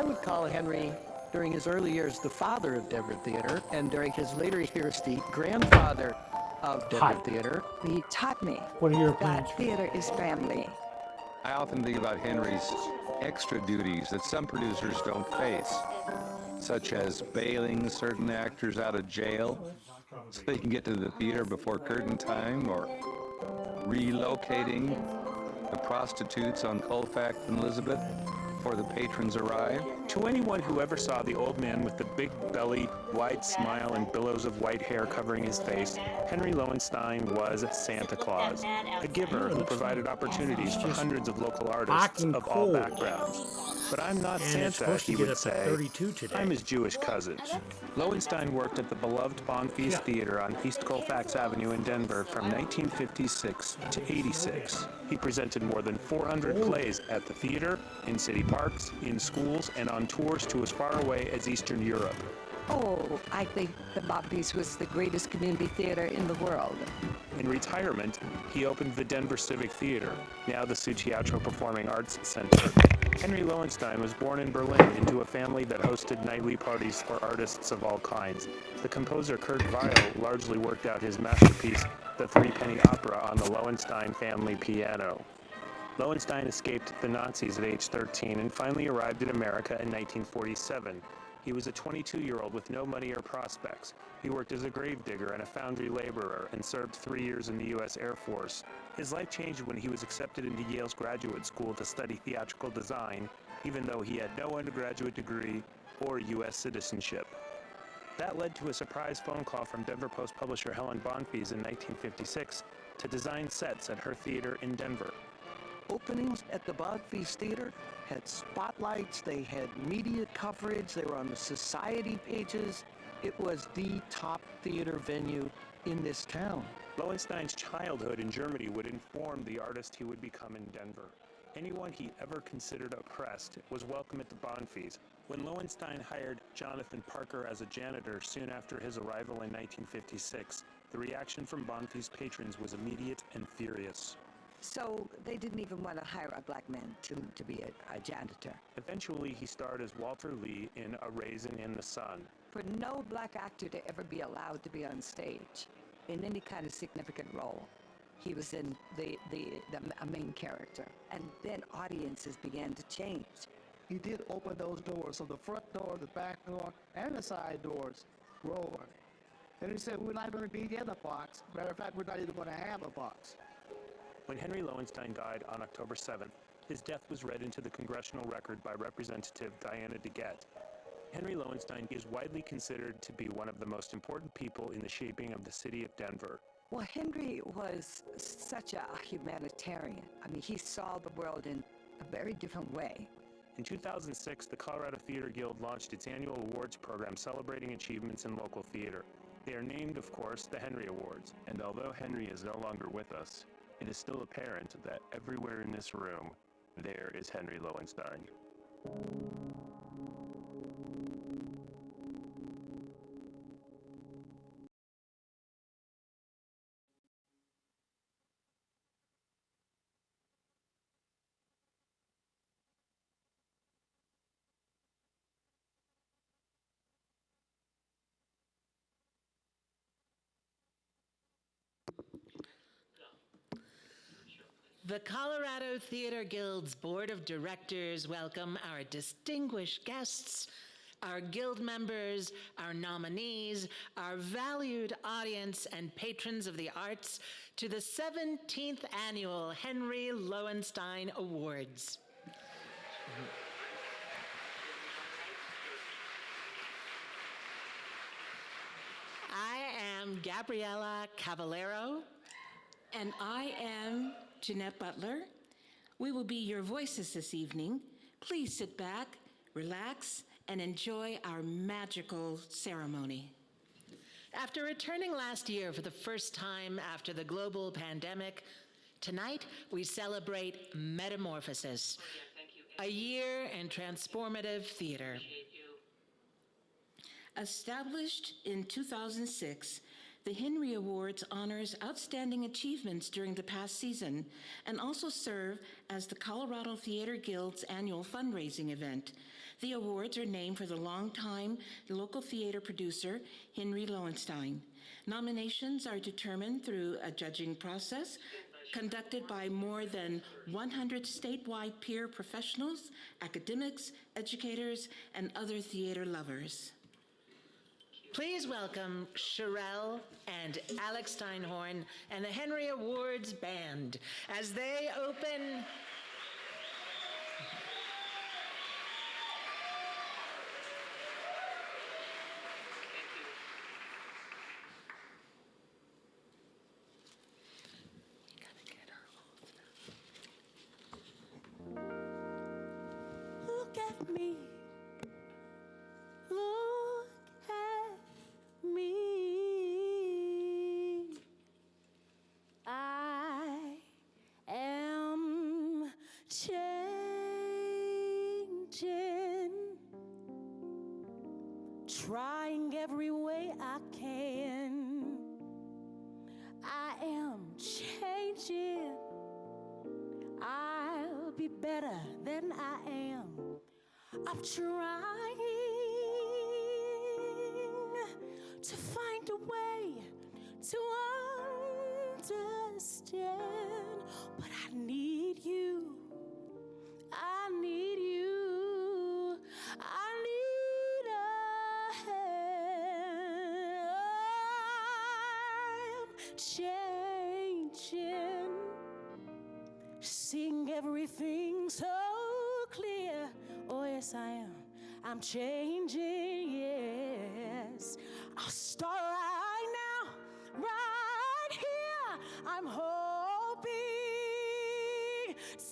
I would call Henry, during his early years, the father of Denver Theater, and during his later years, the grandfather of Denver Theater. He taught me What are your plans? that theater is family. I often think about Henry's extra duties that some producers don't face, such as bailing certain actors out of jail so they can get to the theater before curtain time, or relocating the prostitutes on Colfax and Elizabeth before the patrons arrive. To anyone who ever saw the old man with the big belly, wide smile, and billows of white hair covering his face, Henry Lowenstein was Santa Claus, a giver who provided opportunities for hundreds of local artists of all backgrounds. But I'm not Santa, he would say. I'm his Jewish cousin. Lowenstein worked at the beloved Bonfils Theater on East Colfax Avenue in Denver from 1956 to 86. He presented more than 400 plays at the theater, in city parks, in schools, and on tours to as far away as Eastern Europe. Oh, I think the Bonfils was the greatest community theater in the world. In retirement, he opened the Denver Civic Theater, now the Suchiatro Performing Arts Center. Henry Lowenstein was born in Berlin into a family that hosted nightly parties for artists of all kinds. The composer Kurt Weill largely worked out his masterpiece, The Threepenny Opera, on the Lowenstein family piano. Lowenstein escaped the Nazis at age 13 and finally arrived in America in 1947. He was a 22-year-old with no money or prospects. He worked as a gravedigger and a foundry laborer and served 3 years in the U.S. Air Force. His life changed when he was accepted into Yale's graduate school to study theatrical design, even though he had no undergraduate degree or U.S. citizenship. That led to a surprise phone call from Denver Post publisher Helen Bonfils in 1956 to design sets at her theater in Denver. Openings at the Bonfils Theater had spotlights, they had media coverage, they were on the society pages. It was the top theater venue in this town. Lowenstein's childhood in Germany would inform the artist he would become in Denver. Anyone he ever considered oppressed was welcome at the Bonfils. When Lowenstein hired Jonathan Parker as a janitor soon after his arrival in 1956, the reaction from Bonfils patrons was immediate and furious. So they didn't even want to hire a black man to be a janitor. Eventually, he starred as Walter Lee in A Raisin in the Sun. For no black actor to ever be allowed to be on stage in any kind of significant role, he was in a main character. And then audiences began to change. He did open those doors, so the front door, the back door, and the side doors were open. And he said, we're not going to be in a box. Matter of fact, we're not even going to have a box. When Henry Lowenstein died on October 7th, his death was read into the congressional record by Representative Diana DeGette. Henry Lowenstein is widely considered to be one of the most important people in the shaping of the city of Denver. Well, Henry was such a humanitarian. I mean, he saw the world in a very different way. In 2006, the Colorado Theater Guild launched its annual awards program celebrating achievements in local theater. They are named, of course, the Henry Awards. And although Henry is no longer with us, it is still apparent that everywhere in this room, there is Henry Lowenstein. The Colorado Theater Guild's Board of Directors welcome our distinguished guests, our guild members, our nominees, our valued audience, and patrons of the arts to the 17th Annual Henry Lowenstein Awards. I am Gabriela Cavallero. And I am Jeanette Butler. We will be your voices this evening. Please sit back, relax, and enjoy our magical ceremony. After returning last year for the first time after the global pandemic, tonight we celebrate Metamorphosis, a year in transformative theater. Established in 2006, The Henry Awards honors outstanding achievements during the past season and also serve as the Colorado Theater Guild's annual fundraising event. The awards are named for the longtime local theater producer, Henry Lowenstein. Nominations are determined through a judging process conducted by more than 100 statewide peer professionals, academics, educators, and other theater lovers. Please welcome Sherelle and Alex Steinhorn and the Henry Awards Band as they open. Look at me. Look at me. I am changing, trying every way I can. I am changing. I'll be better than I am. I'm trying to find a way to understand, but I need you. I need you. I need a hand. I'm changing, seeing everything so clear. Oh, yes, I am. I'm changing, yes. I'll start right now, right here. I'm hoping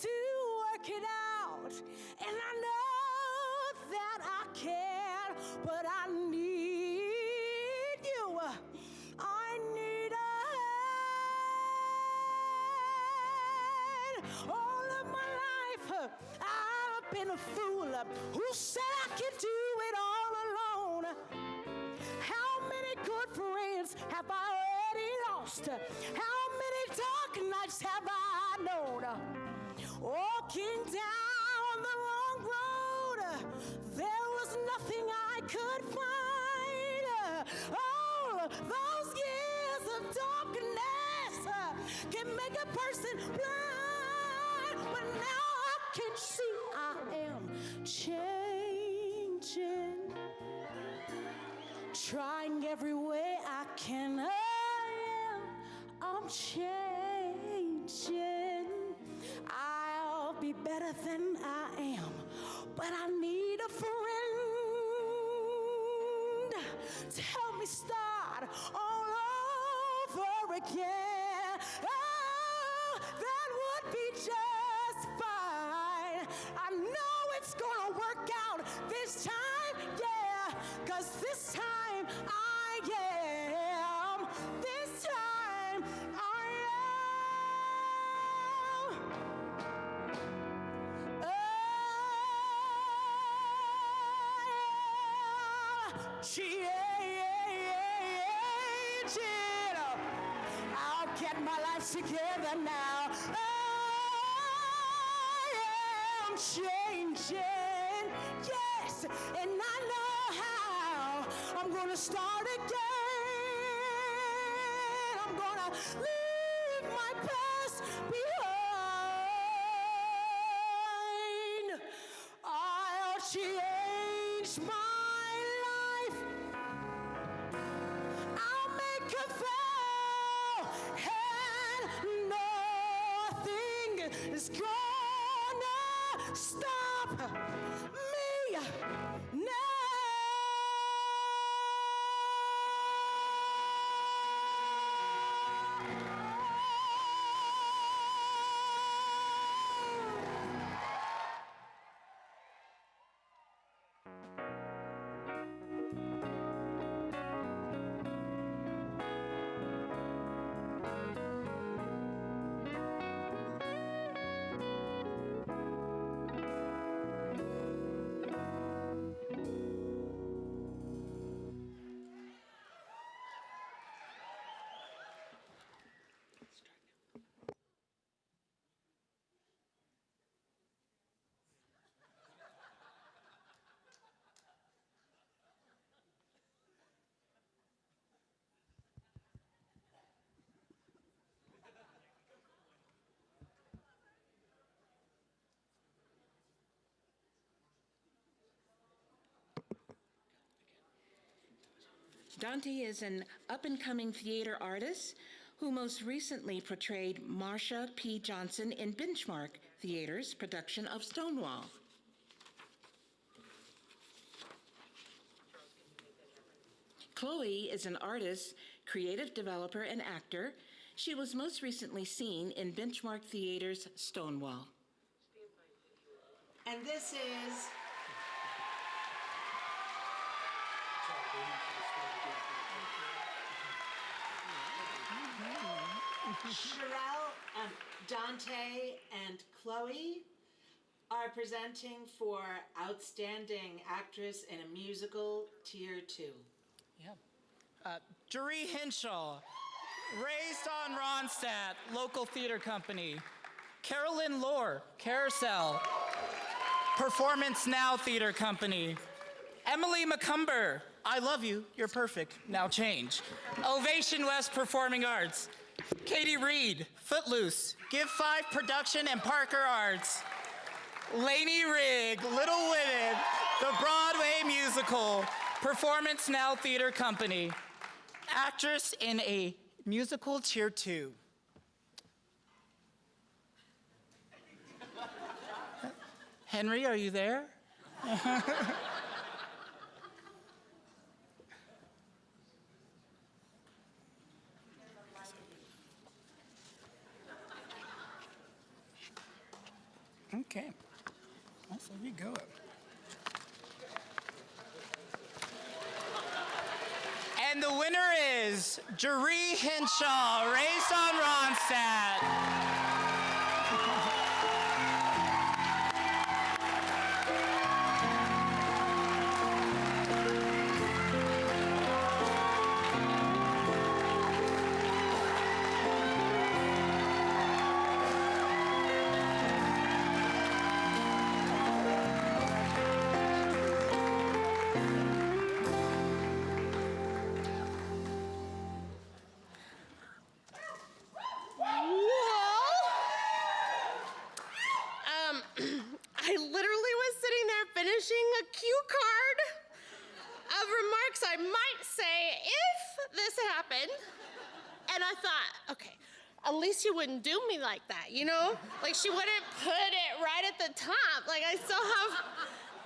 to work it out, and I know that I can, but I need you. I need a hand. All of my life, I've been a fool who said I could do it all alone. How many good friends have I already lost? How many dark nights have I known? Walking down the wrong road, there was nothing I could find. All those years of darkness can make a person blind, but now I can see I am changing, trying every way I can. I'm changing. I'll be better than I am, but I need a friend to help me start all over again. Oh, that would be just fine. I know it's gonna work out this time, yeah, 'cause this time I am. This time I am. Changing. I'll get my life together now. I am changing, yes, and I know how. I'm gonna start again. I'm gonna leave my past behind. I'll change my life. I'll make a vow, and nothing is gonna stop me now. Dante is an up-and-coming theater artist who most recently portrayed Marsha P. Johnson in Benchmark Theater's production of Stonewall. Chloe is an artist, creative developer, and actor. She was most recently seen in Benchmark Theater's Stonewall. And this is Sherelle, Dante, and Chloe are presenting for Outstanding Actress in a Musical, Tier 2. Jeree Henshaw, raised on Ronstadt, local theater company. Carolyn Lohr, Carousel, Performance Now Theater Company. Emily McCumber, I love you, you're perfect, now change. Ovation West Performing Arts. Katie Reed, Footloose, Give 5 Production and Parker Arts. Lainey Rigg, Little Women, the Broadway Musical, Performance Now Theater Company. Actress in a musical, Tier 2. Henry, are you there? Okay, well, so we go. And the winner is Jeree Henshaw, raised on Ronstadt. I literally was sitting there finishing a cue card of remarks I might say if this happened. And I thought, okay, at least she wouldn't do me like that, you know? Like she wouldn't put it right at the top. Like I still have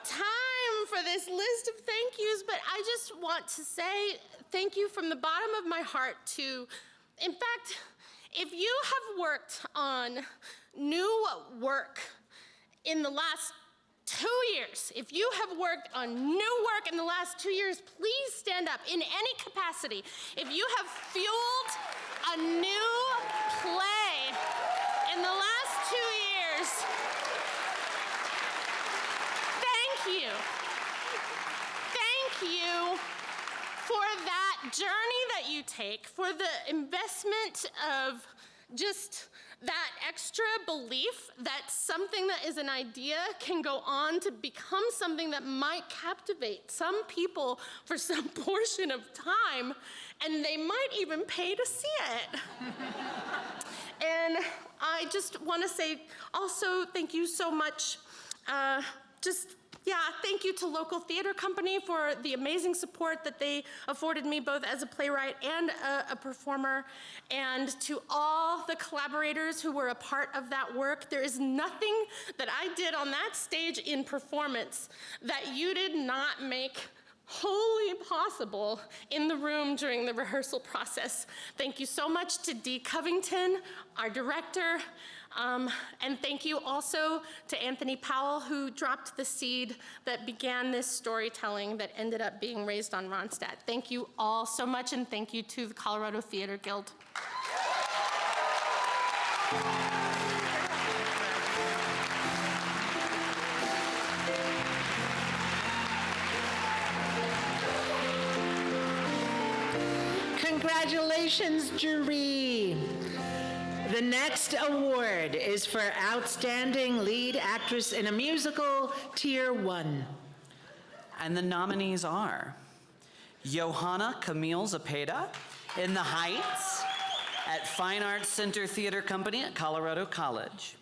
time for this list of thank yous, but I just want to say thank you from the bottom of my heart to, in fact, if you have worked on new work in the last 2 years, if you have worked on new work in the last 2 years, please stand up in any capacity. If you have fueled a new play in the last 2 years, thank you. Thank you for that journey that you take, for the investment of just that extra belief that something that is an idea can go on to become something that might captivate some people for some portion of time, and they might even pay to see it. And I just want to say also thank you so much. Thank you to Local Theater Company for the amazing support that they afforded me both as a playwright and a performer, and to all the collaborators who were a part of that work. There is nothing that I did on that stage in performance that you did not make wholly possible in the room during the rehearsal process. Thank you so much to Dee Covington, our director, and thank you also to Anthony Powell, who dropped the seed that began this storytelling that ended up being raised on Ronstadt. Thank you all so much, and thank you to the Colorado Theater Guild. Congratulations, Jeree. The next award is for Outstanding Lead Actress in a Musical, Tier 1. And the nominees are Johanna Camille Zepeda in The Heights at Fine Arts Center Theater Company at Colorado College.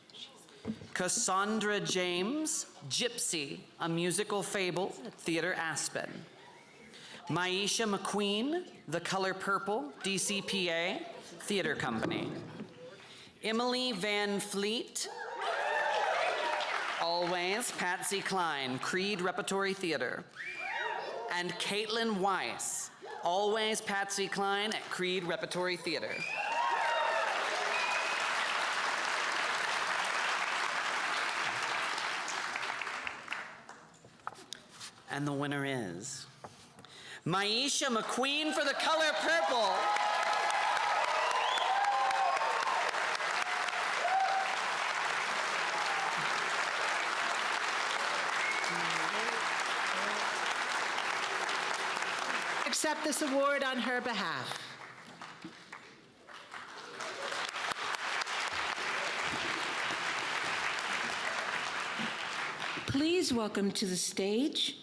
Cassandra James, Gypsy, a Musical Fable at Theater Aspen. Maisha McQueen, The Color Purple, DCPA, Theater Company. Emily Van Fleet, always, Patsy Cline, Creed Repertory Theater. And Caitlin Weiss, always Patsy Cline at Creed Repertory Theater. And the winner is Maisha McQueen for The Color Purple. Accept this award on her behalf. Please welcome to the stage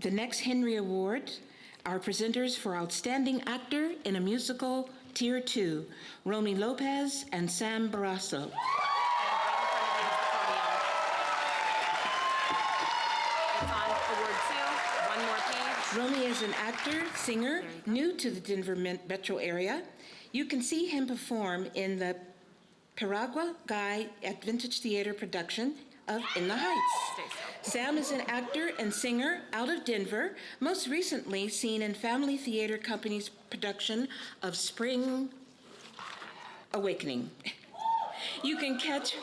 the next Henry Award, our presenters for Outstanding Actor in a Musical, Tier 2, Romy Lopez and Sam Barrasso. Romy is an actor, singer, new to the Denver metro area. You can see him perform in the Piragua Guy at Vintage Theater production of In the Heights. Sam is an actor and singer out of Denver, most recently seen in Family Theater Company's production of Spring Awakening. You can catch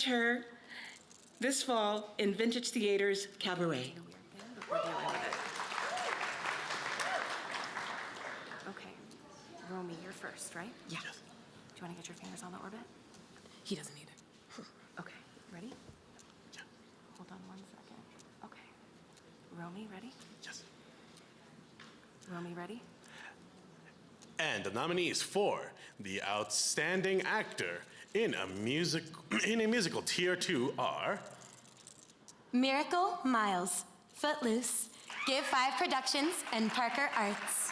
her this fall in Vintage Theater's Cabaret. Okay, Romy, you're first, right? Yeah. Do you want to get your fingers on the orbit? He doesn't need it. Okay, ready? Yeah. Hold on 1 second. Okay. Romy, ready? Yes. Romy, ready? And the nominees for the Outstanding Actor in a Musical Tier 2 are Miracle Miles, Footloose, Give 5 Productions, and Parker Arts.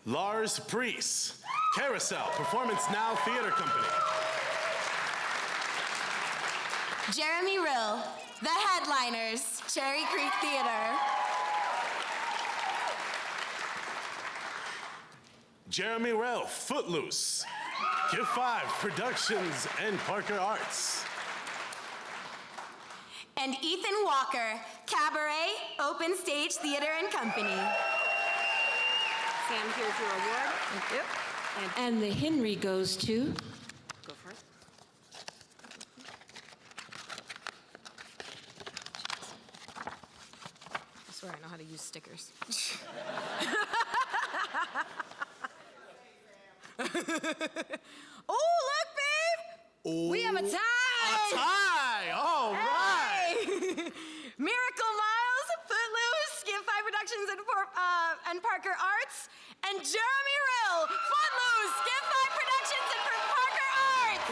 Lars Priest, Carousel Performance Now Theater Company. Jeremy Rill, The Headliners, Cherry Creek Theater. Jeremy Rell, Footloose, Give 5 Productions, and Parker Arts. And Ethan Walker, Cabaret, Open Stage Theater and Company. Sam, here's your award. Thank you. And the Henry goes to Go for it. I swear I know how to use stickers. Oh, look, babe! Ooh, We have a tie! A tie! All right! Miracle Miles, Footloose, Give 5 Productions, and Parker Arts. And Jeremy Rill, Footloose, Give 5 Productions, and Parker Arts.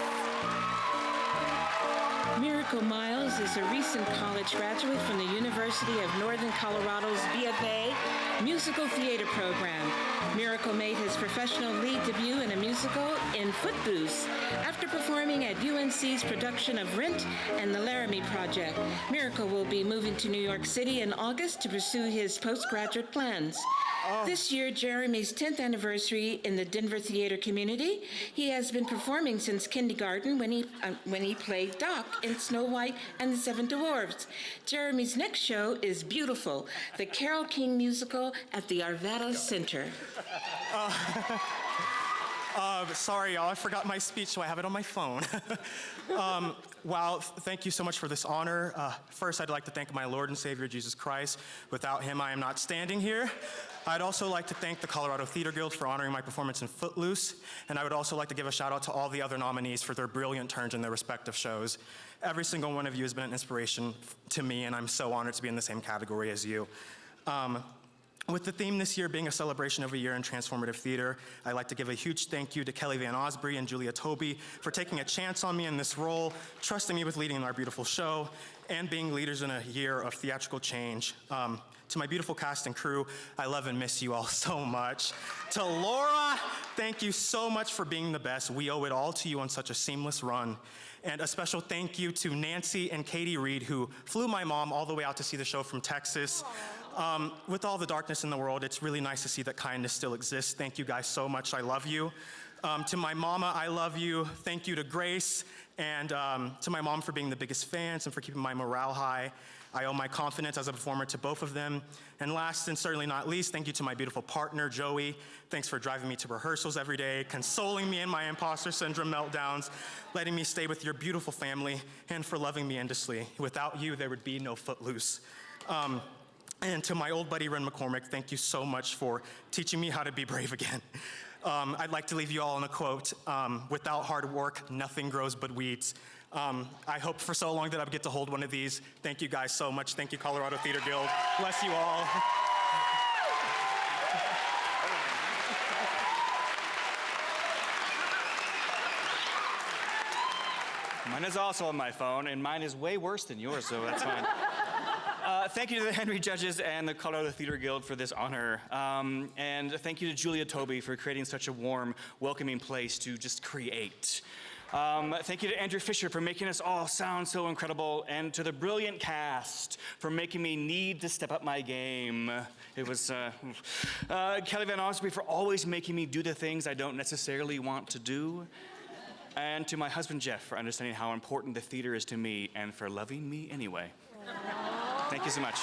Miracle Miles is a recent college graduate from the University of Northern Colorado's BFA Musical Theater program. Miracle made his professional lead debut in a musical in Footloose after performing at UNC's production of Rent and the Laramie Project. Miracle will be moving to New York City in August to pursue his postgraduate plans. This year, Jeremy's 10th anniversary in the Denver theater community. He has been performing since kindergarten when he played Doc in Snow White and the Seven Dwarfs. Jeremy's next show is Beautiful, the Carole King musical at the Arvada Center. Sorry, y'all, I forgot my speech, so I have it on my phone. Wow, thank you so much for this honor. First, I'd like to thank my Lord and Savior, Jesus Christ. Without him, I am not standing here. I'd also like to thank the Colorado Theater Guild for honoring my performance in Footloose, and I would also like to give a shout out to all the other nominees for their brilliant turns in their respective shows. Every single one of you has been an inspiration to me, and I'm so honored to be in the same category as you. With the theme this year being a celebration of a year in transformative theater, I'd like to give a huge thank you to Kelly Van Osbury and Julia Toby for taking a chance on me in this role, trusting me with leading our beautiful show, and being leaders in a year of theatrical change. To my beautiful cast and crew, I love and miss you all so much. To Laura, thank you so much for being the best. We owe it all to you on such a seamless run. And a special thank you to Nancy and Katie Reed, who flew my mom all the way out to see the show from Texas. With all the darkness in the world, it's really nice to see that kindness still exists. Thank you guys so much. I love you. To my mama, I love you. Thank you to Grace, and to my mom for being the biggest fans and for keeping my morale high. I owe my confidence as a performer to both of them. And last and certainly not least, thank you to my beautiful partner, Joey. Thanks for driving me to rehearsals every day, consoling me in my imposter syndrome meltdowns, letting me stay with your beautiful family, and for loving me endlessly. Without you, there would be no Footloose. And to my old buddy, Ren McCormick, thank you so much for teaching me how to be brave again. I'd like to leave you all on a quote. Without hard work, nothing grows but weeds. I hoped for so long that I would get to hold one of these. Thank you guys so much. Thank you, Colorado Theater Guild. Bless you all. Mine is also on my phone, and mine is way worse than yours, so that's fine. Thank you to the Henry Judges and the Colorado Theater Guild for this honor. And thank you to Julia Toby for creating such a warm, welcoming place to just create. Thank you to Andrew Fisher for making us all sound so incredible, and to the brilliant cast for making me need to step up my game. It was Kelly Van Osby for always making me do the things I don't necessarily want to do. And to my husband, Jeff, for understanding how important the theater is to me and for loving me anyway. Thank you so much.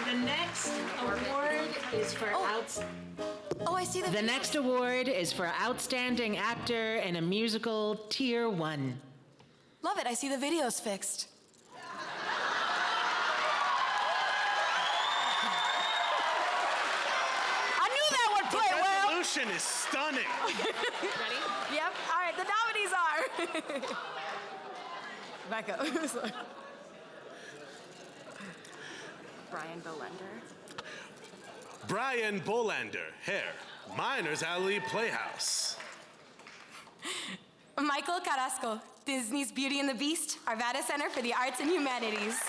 The next award is for Oh, I see The next award is for Outstanding Actor in a Musical, Tier 1. Love it. I see the video's fixed. I knew that would play well. The resolution is stunning. Ready? Yep. All right. The nominees are. Back up. Brian Bolender. Brian Bolander, Hair, Miners Alley Playhouse. Michael Carrasco, Disney's Beauty and the Beast, Arvada Center for the Arts and Humanities.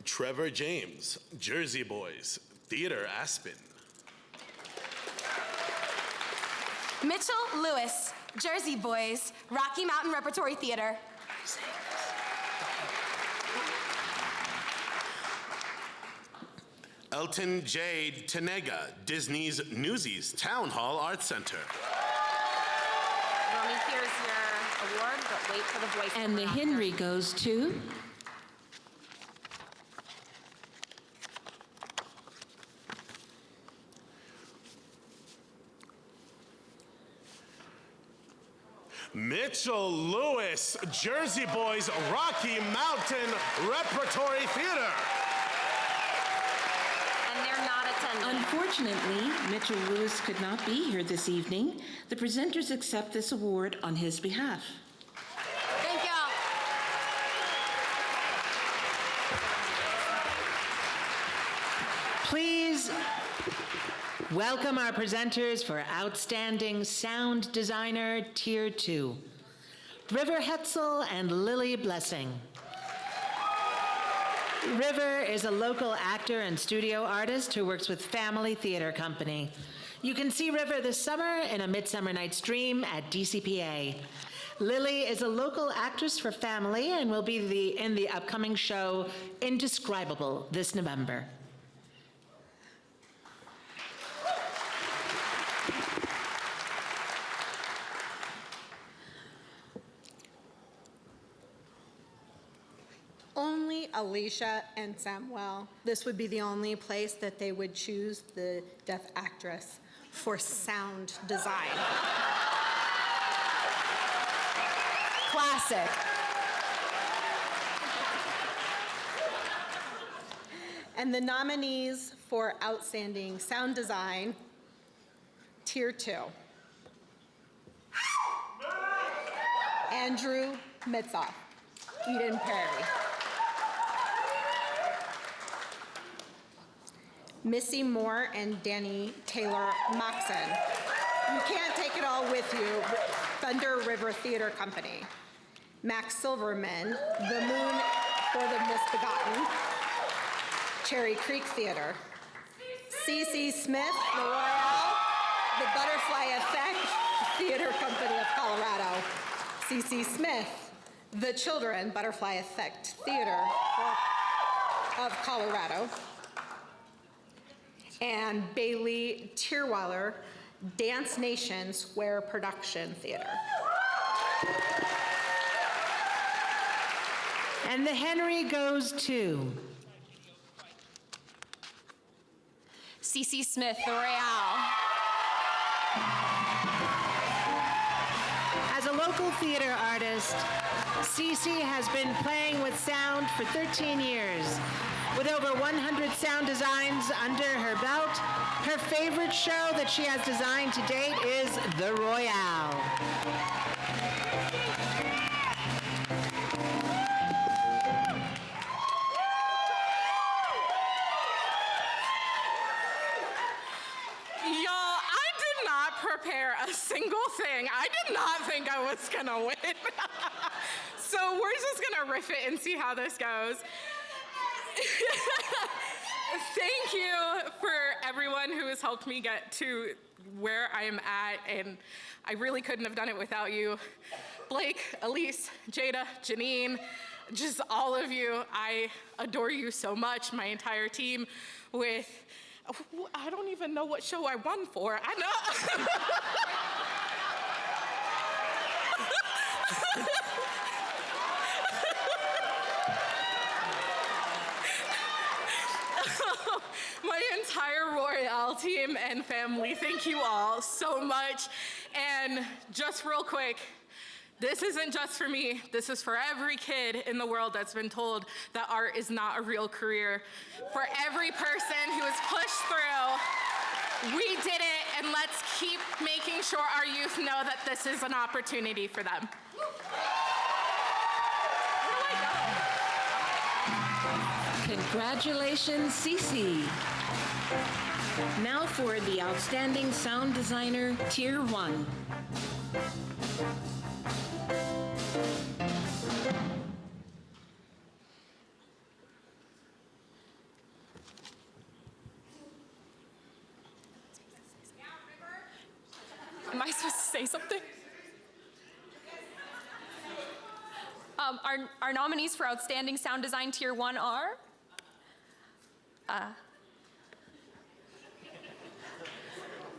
Trevor James, Jersey Boys, Theater Aspen. Mitchell Lewis, Jersey Boys, Rocky Mountain Repertory Theater. Elton J. Tenega, Disney's Newsies Town Hall Arts Center. Romy, here's your award, but wait for the voice. And the Henry goes to Mitchell Lewis, Jersey Boys, Rocky Mountain Repertory Theater. And they're not attending. Unfortunately, Mitchell Lewis could not be here this evening. The presenters accept this award on his behalf. Thank y'all. Please welcome our presenters for Outstanding Sound Designer, Tier 2. River Hetzel and Lily Blessing. River is a local actor and studio artist who works with Family Theater Company. You can see River this summer in A Midsummer Night's Dream at DCPA. Lily is a local actress for Family and will be in the upcoming show Indescribable this November. Only Alicia and Samuel. This would be the only place that they would choose the deaf actress for sound design. Classic. And the nominees for Outstanding Sound Design, Tier 2. Andrew Mitzoff, Eden Prairie. Missy Moore and Danny Taylor Moxon. You can't take it all with you. Thunder River Theater Company. Max Silverman, The Moon for the Misbegotten, Cherry Creek Theater. C.C. Smith, The Royale, The Butterfly Effect Theater Company of Colorado. C.C. Smith, The Children Butterfly Effect Theater of Colorado. And Bailey Tierweiler, Dance Nation Square Production Theater. And the Henry goes to C.C. Smith, The Royale. As a local theater artist, Cece has been playing with sound for 13 years. With over 100 sound designs under her belt, her favorite show that she has designed to date is The Royale. Y'all, I did not prepare a single thing. I did not think I was gonna win. So we're just gonna riff it and see how this goes. Thank you for everyone who has helped me get to where I am at, and I really couldn't have done it without you. Blake, Elise, Jada, Janine, just all of you. I adore you so much, my entire team, with, I don't even know what show I won for. I know. My entire Royale team and family, thank you all so much. And just real quick, this isn't just for me. This is for every kid in the world that's been told that art is not a real career. For every person who was pushed through, we did it, and let's keep making sure our youth know that this is an opportunity for them. Congratulations, Cece. Now for the Outstanding Sound Designer, Tier 1. Am I supposed to say something? Our nominees for Outstanding Sound Design Tier 1 are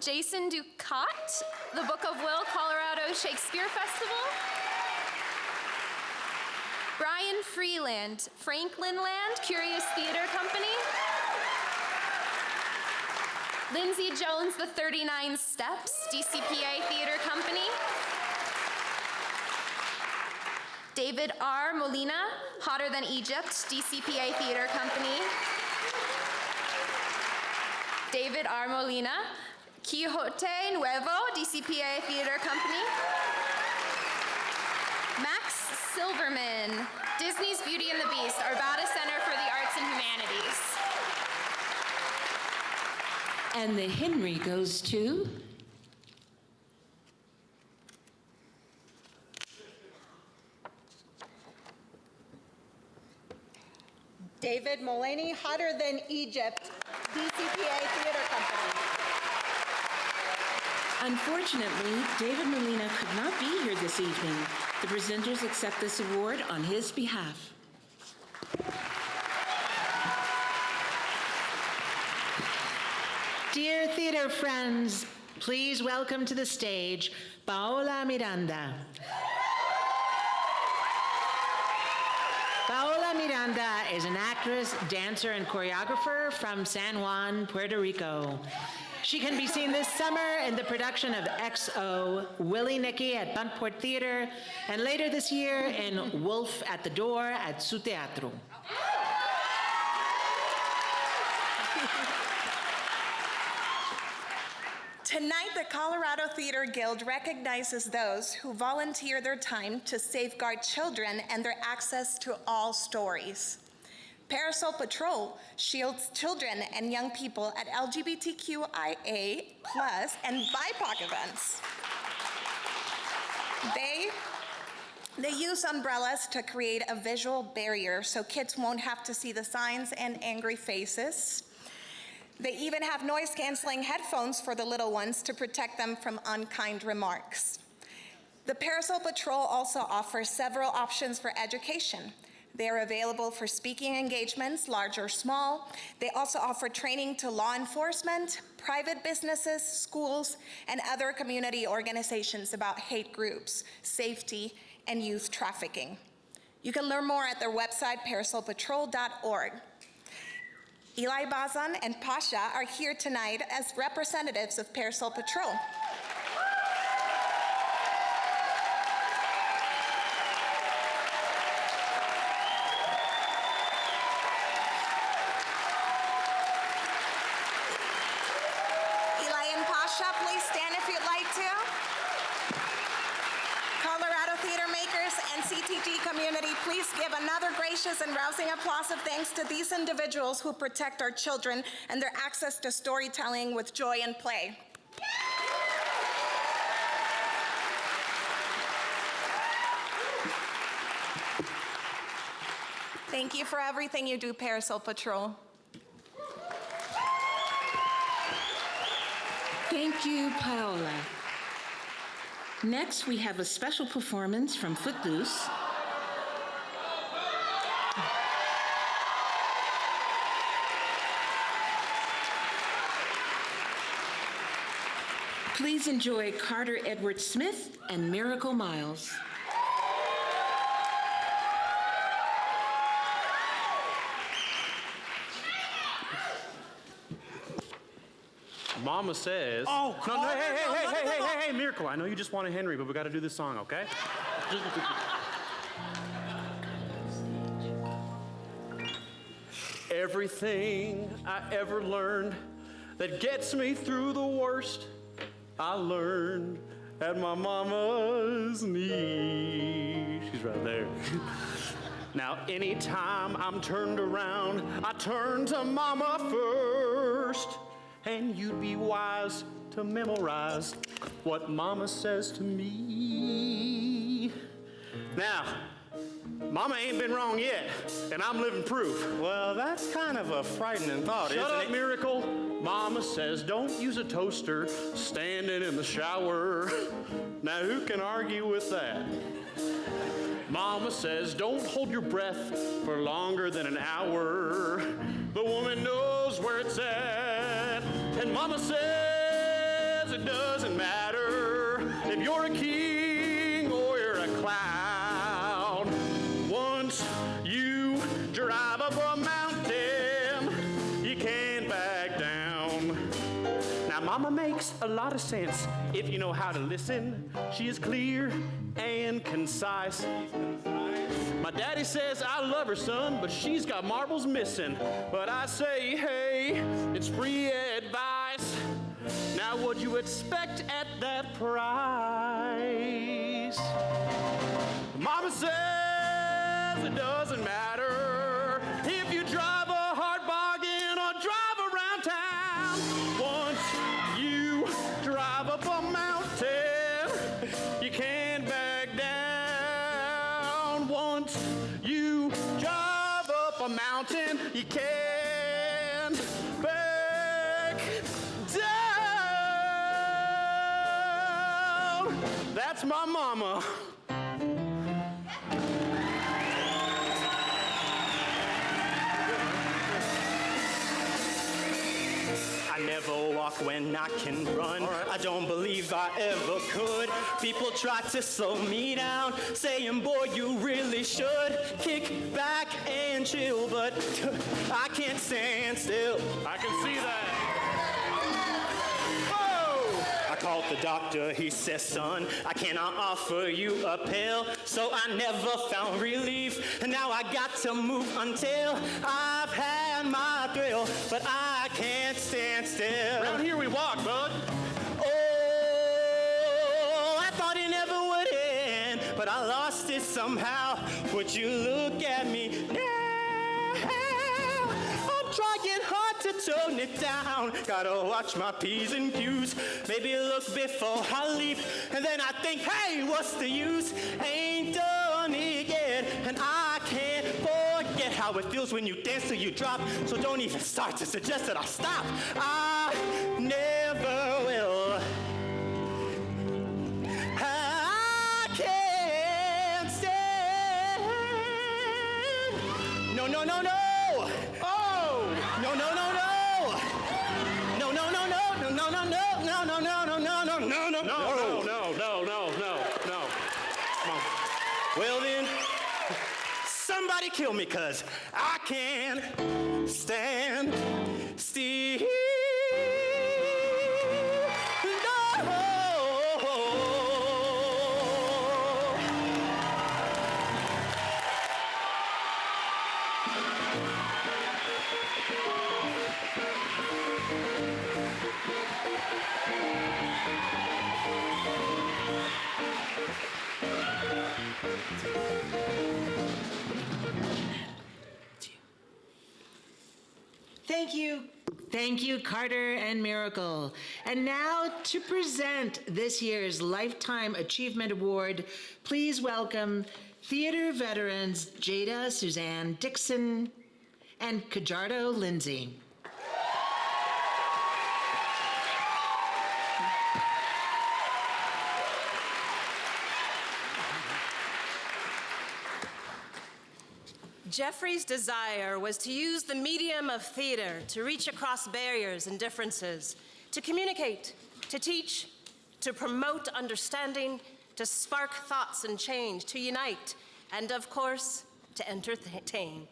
Jason Ducat, The Book of Will, Colorado Shakespeare Festival. Brian Freeland, Franklin Land, Curious Theater Company. Lindsay Jones, The 39 Steps, DCPA Theater Company. David R. Molina, Hotter Than Egypt, DCPA Theater Company. David R. Molina, Quixote Nuevo, DCPA Theater Company. Max Silverman, Disney's Beauty and the Beast, Arvada Center for the Arts and Humanities. And the Henry goes to David Mullaney, Hotter Than Egypt, DCPA Theater Company. Unfortunately, David Molina could not be here this evening. The presenters accept this award on his behalf. Dear theater friends, please welcome to the stage Paola Miranda. Paola Miranda is an actress, dancer, and choreographer from San Juan, Puerto Rico. She can be seen this summer in the production of XO, Willie Nicky at Buntport Theater, and later this year in Wolf at the Door at Su Teatro. Tonight, the Colorado Theater Guild recognizes those who volunteer their time to safeguard children and their access to all stories. Parasol Patrol shields children and young people at LGBTQIA+ and BIPOC events. They use umbrellas to create a visual barrier so kids won't have to see the signs and angry faces. They even have noise-canceling headphones for the little ones to protect them from unkind remarks. The Parasol Patrol also offers several options for education. They are available for speaking engagements, large or small. They also offer training to law enforcement, private businesses, schools, and other community organizations about hate groups, safety, and youth trafficking. You can learn more at their website, parasolpatrol.org. Eli Bazan and Pasha are here tonight as representatives of Parasol Patrol. Eli and Pasha, please stand if you'd like to. Colorado Theater Makers and CTG community, please give another gracious and rousing applause of thanks to these individuals who protect our children and their access to storytelling with joy and play. Thank you for everything you do, Parasol Patrol. Thank you, Paola. Next, we have a special performance from Footloose. Please enjoy Carter Edward Smith and Miracle Miles. Mama says. Oh, no, Carter, hey, Miracle. I know you just wanted Henry, but we got to do this song, okay? Everything I ever learned that gets me through the worst, I learned at my mama's knee. She's right there. Now, anytime I'm turned around, I turn to mama first. And you'd be wise to memorize what mama says to me. Now, mama ain't been wrong yet, and I'm living proof. Well, that's kind of a frightening thought, Shut isn't up, it? Miracle. Mama says don't use a toaster standing in the shower. Now, who can argue with that? Mama says don't hold your breath for longer than an hour. The woman knows where it's at. And mama says it doesn't matter if you're a king or you're a clown. Once you drive up a mountain, you can't back down. Now, mama makes a lot of sense if you know how to listen. She is clear and concise. My daddy says I love her, son, but she's got marbles missing. But I say, hey, it's free advice. Now, what'd you expect at that price? Mama says it doesn't matter if you drive a hard bargain or drive around town. Once you drive up a mountain, you can't back down. Once you drive up a mountain, you can't back down. That's my mama. I never walk when I can run. I don't believe I ever could. People try to slow me down, saying, boy, you really should kick back and chill, but I can't stand still. I can see that. I called the doctor, he says, son, I cannot offer you a pill. So I never found relief, and now I got to move until I've had my thrill, but I can't stand still. Around here we walk, bud. Oh, I thought it never would end, but I lost it somehow. Would you look at me now? trying hard to tone it down. Gotta watch my P's and Q's. Maybe look before I leap. And then I think, hey, what's the use? Ain't done it yet. And I can't forget how it feels when you dance till you drop. So don't even start to suggest that I stop. I never will. I can't stand. No, no, no, no. Oh, no, no, no, no. No, no, no, no, no, no, no, no, no, no, no, no, no, no, no, no, no. Come on. Well then, somebody kill me, cause I can't stand still. Thank you, Carter and Miracle. And now to present this year's Lifetime Achievement Award, please welcome theater veterans Jada Suzanne Dixon and Kajardo Lindsay. Jeffrey's desire was to use the medium of theater to reach across barriers and differences, to communicate, to teach, to promote understanding, to spark thoughts and change, to unite, and of course, to entertain.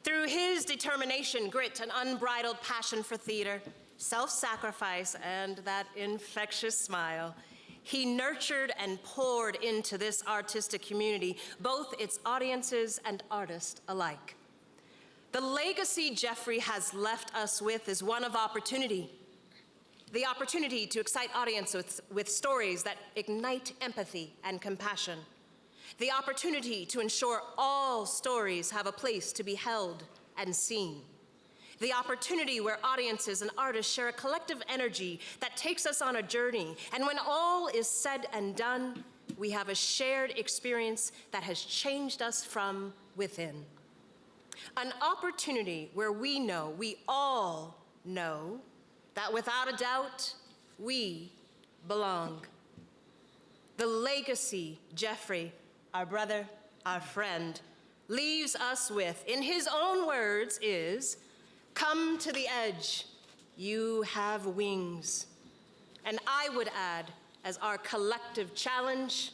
Through his determination, grit, and unbridled passion for theater, self-sacrifice, and that infectious smile, he nurtured and poured into this artistic community, both its audiences and artists alike. The legacy Jeffrey has left us with is one of opportunity. The opportunity to excite audiences with stories that ignite empathy and compassion. The opportunity to ensure all stories have a place to be held and seen. The opportunity where audiences and artists share a collective energy that takes us on a journey, and when all is said and done, we have a shared experience that has changed us from within. An opportunity where we all know, that without a doubt, we belong. The legacy Jeffrey, our brother, our friend, leaves us with, in his own words, is, "Come to the edge, you have wings." And I would add, as our collective challenge,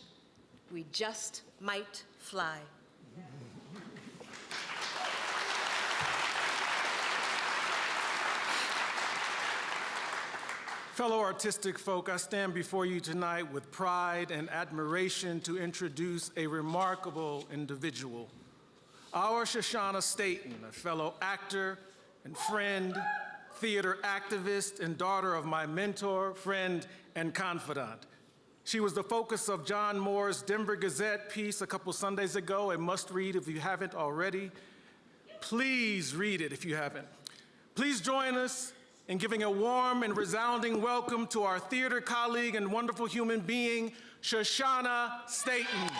we just might fly. Fellow artistic folk, I stand before you tonight with pride and admiration to introduce a remarkable individual. Our Shoshana Staten, a fellow actor and friend, theater activist, and daughter of my mentor, friend, and confidant. She was the focus of John Moore's Denver Gazette piece a couple Sundays ago, a must-read if you haven't already. Please read it if you haven't. Please join us in giving a warm and resounding welcome to our theater colleague and wonderful human being, Shoshana Staten.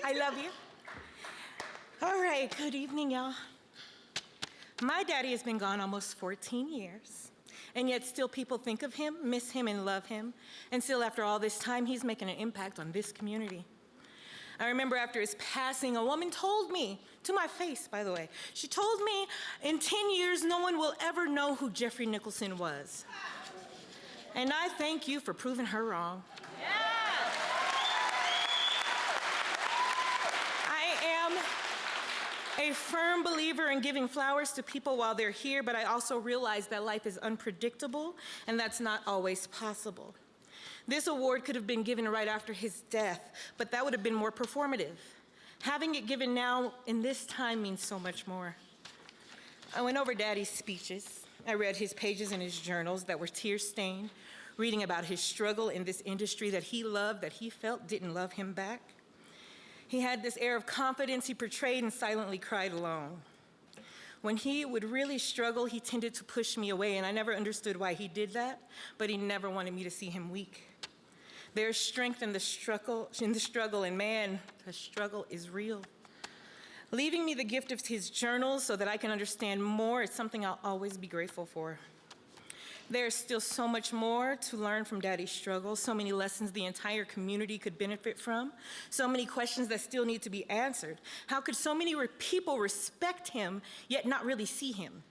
I love you. All right, good evening, y'all. My daddy has been gone almost 14 years, and yet still people think of him, miss him, and love him. And still, after all this time, he's making an impact on this community. I remember after his passing, a woman told me, to my face, by the way, she told me, in 10 years, no one will ever know who Jeffrey Nicholson was. And I thank you for proving her wrong. I am a firm believer in giving flowers to people while they're here, but I also realize that life is unpredictable and that's not always possible. This award could have been given right after his death, but that would have been more performative. Having it given now in this time means so much more. I went over Daddy's speeches. I read his pages in his journals that were tear-stained, reading about his struggle in this industry that he loved, that he felt didn't love him back. He had this air of confidence he portrayed and silently cried alone. When he would really struggle, he tended to push me away, and I never understood why he did that, but he never wanted me to see him weak. There's strength in the struggle, and man, the struggle is real. Leaving me the gift of his journals so that I can understand more is something I'll always be grateful for. There's still so much more to learn from Daddy's struggle, so many lessons the entire community could benefit from, so many questions that still need to be answered. How could so many people respect him yet not really see him?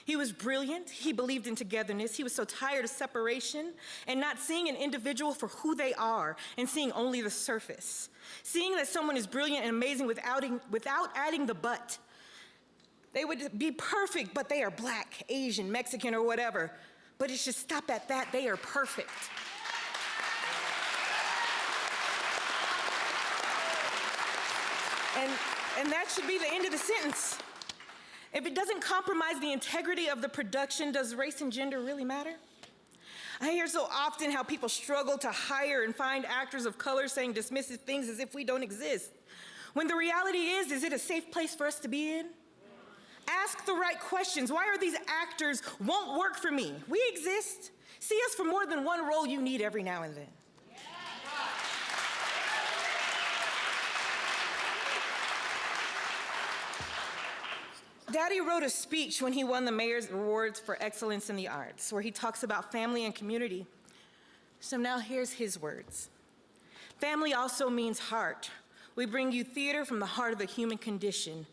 He was brilliant, he believed in togetherness, he was so tired of separation and not seeing an individual for who they are and seeing only the surface. Seeing that someone is brilliant and amazing without adding the but. They would be perfect, but they are Black, Asian, Mexican, or whatever. But it should stop at that, they are perfect. And that should be the end of the sentence. If it doesn't compromise the integrity of the production, does race and gender really matter? I hear so often how people struggle to hire and find actors of color saying dismissive things as if we don't exist. When the reality is it a safe place for us to be in? Ask the right questions. Why are these actors won't work for me? We exist. See us for more than one role you need every now and then. Daddy wrote a speech when he won the Mayor's Awards for Excellence in the Arts, where he talks about family and community. So now here's his words. Family also means heart. We bring you theater from the heart of the human condition.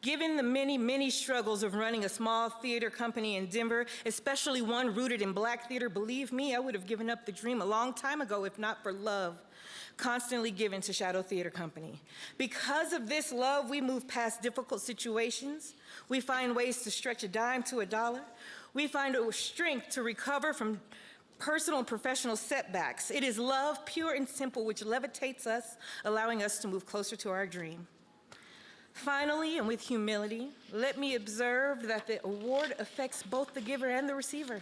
Given the many, many struggles of running a small theater company in Denver, especially one rooted in Black theater, believe me, I would have given up the dream a long time ago if not for love constantly given to Shadow Theater Company. Because of this love, we move past difficult situations. We find ways to stretch a dime to a dollar. We find a strength to recover from personal and professional setbacks. It is love, pure and simple, which levitates us, allowing us to move closer to our dream. Finally, and with humility, let me observe that the award affects both the giver and the receiver.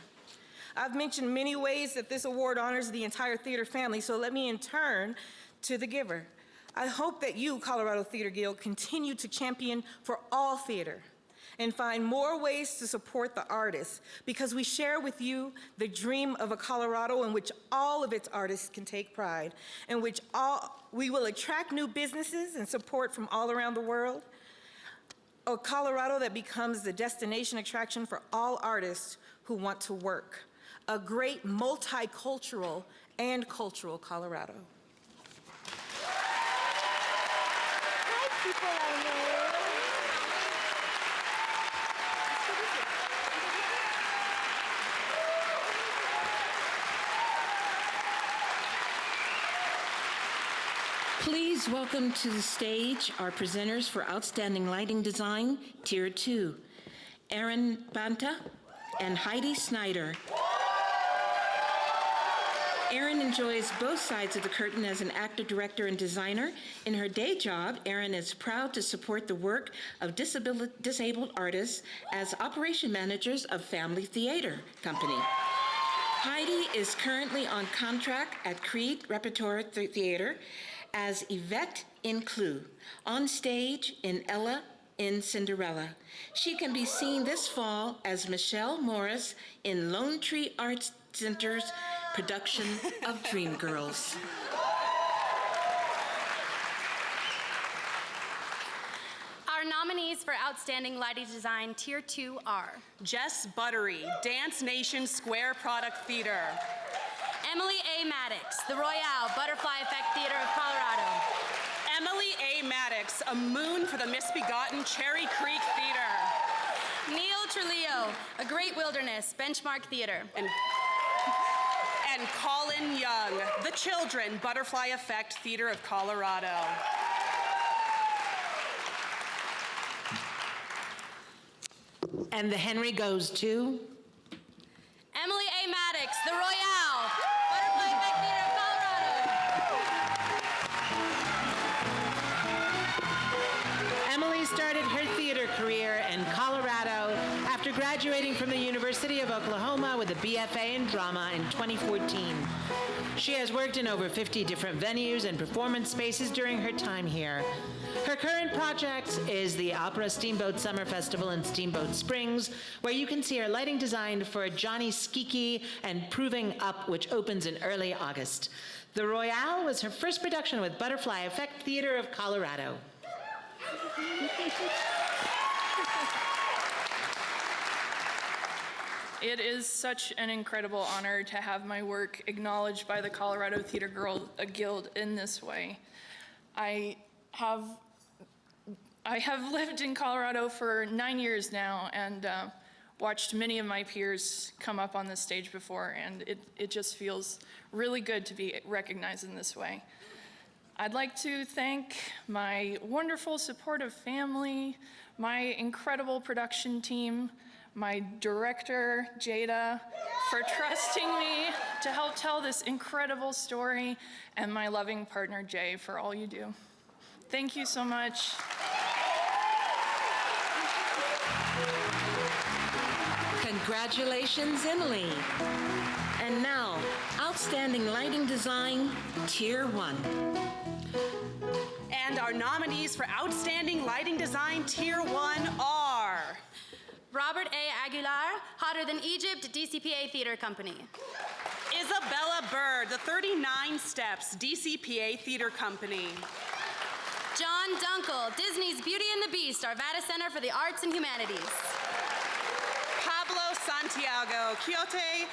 I've mentioned many ways that this award honors the entire theater family, so let me in turn to the giver. I hope that you, Colorado Theater Guild, continue to champion for all theater and find more ways to support the artists, because we share with you the dream of a Colorado in which all of its artists can take pride, in which we will attract new businesses and support from all around the world. A Colorado that becomes the destination attraction for all artists who want to work. A great multicultural and cultural Colorado. Hi, people out there. Please welcome to the stage our presenters for Outstanding Lighting Design, Tier 2, Erin Banta and Heidi Snyder. Erin enjoys both sides of the curtain as an actor, director, and designer. In her day job, Erin is proud to support the work of disabled artists as operation managers of Family Theater Company. Heidi is currently on contract at Creed Repertoire Theater as Yvette in Clue, on stage in Ella in Cinderella. She can be seen this fall as Michelle Morris in Lone Tree Arts Center's production of Dreamgirls. Our nominees for Outstanding Lighting Design Tier 2 are Jess Buttery, Dance Nation Square Product Theater. Emily A. Maddox, the Royale Butterfly Effect Theater of Colorado. Emily A. Maddox, A Moon for the Misbegotten Cherry Creek Theater. Neil Trujillo, A Great Wilderness Benchmark Theater. And Colin Young, The Children Butterfly Effect Theater of Colorado. And the Henry goes to? Emily A. Maddox, The Royale, Butterfly Effect Theater of Colorado. Emily started her theater career in Colorado after graduating from the University of Oklahoma with a BFA in drama in 2014. She has worked in over 50 different venues and performance spaces during her time here. Her current project is the Opera Steamboat Summer Festival in Steamboat Springs, where you can see her lighting design for Johnny Skiki and Proving Up, which opens in early August. The Royale was her first production with Butterfly Effect Theater of Colorado. It is such an incredible honor to have my work acknowledged by the Colorado Theater Guild in this way. I have lived in Colorado for 9 years now and watched many of my peers come up on this stage before, and it just feels really good to be recognized in this way. I'd like to thank my wonderful supportive family, my incredible production team, my director, Jada, for trusting me to help tell this incredible story, and my loving partner, Jay, for all you do. Thank you so much. Congratulations, Emily. And now, Outstanding Lighting Design, Tier 1. And our nominees for Outstanding Lighting Design Tier 1 are Robert A. Aguilar, Hotter Than Egypt, DCPA Theater Company. Isabella Bird, The 39 Steps, DCPA Theater Company. John Dunkel, Disney's Beauty and the Beast, Arvada Center for the Arts and Humanities. Pablo Santiago, Quixote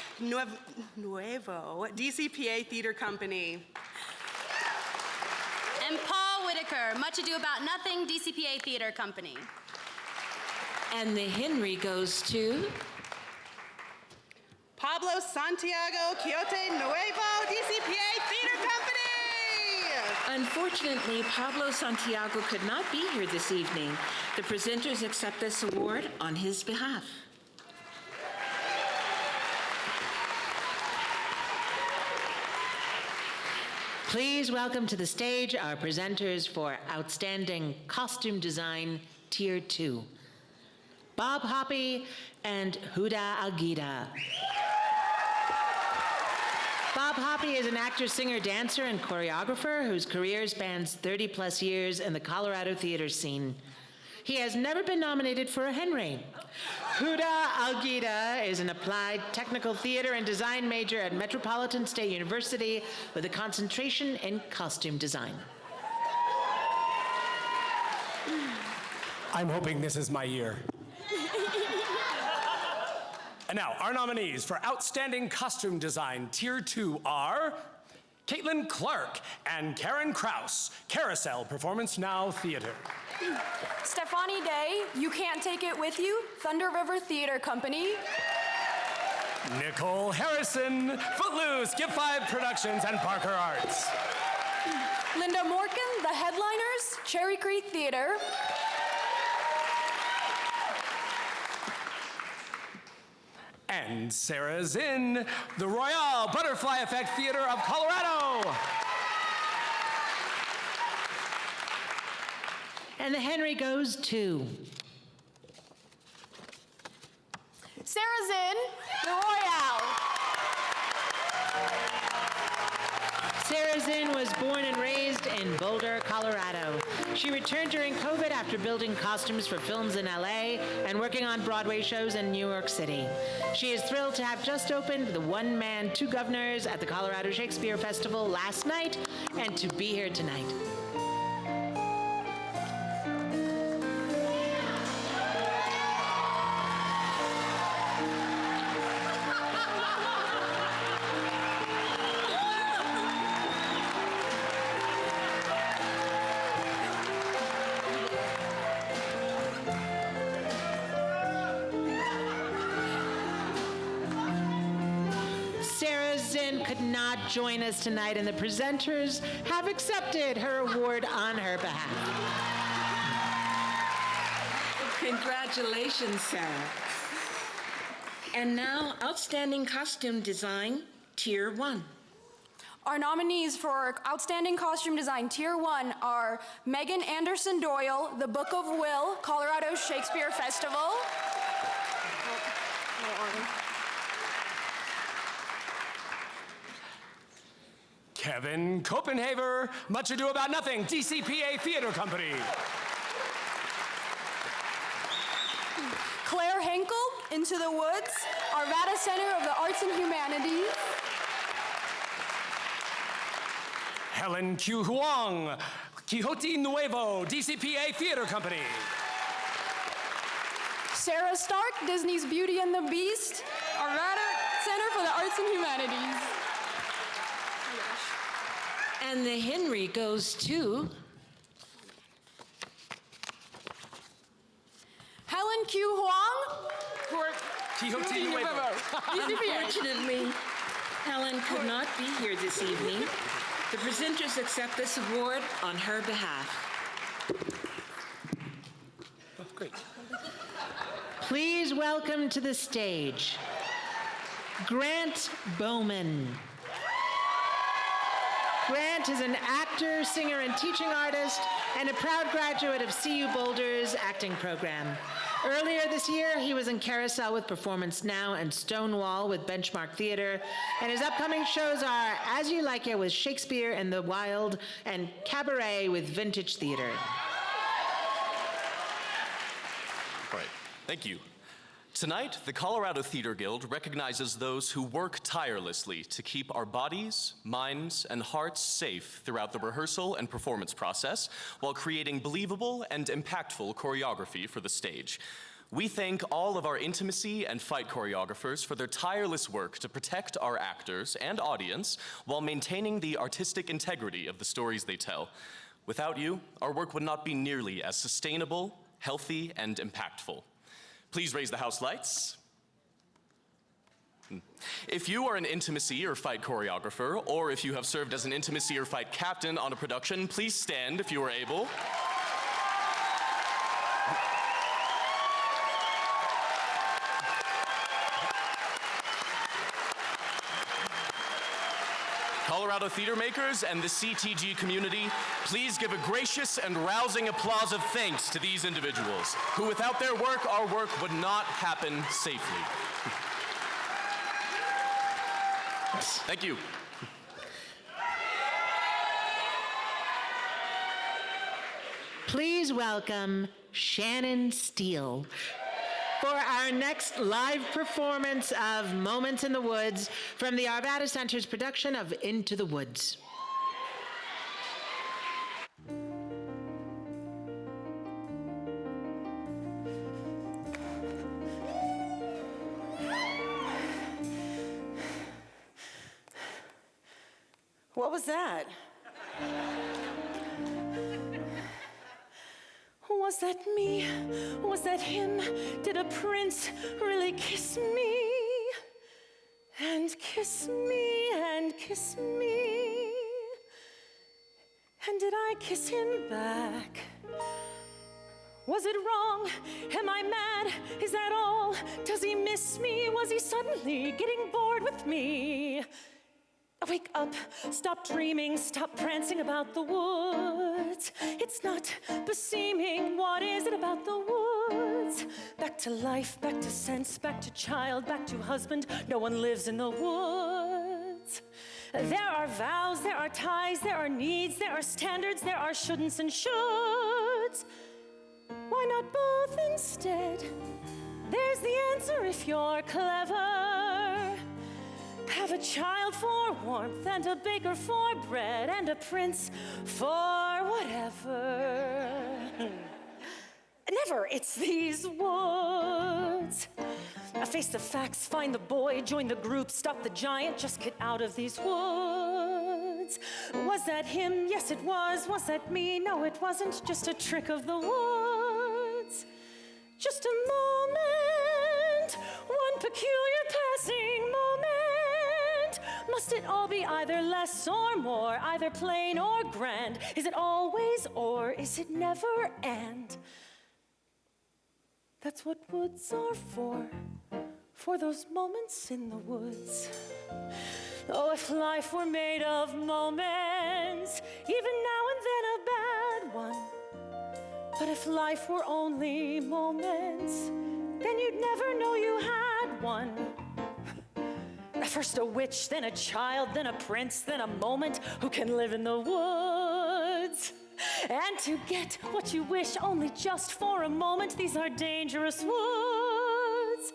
Nuevo, DCPA Theater Company. And Paul Whitaker, Much Ado About Nothing, DCPA Theater Company. And the Henry goes to? Pablo Santiago, Quixote Nuevo, DCPA Theater Company! Unfortunately, Pablo Santiago could not be here this evening. The presenters accept this award on his behalf. Please welcome to the stage our presenters for Outstanding Costume Design, Tier 2. Bob Hoppe and Huda Alguida. Bob Hoppe is an actor, singer, dancer, and choreographer whose career spans 30 plus years in the Colorado theater scene. He has never been nominated for a Henry. Huda Alguida is an applied technical theater and design major at Metropolitan State University with a concentration in costume design. I'm hoping this is my year. And now, our nominees for Outstanding Costume Design Tier 2 are Caitlin Clark and Karen Kraus, Carousel Performance Now Theater. Stefani Day, You Can't Take It With You, Thunder River Theater Company. Nicole Harrison, Footloose, Give 5 Productions, and Parker Arts. Linda Morgan, The Headliners, Cherry Creek Theater. And Sarah Zinn, the Royale Butterfly Effect Theater of Colorado. And the Henry goes to Sarah Zinn, The Royale. Sarah Zinn was born and raised in Boulder, Colorado. She returned during COVID after building costumes for films in LA and working on Broadway shows in New York City. She is thrilled to have just opened the One Man, Two Governors at the Colorado Shakespeare Festival last night and to be here tonight. Sarah Zinn could not join us tonight, and the presenters have accepted her award on her behalf. Congratulations, Sarah. And now, Outstanding Costume Design, Tier 1. Our nominees for Outstanding Costume Design Tier 1 are Megan Anderson Doyle, The Book of Will, Colorado Shakespeare Festival. Kevin Copenhaver, Much Ado About Nothing, DCPA Theater Company. Claire Henkel, Into the Woods, Arvada Center of the Arts and Humanities. Helen Q. Huang, Quixote Nuevo, DCPA Theater Company. Sarah Stark, Disney's Beauty and the Beast, Arvada Center for the Arts and Humanities. And the Henry goes to Helen Q. Huang for Quixote Nuevo. Unfortunately, Helen could not be here this evening. The presenters accept this award on her behalf. Oh, great. Please welcome to the stage Grant Bowman. Grant is an actor, singer, and teaching artist, and a proud graduate of CU Boulder's acting program. Earlier this year, he was in Carousel with Performance Now and Stonewall with Benchmark Theater, and his upcoming shows are As You Like It with Shakespeare in the Wild and Cabaret with Vintage Theater. All right, thank you. Tonight, the Colorado Theater Guild recognizes those who work tirelessly to keep our bodies, minds, and hearts safe throughout the rehearsal and performance process while creating believable and impactful choreography for the stage. We thank all of our intimacy and fight choreographers for their tireless work to protect our actors and audience while maintaining the artistic integrity of the stories they tell. Without you, our work would not be nearly as sustainable, healthy, and impactful. Please raise the house lights. If you are an intimacy or fight choreographer, or if you have served as an intimacy or fight captain on a production, please stand if you are able. Colorado theater makers and the CTG community, please give a gracious and rousing applause of thanks to these individuals, who without their work, our work would not happen safely. Thank you. Please welcome Shannon Steele for our next live performance of Moments in the Woods from the Arvada Center's production of Into the Woods. What was that? Was that me? Was that him? Did a prince really kiss me? And kiss me, and kiss me? And did I kiss him back? Was it wrong? Am I mad? Is that all? Does he miss me? Was he suddenly getting bored with me? Wake up, stop dreaming, stop prancing about the woods. It's not beseeming, what is it about the woods? Back to life, back to sense, back to child, back to husband. No one lives in the woods. There are vows, there are ties, there are needs, there are standards, there are shouldn'ts and shoulds. Why not both instead? There's the answer if you're clever. Have a child for warmth, and a baker for bread, and a prince for whatever. Never, it's these woods. Face the facts, find the boy, join the group, stop the giant, just get out of these woods. Was that him? Yes, it was. Was that me? No, it wasn't. Just a trick of the woods. Just a moment, one peculiar passing moment. Must it all be either less or more, either plain or grand? Is it always or is it never and? That's what woods are for those moments in the woods. Oh, if life were made of moments, even now and then a bad one. But if life were only moments, then you'd never know you had one. First a witch, then a child, then a prince, then a moment who can live in the woods. And to get what you wish only just for a moment, these are dangerous woods.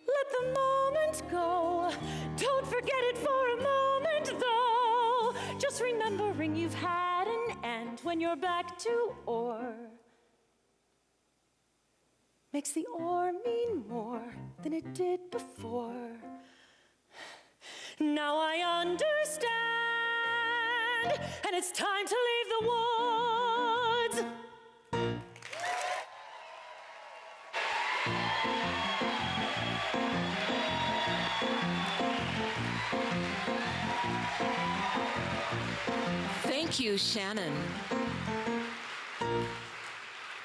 Let the moment go. Don't forget it for a moment, though. Just remembering you've had an end when you're back to ore. Makes the ore mean more than it did before. Now I understand, and it's time to leave the woods. Thank you, Shannon.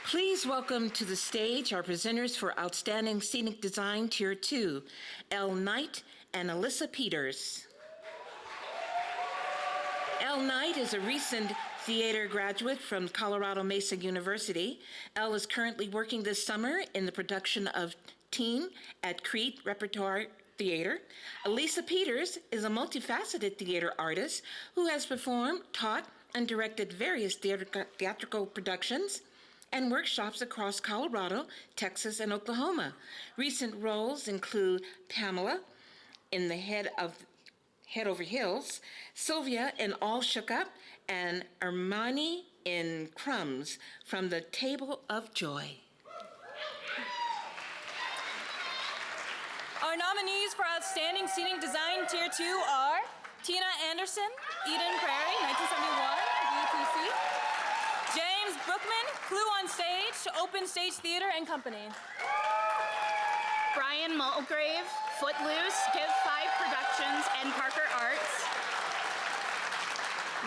Please welcome to the stage our presenters for Outstanding Scenic Design Tier 2, Elle Knight and Alyssa Peters. Elle Knight is a recent theater graduate from Colorado Mesa University. Elle is currently working this summer in the production of Teen at Creed Repertoire Theater. Alyssa Peters is a multifaceted theater artist who has performed, taught, and directed various theatrical productions and workshops across Colorado, Texas, and Oklahoma. Recent roles include Pamela in The Head Over Heels, Sylvia in All Shook Up, and Armani in Crumbs from the Table of Joy. Our nominees for Outstanding Scenic Design Tier 2 are Tina Anderson, Eden Prairie, 1971, VTC. James Bookman, Clue on Stage, Open Stage Theater and Company. Brian Mulgrave, Footloose, Give 5 Productions, and Parker Arts.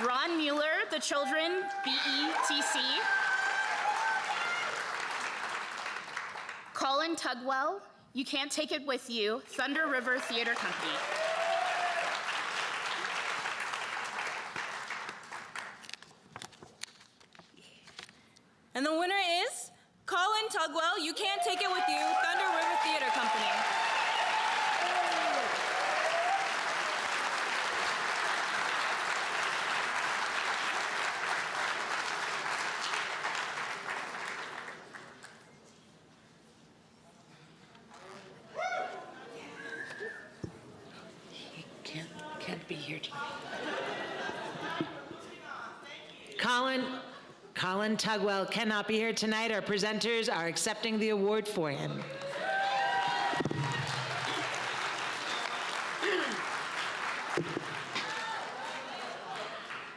Ron Mueller, The Children, BETC. Colin Tugwell, You Can't Take It With You, Thunder River Theater Company. And the winner is Colin Tugwell, You Can't Take It With You, Thunder River Theater Company. Can't be here tonight. Colin Tugwell cannot be here tonight. Our presenters are accepting the award for him.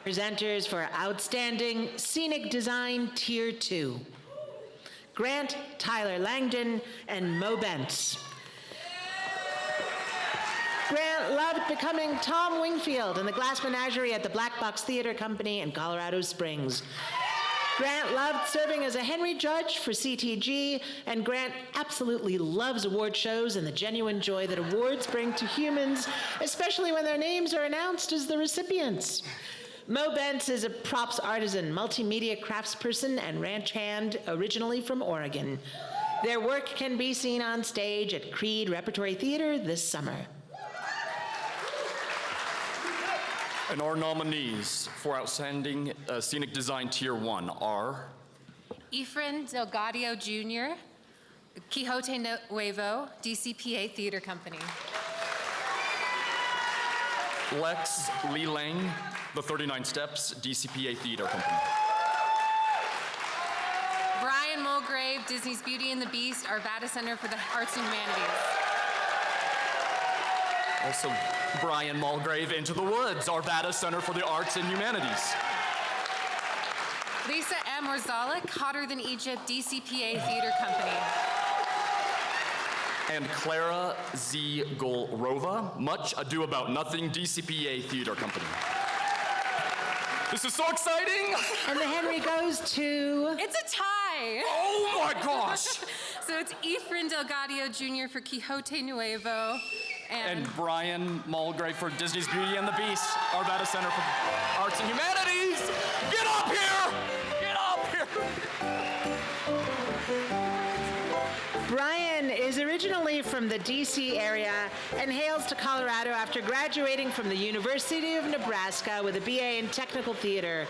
Presenters for Outstanding Scenic Design Tier 2, Grant Tyler Langdon and Mo Bentz. Grant loved becoming Tom Wingfield in The Glass Menagerie at the Black Box Theater Company in Colorado Springs. Grant loved serving as a Henry Judge for CTG, and Grant absolutely loves award shows and the genuine joy that awards bring to humans, especially when their names are announced as the recipients. Mo Bentz is a props artisan, multimedia craftsperson, and ranch hand originally from Oregon. Their work can be seen on stage at Creed Repertory Theater this summer. And our nominees for Outstanding Scenic Design Tier 1 are Efren Delgadio Jr., Quixote Nuevo, DCPA Theater Company. Lex Lee Lang, The 39 Steps, DCPA Theater Company. Brian Mulgrave, Disney's Beauty and the Beast, Arvada Center for the Arts and Humanities. Also, Brian Mulgrave, Into the Woods, Arvada Center for the Arts and Humanities. Lisa M. Orzalik, Hotter Than Egypt, DCPA Theater Company. And Clara Z. Golrova, Much Ado About Nothing, DCPA Theater Company. This is so exciting! And the Henry goes to... It's a tie! Oh my gosh! So it's Efren Delgadio Jr. for Quixote Nuevo. And Brian Mulgrave for Disney's Beauty and the Beast, Arvada Center for Arts and Humanities. Get up here! Get up here! Brian is originally from the D.C. area and hails to Colorado after graduating from the University of Nebraska with a BA in Technical Theater.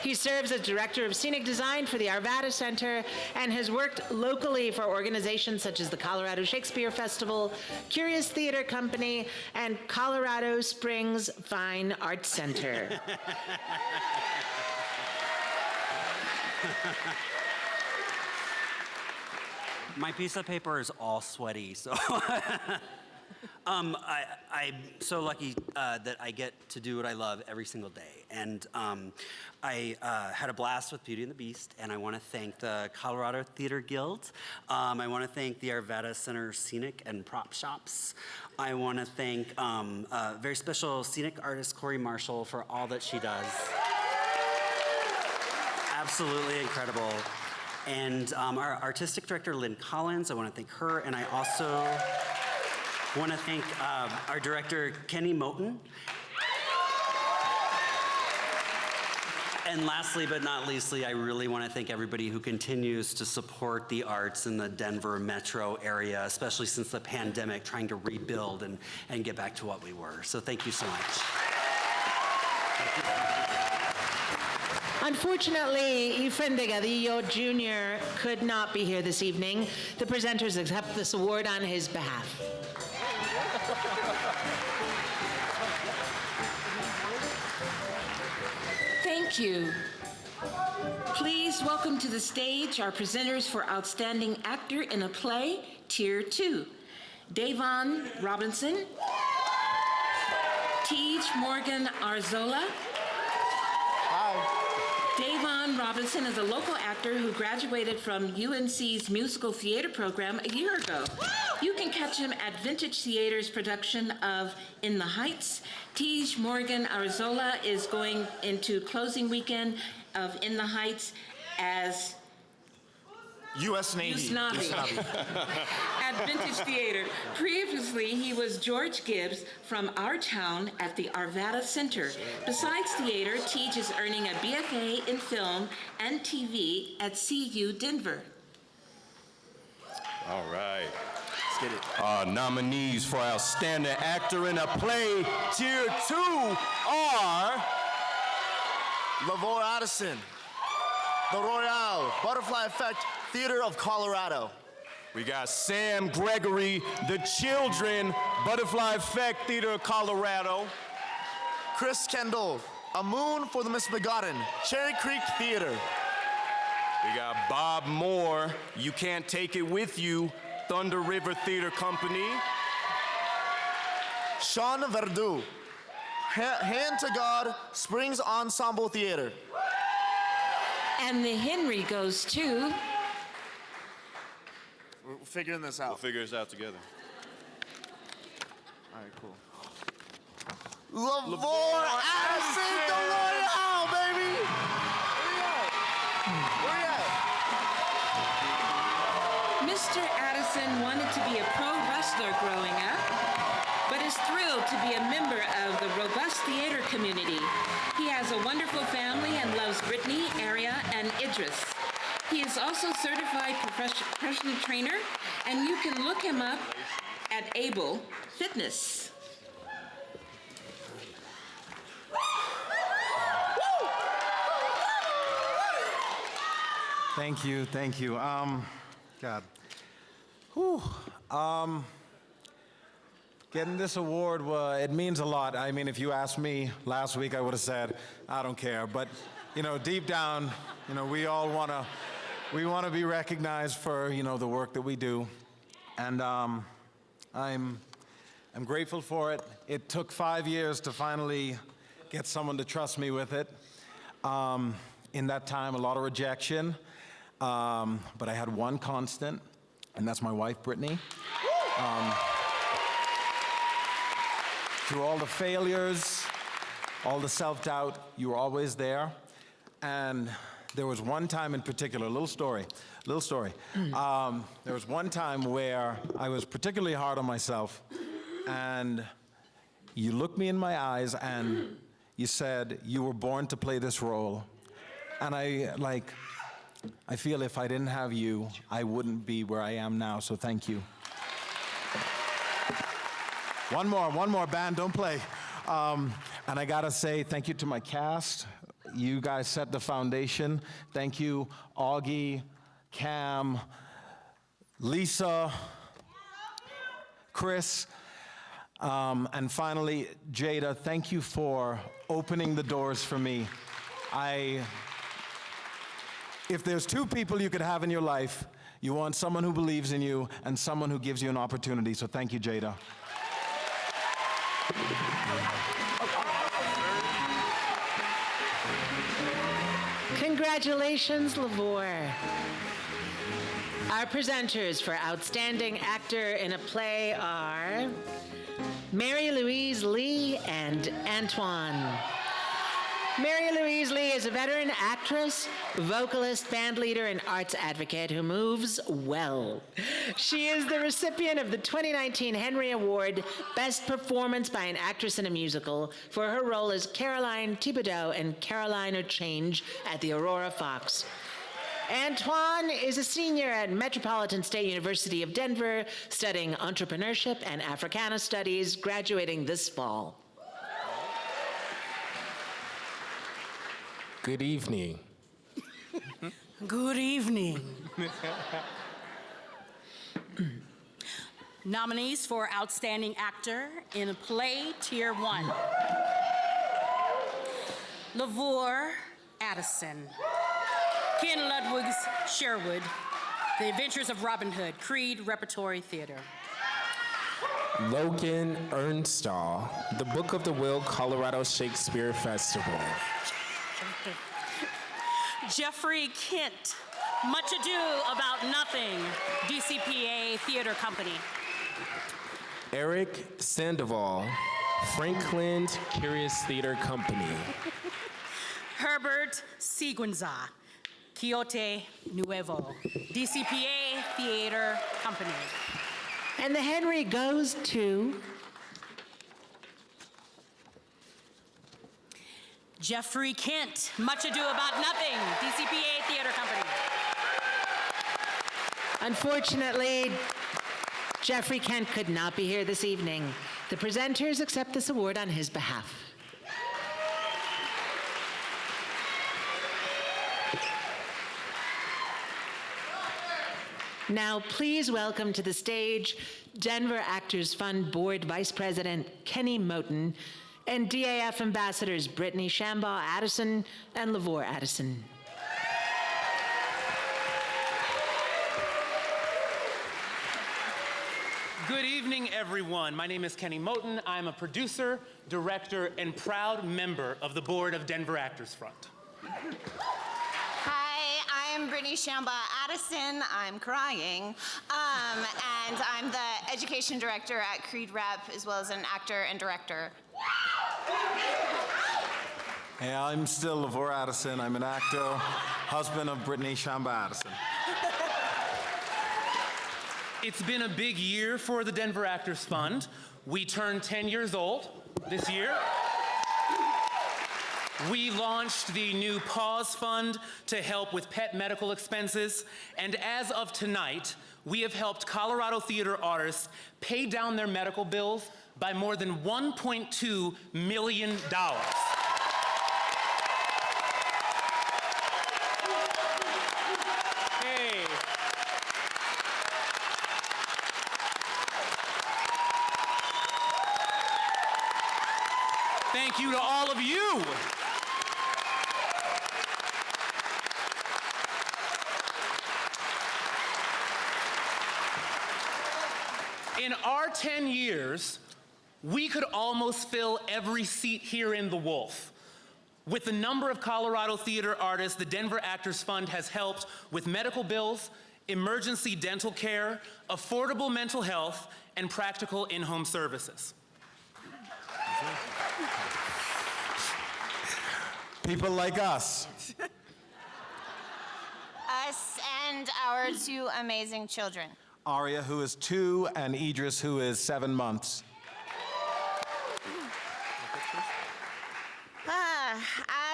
He serves as Director of Scenic Design for the Arvada Center and has worked locally for organizations such as the Colorado Shakespeare Festival, Curious Theater Company, and Colorado Springs Fine Arts Center. My piece of paper is all sweaty, so I'm so lucky that I get to do what I love every single day. And I had a blast with Beauty and the Beast, and I want to thank the Colorado Theater Guild. I want to thank the Arvada Center Scenic and Prop Shops. I want to thank very special scenic artist Corey Marshall for all that she does. Absolutely incredible. And our artistic director, Lynn Collins, I want to thank her. And I also want to thank our director, Kenny Moten. And lastly, but not leastly, I really want to thank everybody who continues to support the arts in the Denver metro area, especially since the pandemic, trying to rebuild and get back to what we were. So thank you so much. Unfortunately, Efren Delgadillo Jr. could not be here this evening. The presenters accept this award on his behalf. Thank you. Please welcome to the stage our presenters for Outstanding Actor in a Play, Tier 2. Davon Robinson, Tej Morgan Arzola. Davon Robinson is a local actor who graduated from UNC's musical theater program a year ago. You can catch him at Vintage Theater's production of In the Heights. Tej Morgan Arzola is going into closing weekend of In the Heights as U.S. Navy. Usnavi at Vintage Theater. Previously, he was George Gibbs from Our Town at the Arvada Center. Besides theater, Tej is earning a BFA in film and TV at CU Denver. All right. Let's get it. Our nominees for Outstanding Actor in a Play, Tier 2 are LaVoy Addison, The Royale, Butterfly Effect, Theater of Colorado. We got Sam Gregory, The Children, Butterfly Effect, Theater of Colorado. Chris Kendall, A Moon for the Misbegotten, Cherry Creek Theater. We got Bob Moore, You Can't Take It With You, Thunder River Theater Company. Sean Verdu, Hand to God, Springs Ensemble Theater. And the Henry goes to... We're figuring this out. We'll figure this out together. All right, cool. LaVoy Addison, The Royale, baby! Where you at? Mr. Addison wanted to be a pro wrestler growing up, but is thrilled to be a member of the robust theater community. He has a wonderful family and loves Brittany, Aria, and Idris. He is also certified professional trainer, and you can look him up at Able Fitness. Thank you. God. Whew. Getting this award, it means a lot. I mean, if you asked me last week, I would have said, I don't care. But, deep down, we all want to be recognized for, the work that we do. And I'm grateful for it. It took 5 years to finally get someone to trust me with it. In that time, a lot of rejection. But I had one constant, and that's my wife, Brittany. Through all the failures, all the self-doubt, you were always there. And there was one time in particular, little story. There was one time where I was particularly hard on myself, and you looked me in my eyes and you said, you were born to play this role. And I feel if I didn't have you, I wouldn't be where I am now, so thank you. One more, band, don't play. And I gotta say thank you to my cast. You guys set the foundation. Thank you, Augie, Cam, Lisa, Chris, and finally, Jada, thank you for opening the doors for me. If there's two people you could have in your life, you want someone who believes in you and someone who gives you an opportunity, so thank you, Jada. Congratulations, Lavore. Our presenters for Outstanding Actor in a Play are Mary Louise Lee and Antoine. Mary Louise Lee is a veteran actress, vocalist, bandleader, and arts advocate who moves well. She is the recipient of the 2019 Henry Award, Best Performance by an Actress in a Musical, for her role as Caroline Thibodeau in Caroline or Change at the Aurora Fox. Antoine is a senior at Metropolitan State University of Denver, studying entrepreneurship and Africana studies, graduating this fall. Good evening. Good evening. Nominees for Outstanding Actor in a Play, Tier 1. Lavore Addison. Ken Ludwig's Sherwood. The Adventures of Robin Hood, Creed Repertory Theater. Logan Ernstall, The Book of the Will Colorado Shakespeare Festival. Jeffrey Kent, Much Ado About Nothing, DCPA Theater Company. Eric Sandoval, Franklin Curious Theater Company. Herbert Seguinza, Quixote Nuevo, DCPA Theater Company. And the Henry goes to Jeffrey Kent, Much Ado About Nothing, DCPA Theater Company. Unfortunately, Jeffrey Kent could not be here this evening. The presenters accept this award on his behalf. Now, please welcome to the stage Denver Actors Fund Board Vice President Kenny Moten and DAF Ambassadors Brittany Shambaugh Addison and Lavore Addison. Good evening, everyone. My name is Kenny Moten. I'm a producer, director, and proud member of the board of Denver Actors Fund. Hi, I'm Brittany Shambaugh Addison. I'm crying. And I'm the education director at Creed Rep, as well as an actor and director. Hey, I'm still Lavore Addison. I'm an actor, husband of Brittany Shambaugh Addison. It's been a big year for the Denver Actors Fund. We turned 10 years old this year. We launched the new Pause Fund to help with pet medical expenses. And as of tonight, we have helped Colorado theater artists pay down their medical bills by more than $1.2 million. Hey. Thank you to all of you. In our 10 years, we could almost fill every seat here in the Wolf. With the number of Colorado theater artists, the Denver Actors Fund has helped with medical bills, emergency dental care, affordable mental health, and practical in-home services. People like us. us and our two amazing children. Aria, who is 2, and Idris, who is 7 months.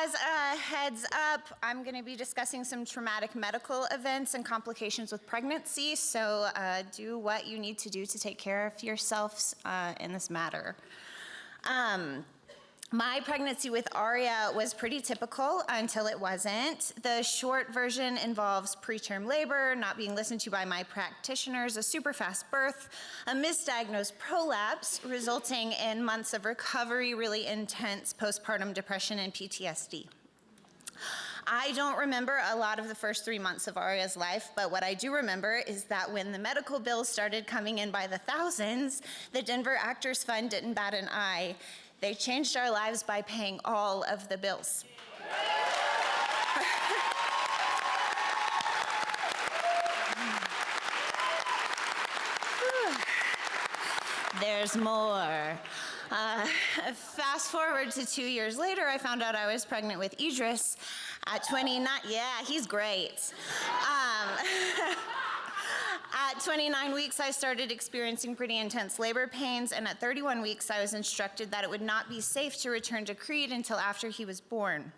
As a heads up, I'm going to be discussing some traumatic medical events and complications with pregnancy, so do what you need to do to take care of yourselves in this matter. My pregnancy with Aria was pretty typical until it wasn't. The short version involves preterm labor, not being listened to by my practitioners, a super fast birth, a misdiagnosed prolapse resulting in months of recovery, really intense postpartum depression and PTSD. I don't remember a lot of the first 3 months of Aria's life, but what I do remember is that when the medical bills started coming in by the thousands, the Denver Actors Fund didn't bat an eye. They changed our lives by paying all of the bills. There's more. Fast forward to 2 years later, I found out I was pregnant with Idris at 29. Yeah, he's great. At 29 weeks, I started experiencing pretty intense labor pains, and at 31 weeks, I was instructed that it would not be safe to return to Creed until after he was born.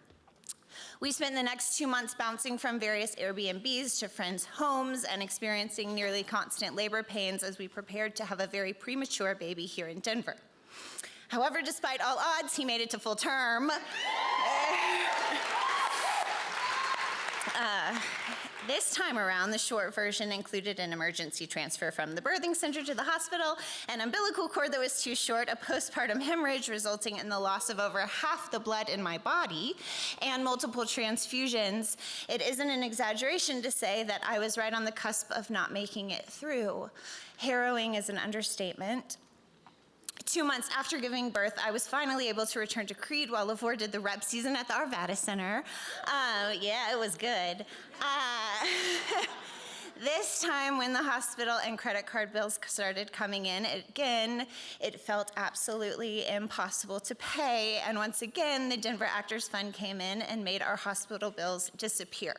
We spent the next 2 months bouncing from various Airbnbs to friends' homes and experiencing nearly constant labor pains as we prepared to have a very premature baby here in Denver. However, despite all odds, he made it to full term. This time around, the short version included an emergency transfer from the birthing center to the hospital, an umbilical cord that was too short, a postpartum hemorrhage resulting in the loss of over half the blood in my body, and multiple transfusions. It isn't an exaggeration to say that I was right on the cusp of not making it through. Harrowing is an understatement. 2 months after giving birth, I was finally able to return to Creed while LaVore did the rep season at the Arvada Center. Yeah, it was good. This time when the hospital and credit card bills started coming in, again, it felt absolutely impossible to pay. And once again, the Denver Actors Fund came in and made our hospital bills disappear.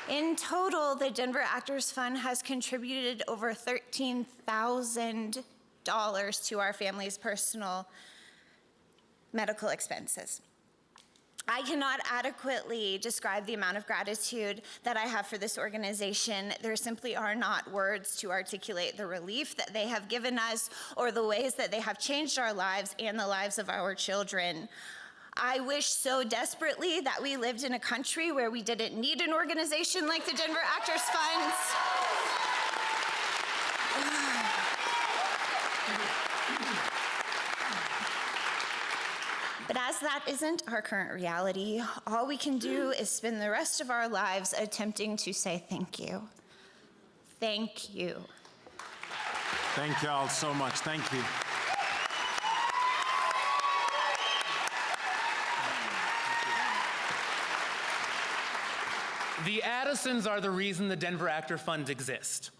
In total, the Denver Actors Fund has contributed over $13,000 to our family's personal medical expenses. I cannot adequately describe the amount of gratitude that I have for this organization. There simply are not words to articulate the relief that they have given us or the ways that they have changed our lives and the lives of our children. I wish so desperately that we lived in a country where we didn't need an organization like the Denver Actors Fund. But as that isn't our current reality, all we can do is spend the rest of our lives attempting to say thank you. Thank you. Thank y'all so much. Thank you. The Addisons are the reason the Denver Actor Fund exists.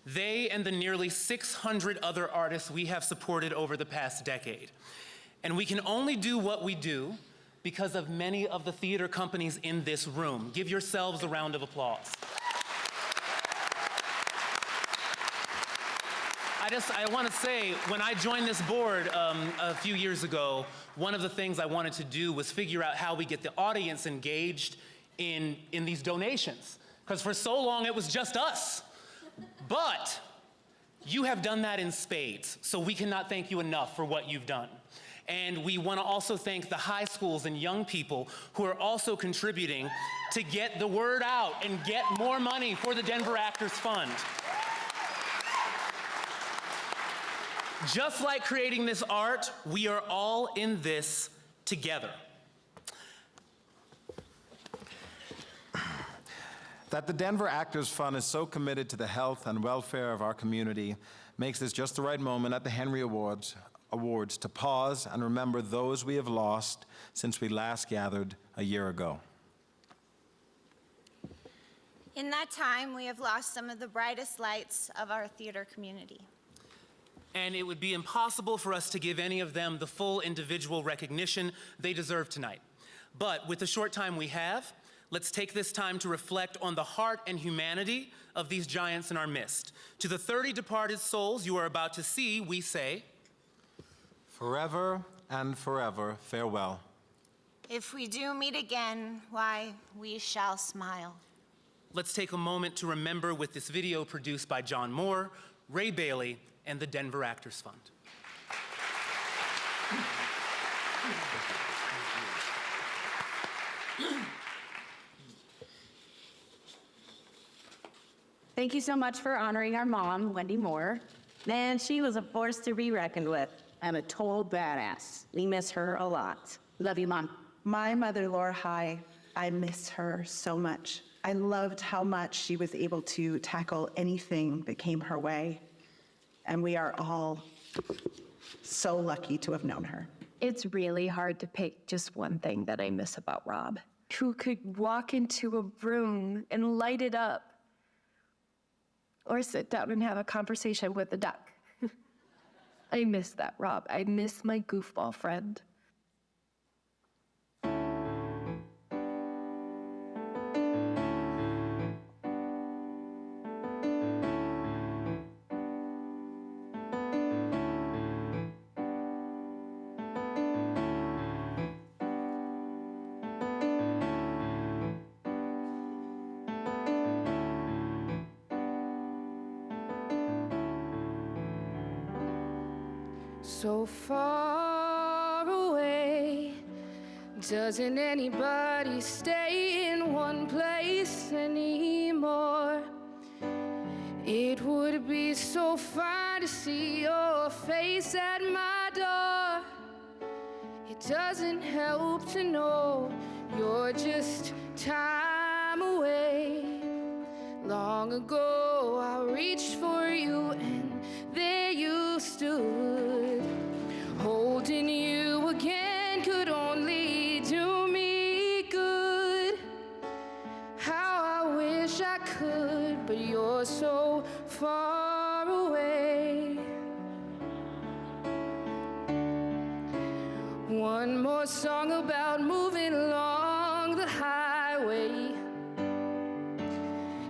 They and the nearly 600 other artists we have supported over the past decade. And we can only do what we do because of many of the theater companies in this room. Give yourselves a round of applause. I want to say, when I joined this board a few years ago, one of the things I wanted to do was figure out how we get the audience engaged in these donations. Because for so long, it was just us. But you have done that in spades, so we cannot thank you enough for what you've done. And we want to also thank the high schools and young people who are also contributing to get the word out and get more money for the Denver Actors Fund. Just like creating this art, we are all in this together. That the Denver Actors Fund is so committed to the health and welfare of our community makes this just the right moment at the Henry Awards to pause and remember those we have lost since we last gathered a year ago. In that time, we have lost some of the brightest lights of our theater community. and it would be impossible for us to give any of them the full individual recognition they deserve tonight. But with the short time we have, let's take this time to reflect on the heart and humanity of these giants in our midst. To the 30 departed souls you are about to see, we say, forever and forever, farewell. If we do meet again, why, we shall smile. Let's take a moment to remember with this video produced by John Moore, Ray Bailey, and the Denver Actors Fund. Thank you so much for honoring our mom, Wendy Moore. Man, she was a force to be reckoned with and a total badass. We miss her a lot. Love you, Mom. My mother, Laura High, I miss her so much. I loved how much she was able to tackle anything that came her way. And we are all so lucky to have known her. It's really hard to pick just one thing that I miss about Rob, who could walk into a room and light it up, or sit down and have a conversation with a duck. I miss that, Rob. I miss my goofball friend. So far away, doesn't anybody stay in one place anymore? It would be so fine to see your face at my door. It doesn't help to know you're just time away. Long ago I reached for you and there you stood. Holding you again could only do me good. How I wish I could, but you're so far away. One more song about moving along the highway.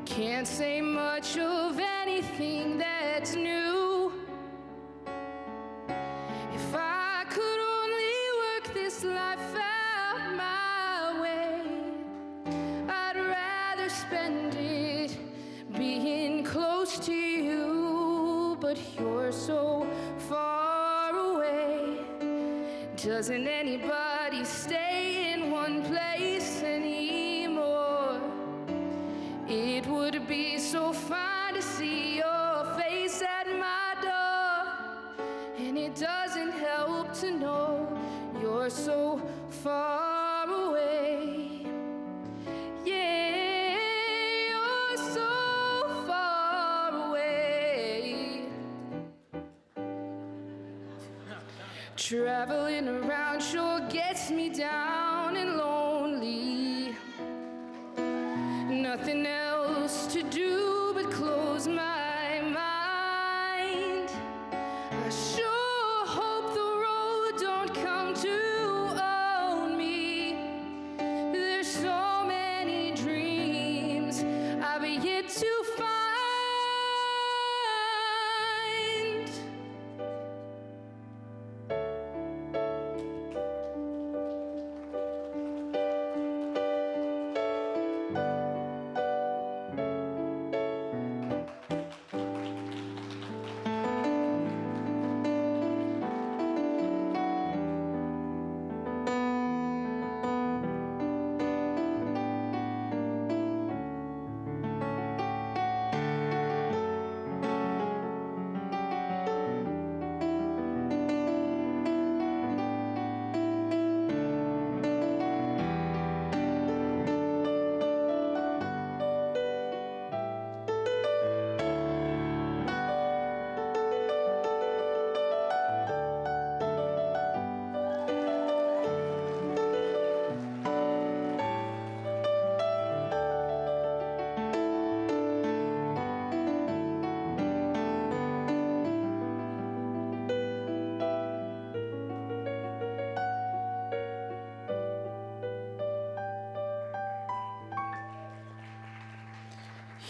Can't say much of anything that's new. If I could only work this life out my way, I'd rather spend it being close to you, but you're so far away. Doesn't anybody stay in one place anymore? It would be so fine to see your face at my door, and it doesn't help to know you're so far away. Yeah, you're so far away. Traveling around sure gets me down and lonely. Nothing else to do but close my mind. I sure hope the road don't come to own me. There's so many dreams I've yet to find.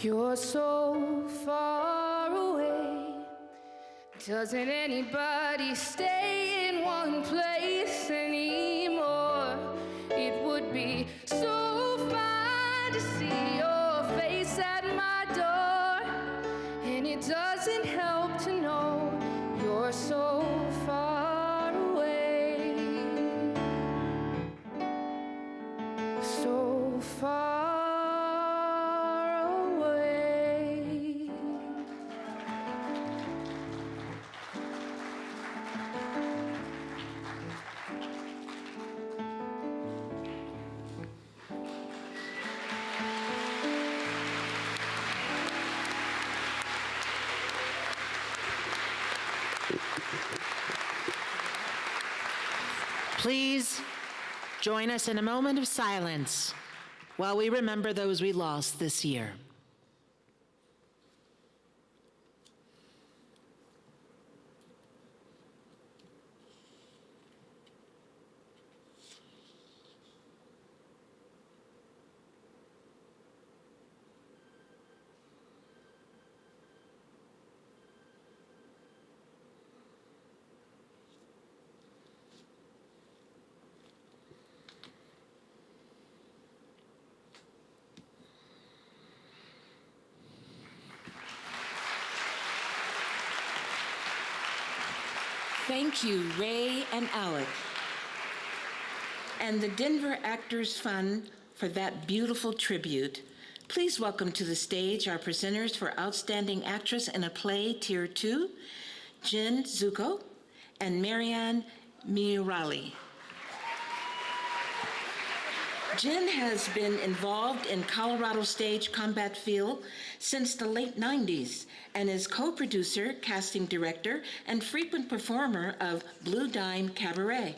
You're so far away. Doesn't anybody stay in one place anymore? It would be so fine to see your face at my door. And it doesn't help to know you're so far away. So far away. Please join us in a moment of silence while we remember those we lost this year. Thank you, Ray and Alec, and the Denver Actors Fund for that beautiful tribute. Please welcome to the stage our presenters for Outstanding Actress in a Play, Tier 2, Jen Zuko and Marianne Miurali. Jen has been involved in Colorado stage combat field since the late 90s and is co-producer, casting director, and frequent performer of Blue Dime Cabaret.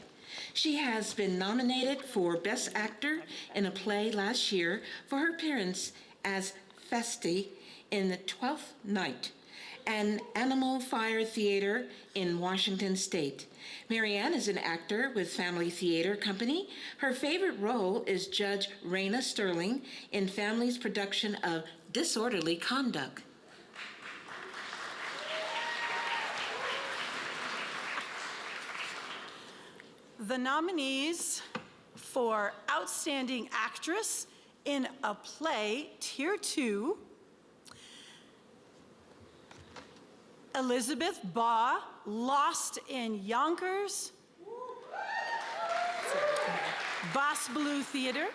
She has been nominated for Best Actor in a Play last year for her appearance as Festi in The Twelfth Night and Animal Fire Theater in Washington State. Marianne is an actor with Family Theater Company. Her favorite role is Judge Raina Sterling in Family's production of Disorderly Conduct. The nominees for Outstanding Actress in a Play, Tier 2, Elizabeth Baugh, Lost in Yonkers, Boss Blue Theater,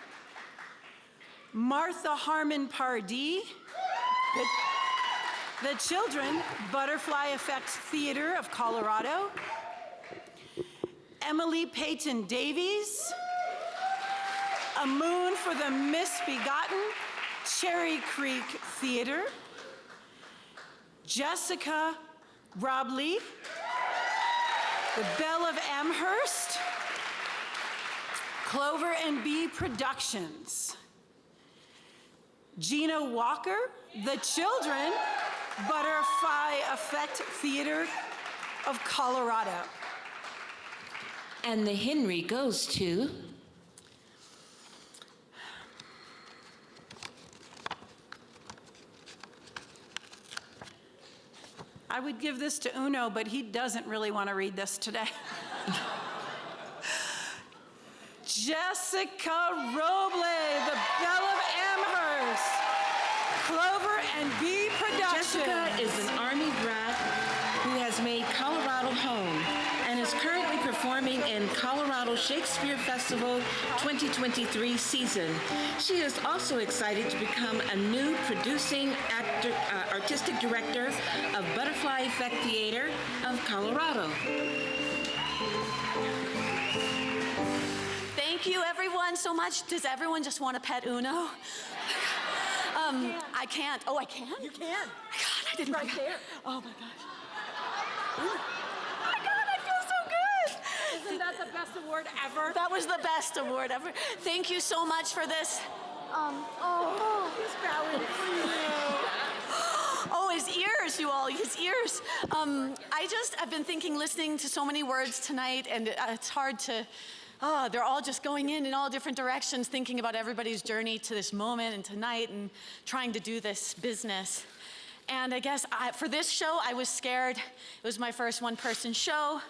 Martha Harmon Pardee, the Children, Butterfly Effect Theater of Colorado, Emily Peyton Davies, A Moon for the Misbegotten, Cherry Creek Theater, Jessica Robley, The Belle of Amherst, Clover and Bee Productions, Gina Walker, The Children, Butterfly Effect Theater of Colorado. And the Henry goes to I would give this to Uno, but he doesn't really want to read this today. Jessica Robley, The Belle of Amherst, Clover and Bee Productions. Jessica is an Army brat who has made Colorado home and is currently performing in Colorado Shakespeare Festival 2023 season. She is also excited to become a new producing artistic director of Butterfly Effect Theater of Colorado. Thank you, everyone, so much. Does everyone just want to pet Uno? I can't. Oh, I can? You can. God, I didn't. Right there. Oh, my gosh. Oh my God, I feel so good. Isn't that the best award ever? That was the best award ever. Thank you so much for this. He's bowing for you. Oh, his ears, you all, his ears. I've been thinking, listening to so many words tonight, and it's hard to they're all just going in all different directions, thinking about everybody's journey to this moment and tonight and trying to do this business. And I guess for this show, I was scared. It was my first one-person show.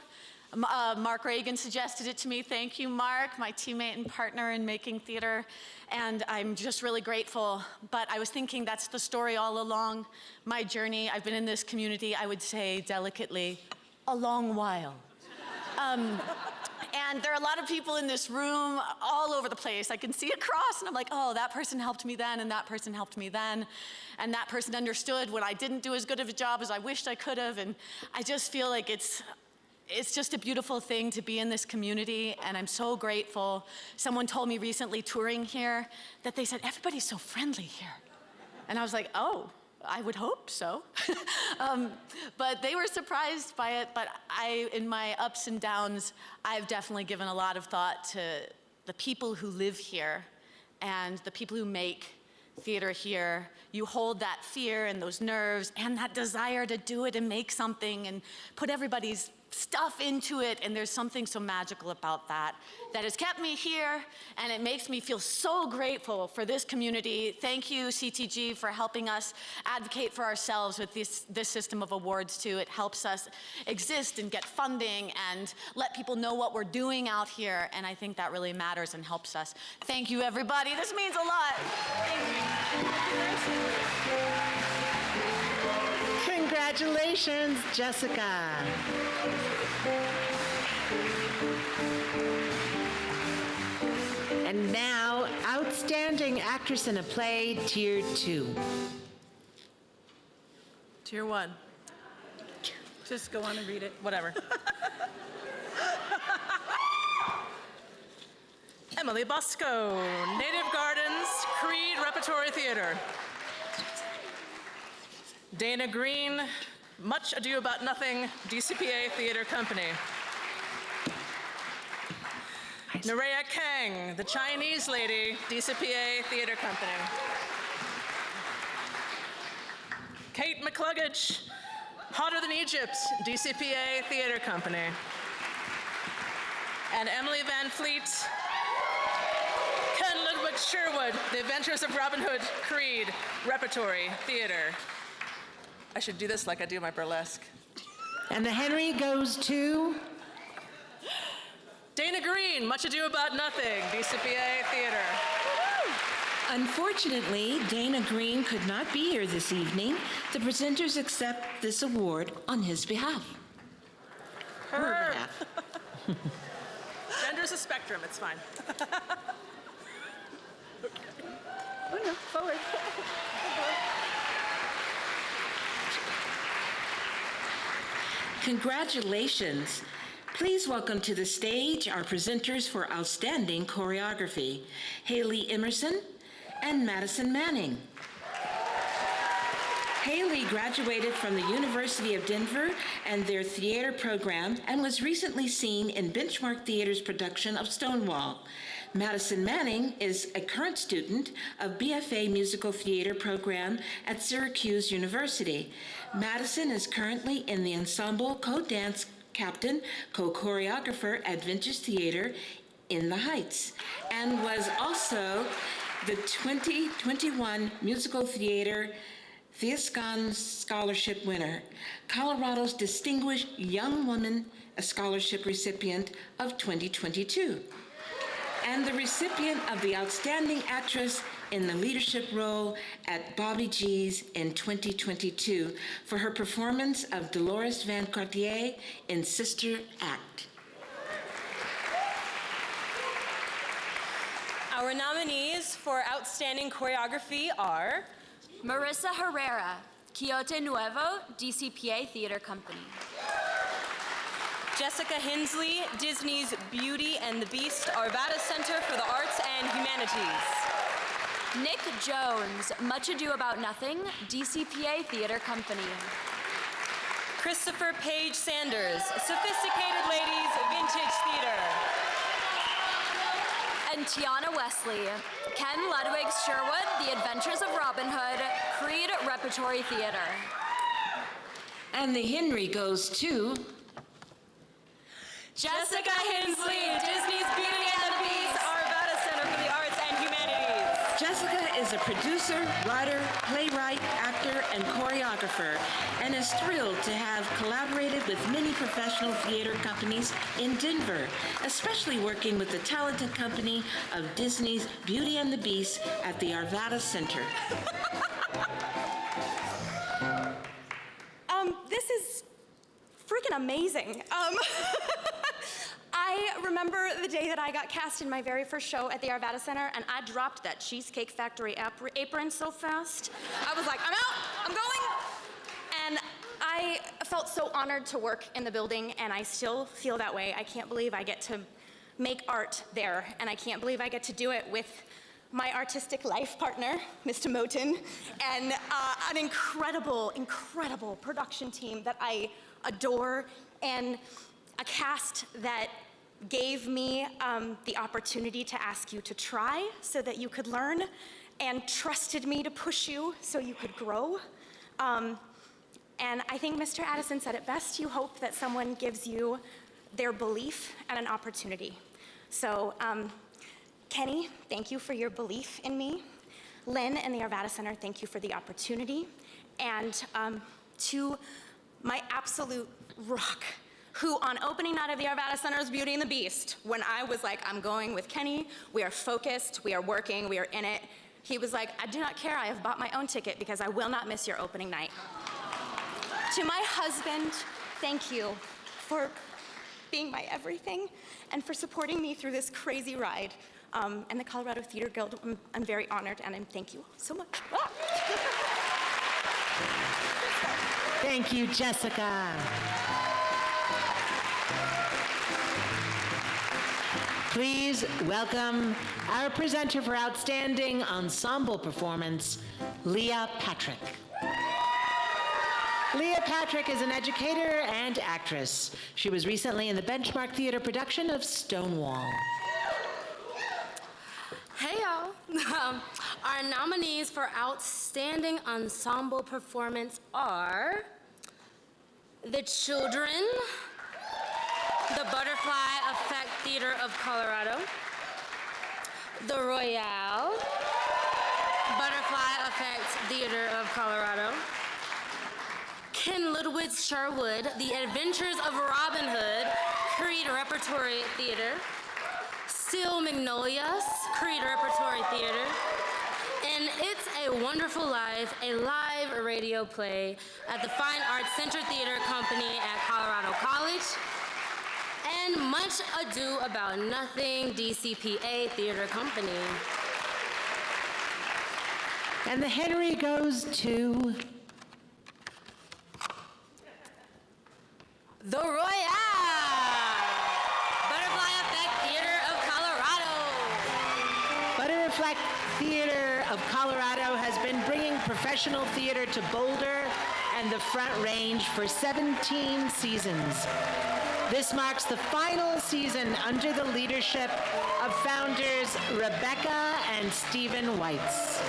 Mark Reagan suggested it to me. Thank you, Mark, my teammate and partner in making theater. And I'm just really grateful. But I was thinking that's the story all along my journey. I've been in this community, I would say delicately, a long while. And there are a lot of people in this room all over the place. I can see across, and I'm like, oh, that person helped me then, and that person helped me then. And that person understood when I didn't do as good of a job as I wished I could have. And I just feel like it's just a beautiful thing to be in this community, and I'm so grateful. Someone told me recently touring here that they said, everybody's so friendly here. And I was like, oh, I would hope so. But they were surprised by it, but in my ups and downs, I've definitely given a lot of thought to the people who live here and the people who make theater here. You hold that fear and those nerves and that desire to do it and make something and put everybody's stuff into it, and there's something so magical about that that has kept me here, and it makes me feel so grateful for this community. Thank you, CTG, for helping us advocate for ourselves with this system of awards too. It helps us exist and get funding and let people know what we're doing out here, and I think that really matters and helps us. Thank you, everybody. This means a lot. Thank you. Congratulations, Jessica. And now, Outstanding Actress in a Play, Tier 2. Tier 1. Just go on and read it, whatever. Emily Bosco, Native Gardens, Creed Repertory Theater. Dana Green, Much Ado About Nothing, DCPA Theater Company. Nerea Kang, The Chinese Lady, DCPA Theater Company. Kate McCluggage, Hotter Than Egypt, DCPA Theater Company. And Emily Van Fleet, Ken Ludwig Sherwood, The Adventures of Robin Hood, Creed Repertory Theater. I should do this like I do my burlesque. And the Henry goes to Dana Green, Much Ado About Nothing, DCPA Theater. Unfortunately, Dana Green could not be here this evening. The presenters accept this award on his behalf. Her behalf. Gender's a spectrum, it's fine. Oh no, forward. Congratulations. Please welcome to the stage our presenters for Outstanding Choreography, Haley Emerson and Madison Manning. Haley graduated from the University of Denver and their theater program and was recently seen in Benchmark Theater's production of Stonewall. Madison Manning is a current student of BFA Musical Theater program at Syracuse University. Madison is currently in the ensemble co-dance captain, co-choreographer at Vintage Theater in the Heights, and was also the 2021 Musical Theater Theascon Scholarship winner, Colorado's Distinguished Young Woman Scholarship recipient of 2022, and the recipient of the Outstanding Actress in the Leadership Role at Bobby G's in 2022 for her performance of Dolores Van Cartier in Sister Act. Our nominees for Outstanding Choreography are Marissa Herrera, Quixote Nuevo, DCPA Theater Company. Jessica Hensley, Disney's Beauty and the Beast, Arvada Center for the Arts and Humanities. Nick Jones, Much Ado About Nothing, DCPA Theater Company. Christopher Page Sanders, Sophisticated Ladies, Vintage Theater. And Tiana Wesley, Ken Ludwig Sherwood, The Adventures of Robin Hood, Creed Repertory Theater. And the Henry goes to Jessica Hensley, Disney's Beauty Jessica is a producer, writer, playwright, actor, and choreographer, and is thrilled to have collaborated with many professional theater companies in Denver, especially working with the talented company of Disney's Beauty and the Beast at the Arvada Center. This is freaking amazing. I remember the day that I got cast in my very first show at the Arvada Center, and I dropped that Cheesecake Factory apron so fast. I was like, I'm out, I'm going. And I felt so honored to work in the building, and I still feel that way. I can't believe I get to make art there, and I can't believe I get to do it with my artistic life partner, Mr. Moten, and an incredible, incredible production team that I adore, and a cast that gave me the opportunity to ask you to try so that you could learn, and trusted me to push you so you could grow. And I think Mr. Addison said it best. You hope that someone gives you their belief and an opportunity. So, Kenny, thank you for your belief in me. Lynn and the Arvada Center, thank you for the opportunity. And to my absolute rock, who on opening night of the Arvada Center's Beauty and the Beast, when I was like, I'm going with Kenny, we are focused, we are working, we are in it, he was like, I do not care, I have bought my own ticket because I will not miss your opening night. To my husband, thank you for being my everything and for supporting me through this crazy ride. And the Colorado Theater Guild, I'm very honored, and thank you so much. Thank you, Jessica. Please welcome our presenter for Outstanding Ensemble Performance, Leah Patrick. Leah Patrick is an educator and actress. She was recently in the Benchmark Theater production of Stonewall. Hey y'all. Our nominees for Outstanding Ensemble Performance are The Children, the Butterfly Effect Theater of Colorado, the Royale, Butterfly Effect Theater of Colorado, Ken Ludwig's Sherwood, The Adventures of Robin Hood, Creed Repertory Theater, Steel Magnolias, Creed Repertory Theater, and It's a Wonderful Life, a live radio play at the Fine Arts Center Theater Company at Colorado College, and Much Ado About Nothing, DCPA Theater Company. And the Henry goes to The Royale, Butterfly Effect Theater of Colorado. Butterfly Theater of Colorado has been bringing professional theater to Boulder and the Front Range for 17 seasons. This marks the final season under the leadership of founders Rebecca and Stephen Weitz.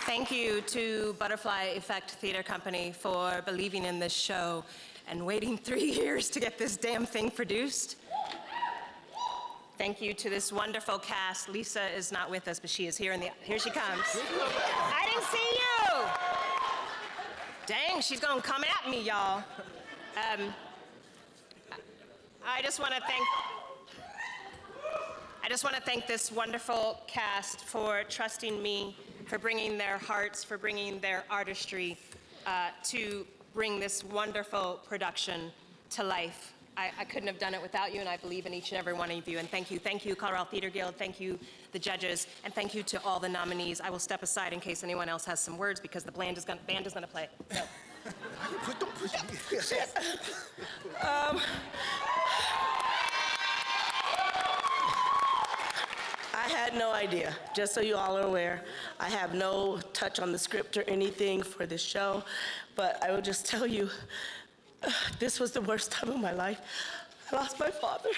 Thank you to Butterfly Effect Theater Company for believing in this show and waiting 3 years to get this damn thing produced. Thank you to this wonderful cast. Lisa is not with us, but she is here here she comes. I didn't see you! Dang, she's gonna come at me, y'all. I just want to thank this wonderful cast for trusting me, for bringing their hearts, for bringing their artistry to bring this wonderful production to life. I couldn't have done it without you, and I believe in each and every one of you. And thank you, Colorado Theater Guild. Thank you, the judges, and thank you to all the nominees. I will step aside in case anyone else has some words because the band is going to play. So. I had no idea, just so you all are aware. I have no touch on the script or anything for this show, but I will just tell you, this was the worst time of my life. I lost my father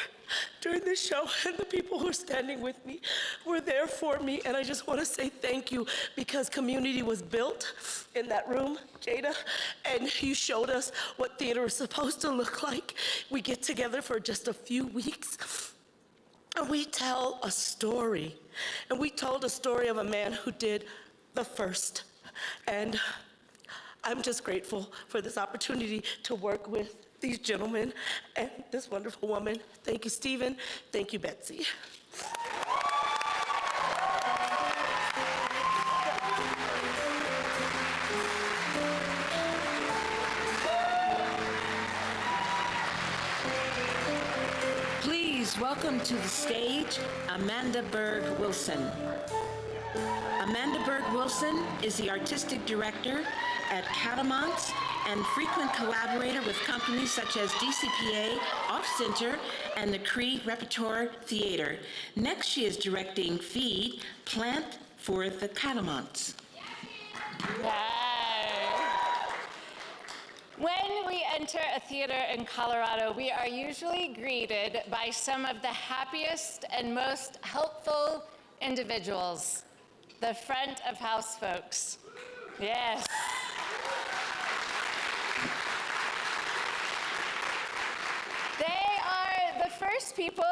during this show, and the people who are standing with me were there for me, and I just want to say thank you because community was built in that room, Jada, and you showed us what theater is supposed to look like. We get together for just a few weeks, and we tell a story, and we told a story of a man who did the first, and I'm just grateful for this opportunity to work with these gentlemen and this wonderful woman. Thank you, Stephen. Thank you, Betsy. Please welcome to the stage Amanda Berg Wilson. Amanda Berg Wilson is the artistic director at Catamounts and frequent collaborator with companies such as DCPA, Off Center, and the Cree Repertoire Theater. Next, she is directing Feed, Plant for the Catamounts. When we enter a theater in Colorado, we are usually greeted by some of the happiest and most helpful individuals, the front of house folks. Yes. They are the first people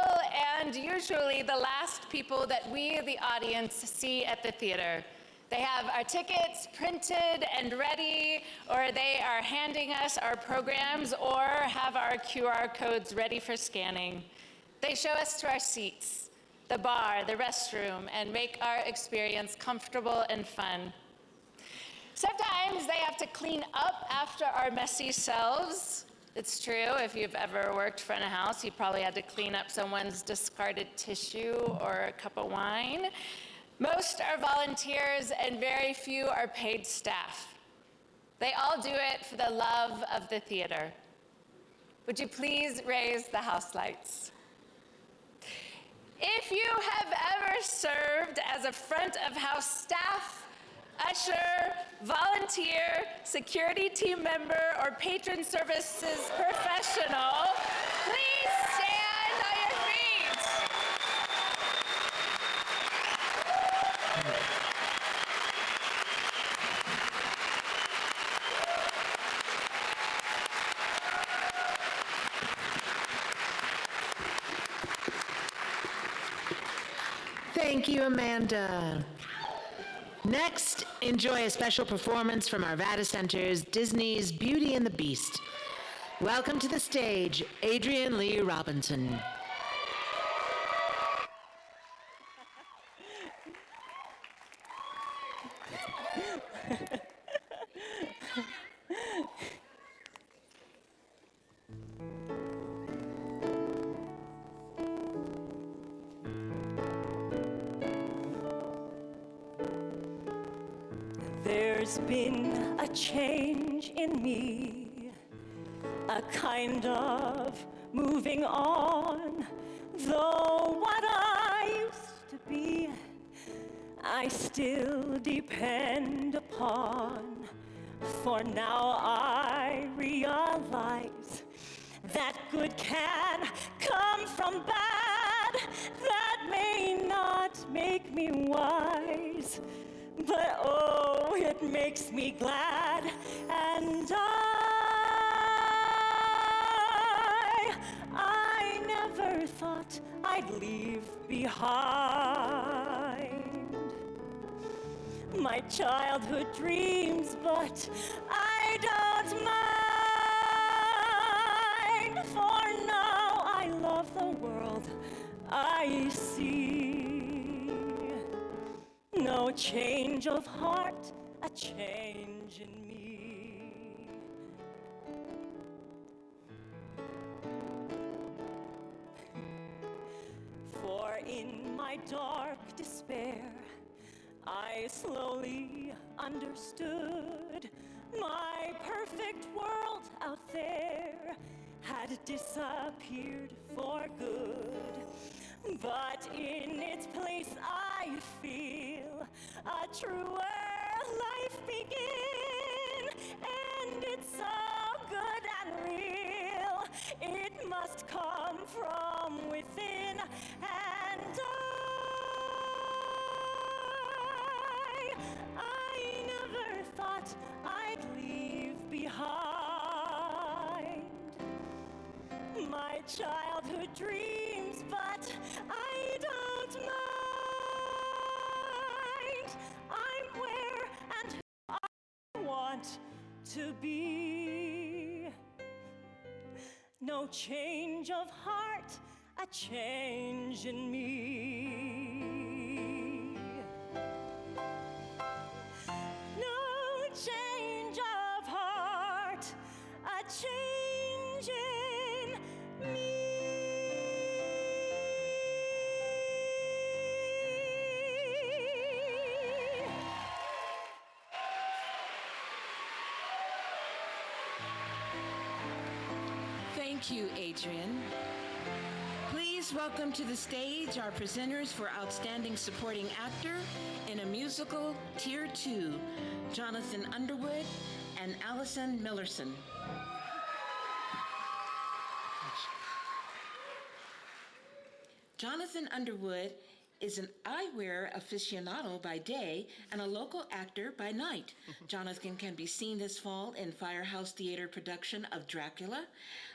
and usually the last people that we, the audience, see at the theater. They have our tickets printed and ready, or they are handing us our programs or have our QR codes ready for scanning. They show us to our seats, the bar, the restroom, and make our experience comfortable and fun. Sometimes they have to clean up after our messy selves. It's true, if you've ever worked front of house, you probably had to clean up someone's discarded tissue or a cup of wine. Most are volunteers and very few are paid staff. They all do it for the love of the theater. Would you please raise the house lights? If you have ever served as a front of house staff, usher, volunteer, security team member, or patron services professional, please stand on your feet. Thank you, Amanda. Next, enjoy a special performance from Arvada Center's Disney's Beauty and the Beast. Welcome to the stage, Adrienne Lee Robinson. There's been a change in me, a kind of moving on. Though what I used to be, I still depend upon. For now I realize that good can come from bad. That may not make me wise, but oh, it makes me glad, and I never thought I'd leave behind my childhood dreams, but I don't mind, for now I love the world I see. No change of heart, a change in me. For in my dark despair, I slowly understood my perfect world out there had disappeared for good. But in its place I feel a truer life begin, and it's so good and real. It must come from within, and I never thought I'd leave behind my childhood dreams, but I don't mind. I'm where and who I want to be. No change of heart, a change in me. No change of heart, a change in me. Thank you, Adrian. Please welcome to the stage our presenters for Outstanding Supporting Actor in a Musical Tier 2, Jonathan Underwood and Allison Millerson. Jonathan Underwood is an eyewear aficionado by day and a local actor by night. Jonathan can be seen this fall in Firehouse Theater production of Dracula.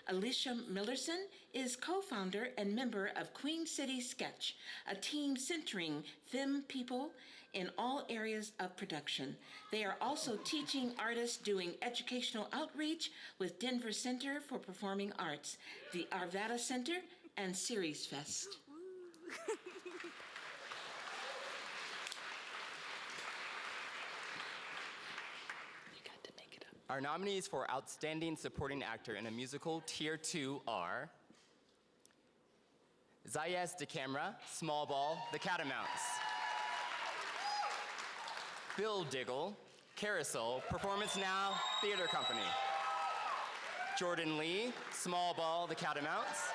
Alicia Millerson is co-founder and member of Queen City Sketch, a team centering femme people in all areas of production. They are also teaching artists doing educational outreach with Denver Center for Performing Arts, the Arvada Center, and Series Fest. Our nominees for Outstanding Supporting Actor in a Musical Tier 2 are Zayas DeCamera, Small Ball, The Catamounts. Bill Diggle, Carousel, Performance Now, Theater Company. Jordan Lee, Small Ball, The Catamounts.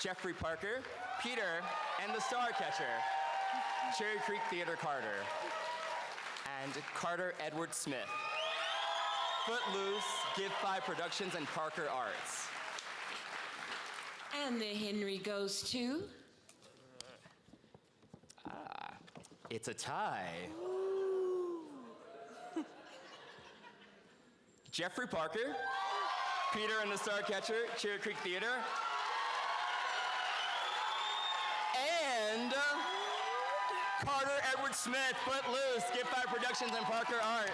Jeffrey Parker, Peter, and The Starcatcher, Cherry Creek Theater Carter. And Carter Edward Smith, Footloose, Give 5 Productions, and Parker Arts. And the Henry goes to? It's a tie. Jeffrey Parker, Peter and the Starcatcher, Cherry Creek Theater. And Carter Edward Smith, Footloose, Give 5 Productions, and Parker Arts.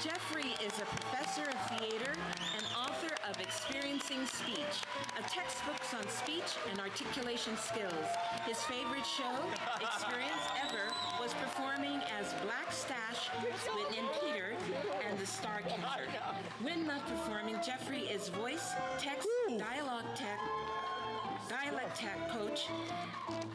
Jeffrey is a professor of theater and author of Experiencing Speech, a textbooks on speech and articulation skills. His favorite show experience ever was performing as Black Stash within Peter and the Starcatcher. When not performing, Jeffrey is voice, text, dialect tech coach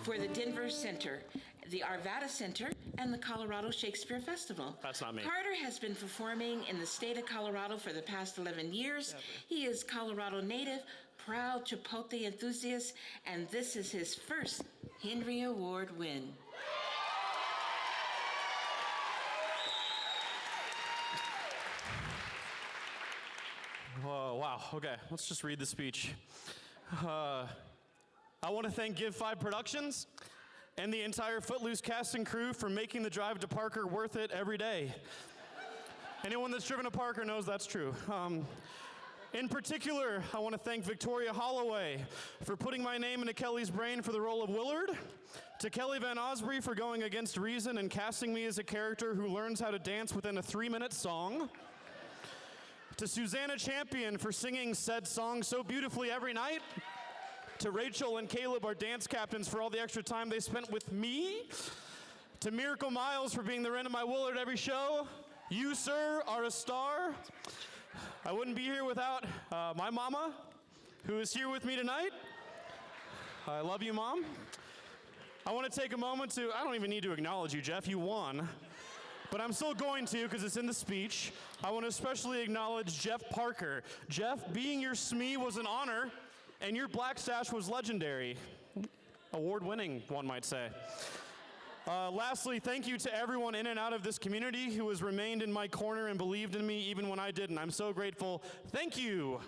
for the Denver Center, the Arvada Center, and the Colorado Shakespeare Festival. That's not me. Carter has been performing in the state of Colorado for the past 11 years. He is Colorado native, proud Chipotle enthusiast, and this is his first Henry Award win. Oh, wow. Okay, let's just read the speech. I want to thank Give 5 Productions and the entire Footloose cast and crew for making the drive to Parker worth it every day. Anyone that's driven to Parker knows that's true. In particular, I want to thank Victoria Holloway for putting my name into Kelly's brain for the role of Willard, to Kelly Van Osbury for going against reason and casting me as a character who learns how to dance within a 3-minute song, to Susanna Champion for singing said song so beautifully every night, to Rachel and Caleb, our dance captains, for all the extra time they spent with me, to Miracle Miles for being the rent of my Willard every show. You, sir, are a star. I wouldn't be here without my mama, who is here with me tonight. I love you, Mom. I want to take a moment to, I don't even need to acknowledge you, Jeff, you won. But I'm still going to, because it's in the speech. I want to especially acknowledge Jeff Parker. Jeff, being your SME was an honor, and your Black Stash was legendary. Award-winning, one might say. Lastly, thank you to everyone in and out of this community who has remained in my corner and believed in me even when I didn't. I'm so grateful. Thank you.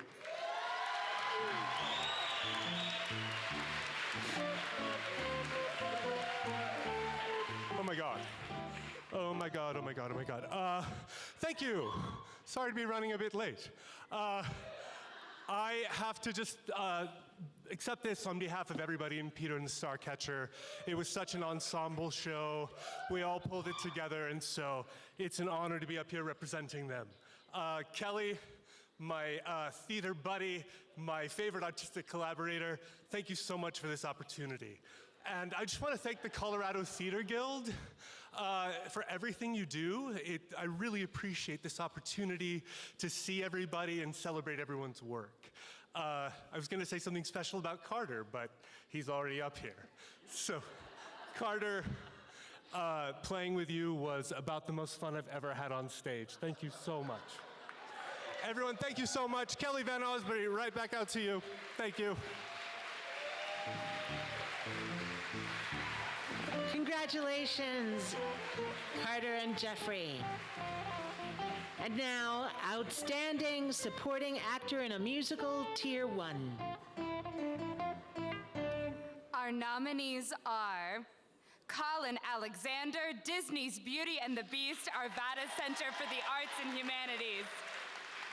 Oh my God. Oh my God, oh my God, oh my God. Thank you. Sorry to be running a bit late. I have to just accept this on behalf of everybody in Peter and the Starcatcher. It was such an ensemble show. We all pulled it together, and so it's an honor to be up here representing them. Kelly, my theater buddy, my favorite artistic collaborator, thank you so much for this opportunity. And I just want to thank the Colorado Theater Guild for everything you do. I really appreciate this opportunity to see everybody and celebrate everyone's work. I was going to say something special about Carter, but he's already up here. So, Carter, playing with you was about the most fun I've ever had on stage. Thank you so much. Everyone, thank you so much. Kelly Van Osbury, right back out to you. Thank you. Congratulations, Carter and Jeffrey. And now, Outstanding Supporting Actor in a Musical, Tier 1. Our nominees are Colin Alexander, Disney's Beauty and the Beast, Arvada Center for the Arts and Humanities.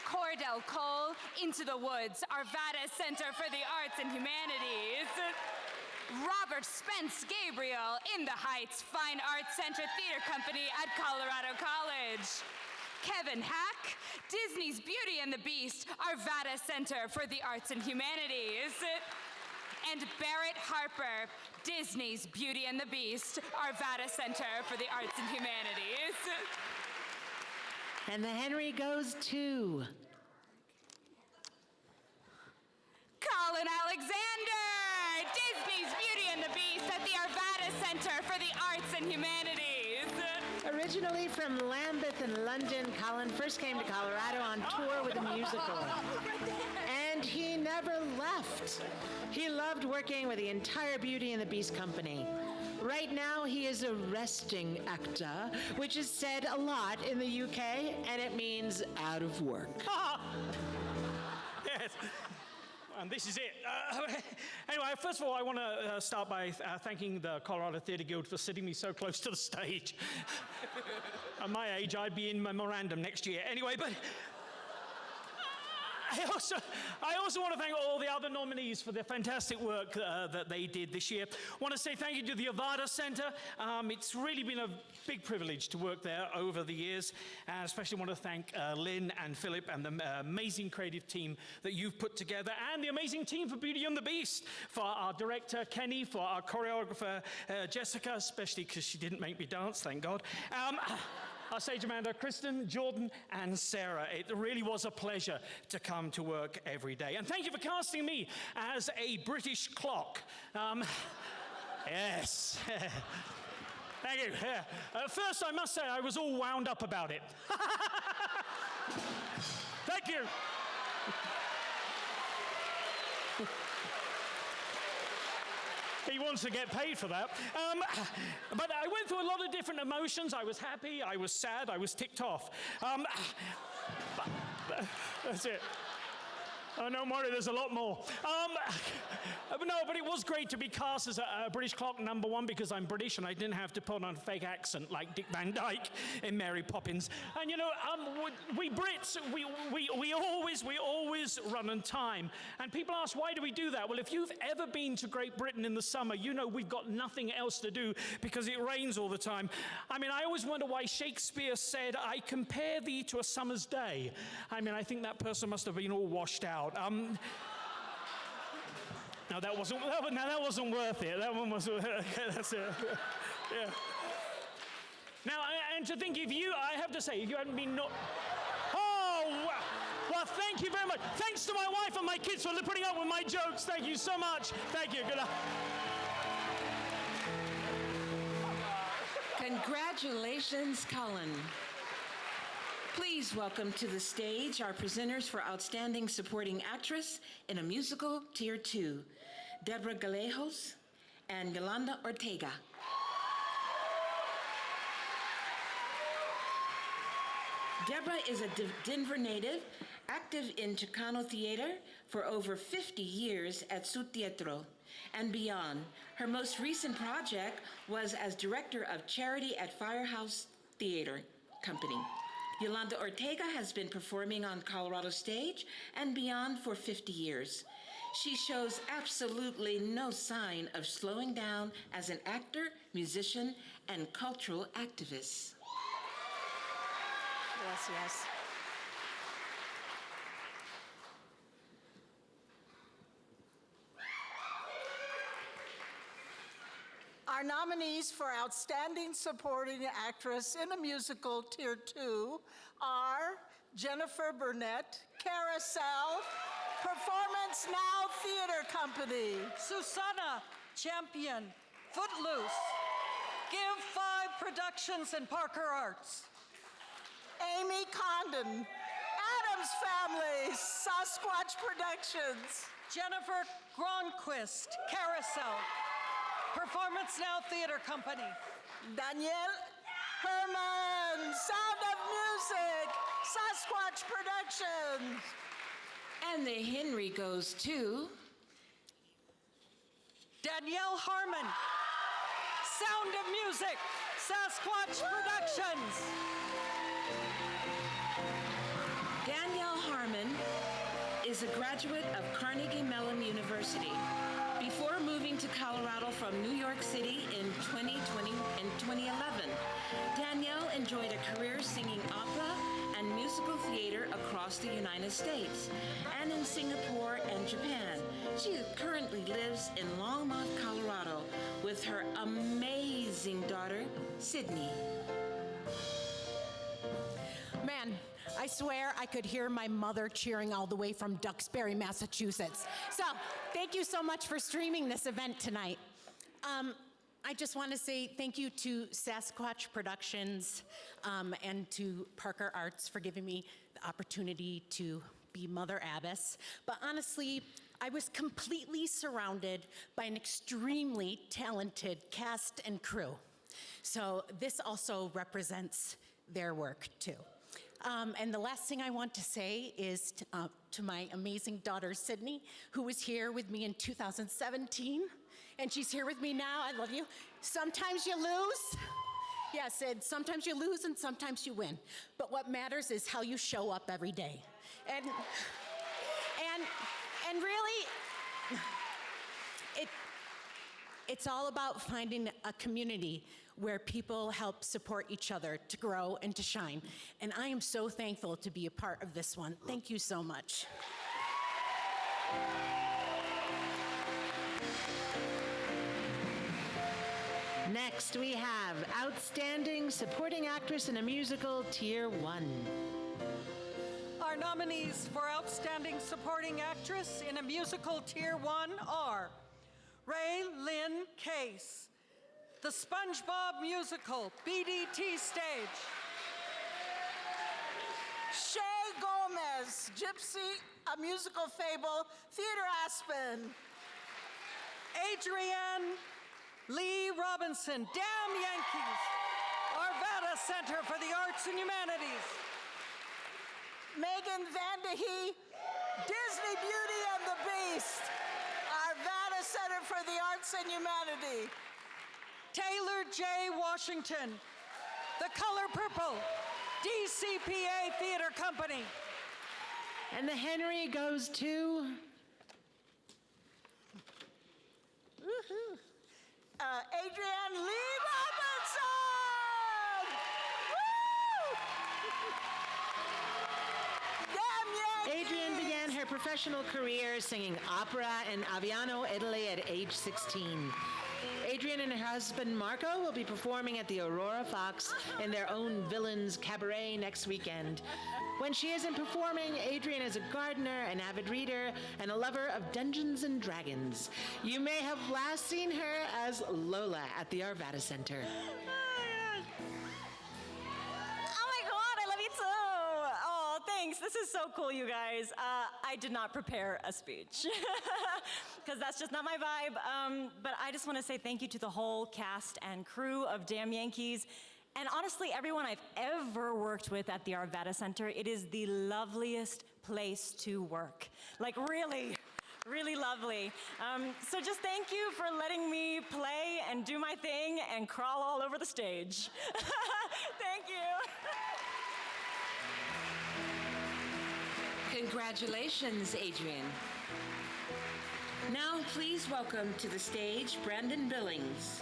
Cordell Cole, Into the Woods, Arvada Center for the Arts and Humanities. Robert Spence Gabriel, In the Heights, Fine Arts Center Theater Company at Colorado College. Kevin Hack, Disney's Beauty and the Beast, Arvada Center for the Arts and Humanities. And Barrett Harper, Disney's Beauty and the Beast, Arvada Center for the Arts and Humanities. And the Henry goes to Colin Alexander, Disney's Beauty and the Beast at the Arvada Center for the Arts and Humanities. Originally from Lambeth in London, Colin first came to Colorado on tour with a musical. And he never left. He loved working with the entire Beauty and the Beast company. Right now, he is a resting actor, which is said a lot in the UK, and it means out of work. Yes. And this is it. Anyway, first of all, I want to start by thanking the Colorado Theater Guild for sitting me so close to the stage. At my age, I'd be in memorandum next year. Anyway, but I also want to thank all the other nominees for the fantastic work that they did this year. I want to say thank you to the Arvada Center. It's really been a big privilege to work there over the years. And I especially want to thank Lynn and Philip and the amazing creative team that you've put together, and the amazing team for Beauty and the Beast, for our director, Kenny, for our choreographer, Jessica, especially because she didn't make me dance, thank God. Our stage Amanda, Kristen, Jordan, and Sarah. It really was a pleasure to come to work every day. And thank you for casting me as a British clock. Yes. Thank you. At first, I must say, I was all wound up about it. Thank you. He wants to get paid for that. But I went through a lot of different emotions. I was happy, I was sad, I was ticked off. That's it. Oh, no, Marty, there's a lot more. But it was great to be cast as a British clock #1 because I'm British and I didn't have to put on a fake accent like Dick Van Dyke in Mary Poppins. And we Brits, we always run on time. And people ask, why do we do that? Well, if you've ever been to Great Britain in the summer, you know we've got nothing else to do because it rains all the time. I always wonder why Shakespeare said, I compare thee to a summer's day. I think that person must have been all washed out. No, that wasn't worth it. That one was. That's it. Yeah. Now, and to think I have to say, if you hadn't been oh, wow. Well, thank you very much. Thanks to my wife and my kids for putting up with my jokes. Thank you so much. Thank you. Good luck. Congratulations, Colin. Please welcome to the stage our presenters for Outstanding Supporting Actress in a Musical, Tier 2, Deborah Galejos and Yolanda Ortega. Deborah is a Denver native, active in Chicano theater for over 50 years at Su Teatro and beyond. Her most recent project was as director of charity at Firehouse Theater Company. Yolanda Ortega has been performing on Colorado stage and beyond for 50 years. She shows absolutely no sign of slowing down as an actor, musician, and cultural activist. Gracias. Our nominees for Outstanding Supporting Actress in a Musical Tier 2 are Jennifer Burnett, Carousel, Performance Now Theater Company. Susana Champion, Footloose, Give 5 Productions and Parker Arts. Amy Condon, Addams Family, Sasquatch Productions. Jennifer Gronquist, Carousel, Performance Now Theater Company. Danielle Herman, Sound of Music, Sasquatch Productions. And the Henry goes to Danielle Harmon, Sound of Music, Sasquatch Productions. Danielle Harmon is a graduate of Carnegie Mellon University. Before moving to Colorado from New York City in 2011, Danielle enjoyed a career singing opera and musical theater across the United States and in Singapore and Japan. She currently lives in Longmont, Colorado with her amazing daughter, Sydney. Man, I swear I could hear my mother cheering all the way from Duxbury, Massachusetts. So, thank you so much for streaming this event tonight. I just want to say thank you to Sasquatch Productions and to Parker Arts for giving me the opportunity to be Mother Abbess. But honestly, I was completely surrounded by an extremely talented cast and crew. So this also represents their work too. And the last thing I want to say is to my amazing daughter, Sydney, who was here with me in 2017, and she's here with me now. I love you. Sometimes you lose. Yeah, Sid, sometimes you lose and sometimes you win. But what matters is how you show up every day. And really, it's all about finding a community where people help support each other to grow and to shine. And I am so thankful to be a part of this one. Thank you so much. Next, we have Outstanding Supporting Actress in a Musical, Tier 1. Our nominees for Outstanding Supporting Actress in a Musical Tier 1 are Ray Lynn Case, The SpongeBob Musical, BDT Stage. Shay Gomez, Gypsy, A Musical Fable, Theater Aspen. Adrienne Lee Robinson, Damn Yankees, Arvada Center for the Arts and Humanities. Megan Vandehee, Disney Beauty and the Beast, Arvada Center for the Arts and Humanities. Taylor J. Washington, The Color Purple, DCPA Theater Company. And the Henry goes to Adrienne Lee Robinson! Woo! Damn Yankees! Adrienne began her professional career singing opera in Aviano, Italy at age 16. Adrienne and her husband Marco will be performing at the Aurora Fox in their own Villains Cabaret next weekend. When she isn't performing, Adrienne is a gardener, an avid reader, and a lover of Dungeons and Dragons. You may have last seen her as Lola at the Arvada Center. Oh my God, I love you too. Oh, thanks. This is so cool, you guys. I did not prepare a speech because that's just not my vibe. But I just want to say thank you to the whole cast and crew of Damn Yankees. And honestly, everyone I've ever worked with at the Arvada Center, it is the loveliest place to work. Like really, really lovely. So just thank you for letting me play and do my thing and crawl all over the stage. Thank you. Congratulations, Adrian. Now, please welcome to the stage Brandon Billings.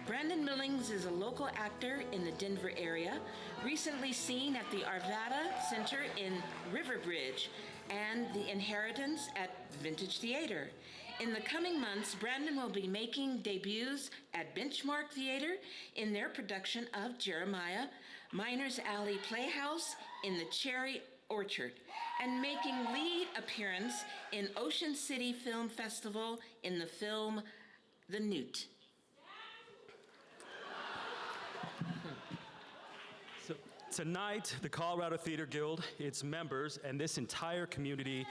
Brandon Billings is a local actor in the Denver area, recently seen at the Arvada Center in Riverbridge and The Inheritance at Vintage Theater. In the coming months, Brandon will be making debuts at Benchmark Theater in their production of Jeremiah, Miners Alley Playhouse in the Cherry Orchard, and making lead appearance in Ocean City Film Festival in the film The Newt. So tonight, the Colorado Theater Guild, its members, and this entire community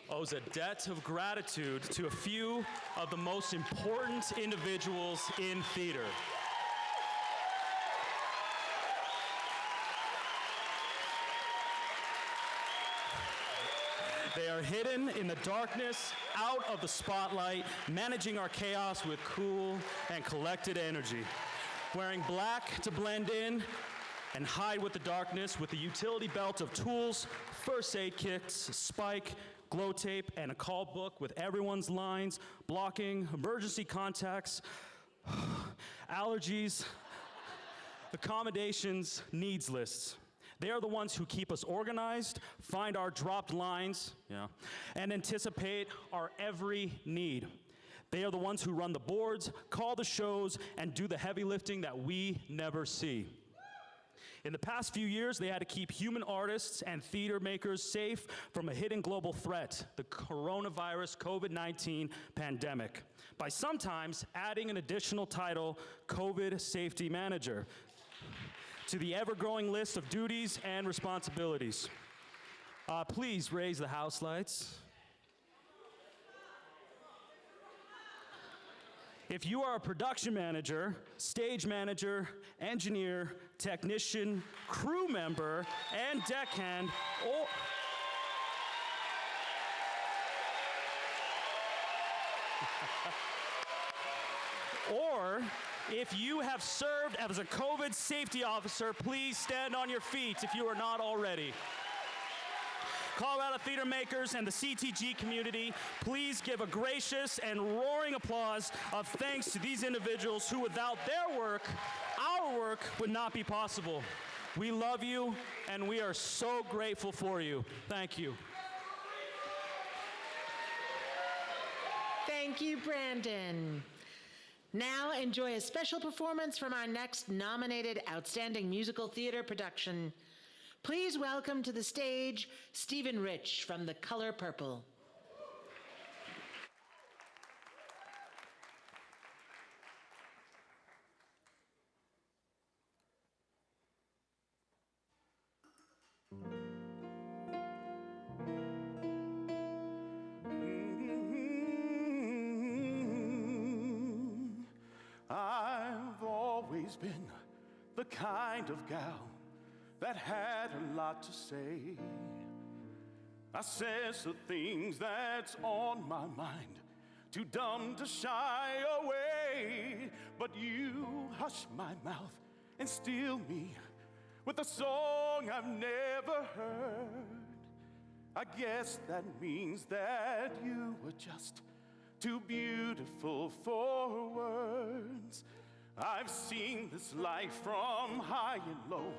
owes a debt of gratitude to a few of the most important individuals in theater. They are hidden in the darkness, out of the spotlight, managing our chaos with cool and collected energy. Wearing black to blend in and hide with the darkness with a utility belt of tools, first aid kits, spike, glow tape, and a call book with everyone's lines, blocking, emergency contacts, allergies, accommodations, needs lists. They are the ones who keep us organized, find our dropped lines, and anticipate our every need. They are the ones who run the boards, call the shows, and do the heavy lifting that we never see. In the past few years, they had to keep human artists and theater makers safe from a hidden global threat, the coronavirus COVID-19 pandemic, by sometimes adding an additional title, COVID Safety Manager, to the ever-growing list of duties and responsibilities. Please raise the house lights. If you are a production manager, stage manager, engineer, technician, crew member, and deckhand, or if you have served as a COVID safety officer, please stand on your feet if you are not already. Colorado theater makers and the CTG community, please give a gracious and roaring applause of thanks to these individuals who, without their work, our work would not be possible. We love you, and we are so grateful for you. Thank you. Thank you, Brandon. Now enjoy a special performance from our next nominated Outstanding Musical Theater production. Please welcome to the stage Stephen Rich from The Color Purple. I've always been the kind of gal that had a lot to say. I says the things that's on my mind, too dumb to shy away. But you hush my mouth and steal me with a song I've never heard. I guess that means that you were just too beautiful for words. I've seen this life from high and low,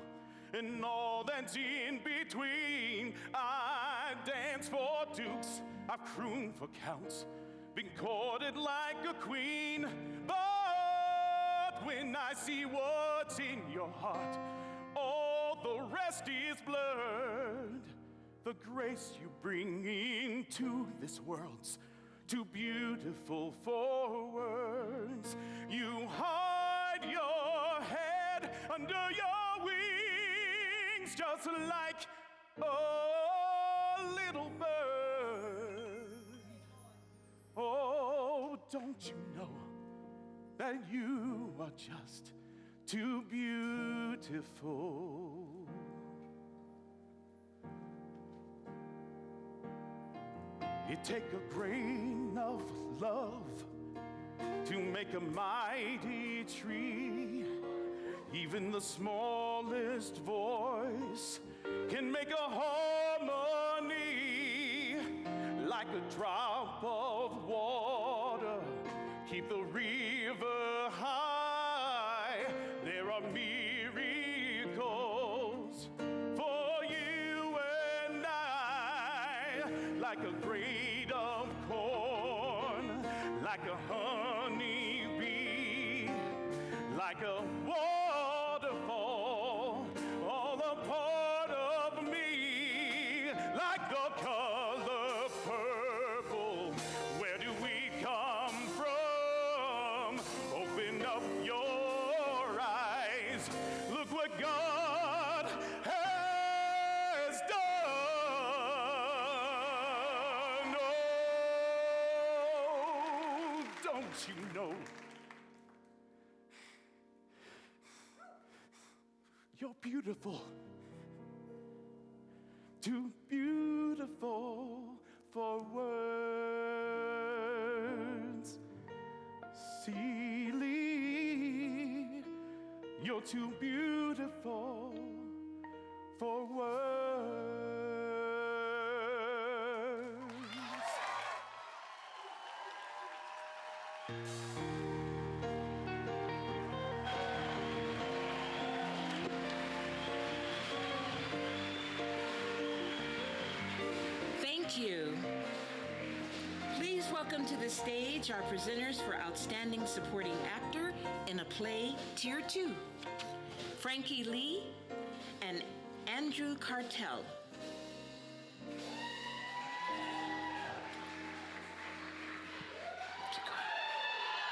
and all that's in between. I dance for dukes, I've crooned for counts, been courted like a queen. But when I see what's in your heart, all the rest is blurred. The grace you bring into this world's too beautiful for words. You hide your head under your wings, just like a little bird. Oh, don't you know that you are just too beautiful. It takes a grain of love to make a mighty tree. Even the smallest voice can make a harmony. Like a drop of water, keep the river high. There are miracles for you and I. Like a grain of corn, like a honeybee, like a waterfall, all a part of me. Like the color purple, where do we come from? Open up your eyes, look what God has done. Oh, don't you know? You're beautiful, too beautiful for words. Celie, you're too beautiful for words. Thank you. Please welcome to the stage our presenters for Outstanding Supporting Actor in a Play Tier 2, Frankie Lee and Andrew Cartel.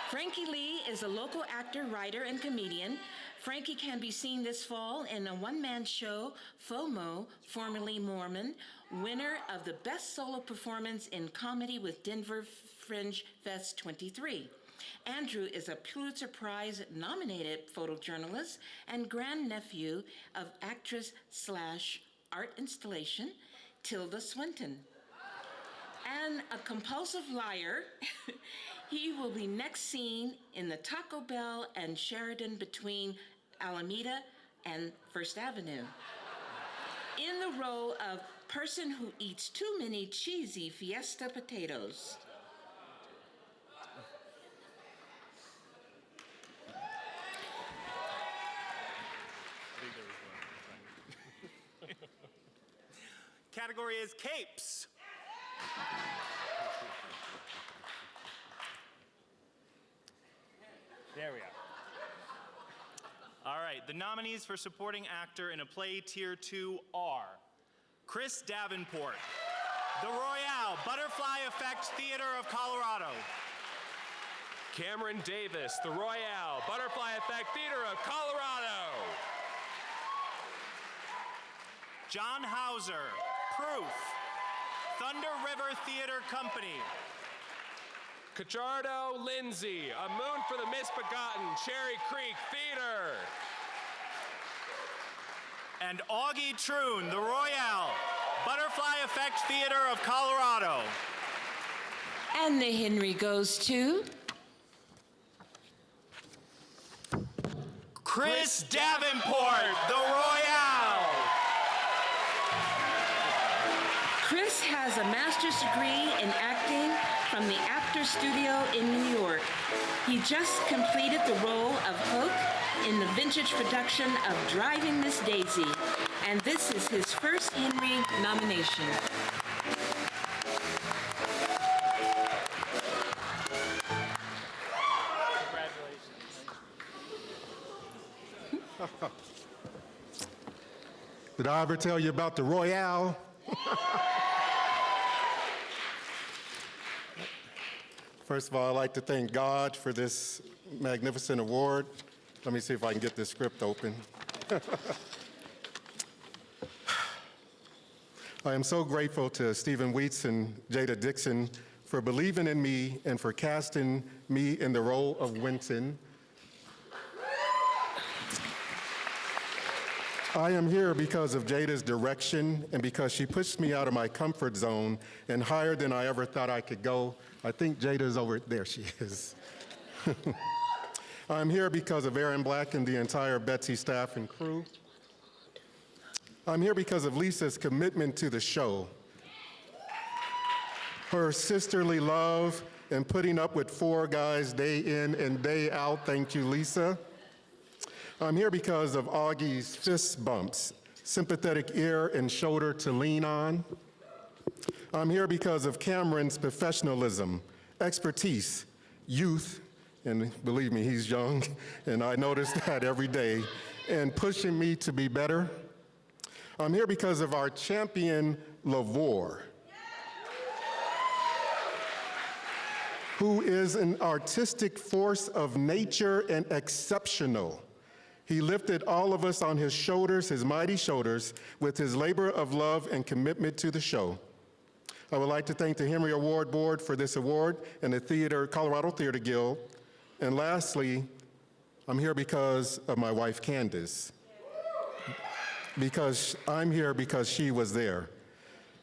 Frankie Lee is a local actor, writer, and comedian. Frankie can be seen this fall in a one-man show, FOMO, formerly Mormon, winner of the Best Solo Performance in Comedy with Denver Fringe Fest 23. Andrew is a Pulitzer Prize-nominated photojournalist and grandnephew of actress/art installation Tilda Swinton. And a compulsive liar, he will be next seen in the Taco Bell and Sheridan between Alameda and First Avenue, in the role of person who eats too many cheesy Fiesta potatoes. Category is capes. There we are. All right, the nominees for supporting actor in a play tier 2 are Chris Davenport, The Royale, Butterfly Effect Theater of Colorado. Cameron Davis, The Royale, Butterfly Effect Theater of Colorado. John Hauser, Proof, Thunder River Theater Company. Cachardo Lindsay, A Moon for the Misbegotten, Cherry Creek Theater. And Augie Troon, The Royale, Butterfly Effect Theater of Colorado. And the Henry goes to Chris Davenport, The Royale. Chris has a master's degree in acting from the Actors Studio in New York. He just completed the role of Hook in the vintage production of Driving Miss Daisy, and this is his first Henry nomination. Did I ever tell you about the Royale? First of all, I'd like to thank God for this magnificent award. Let me see if I can get this script open. I am so grateful to Stephen Weitz and Jada Dixon for believing in me and for casting me in the role of Winston. I am here because of Jada's direction and because she pushed me out of my comfort zone and higher than I ever thought I could go. I think Jada's over there. She is. I'm here because of Aaron Black and the entire Betsy staff and crew. I'm here because of Lisa's commitment to the show, her sisterly love, and putting up with four guys day in and day out. Thank you, Lisa. I'm here because of Augie's fist bumps, sympathetic ear and shoulder to lean on. I'm here because of Cameron's professionalism, expertise, youth, and believe me, he's young, and I notice that every day, and pushing me to be better. I'm here because of our champion, Lavore, who is an artistic force of nature and exceptional. He lifted all of us on his shoulders, his mighty shoulders, with his labor of love and commitment to the show. I would like to thank the Henry Award Board for this award and the Colorado Theater Guild. And lastly, I'm here because of my wife, Candace. Because I'm here because she was there.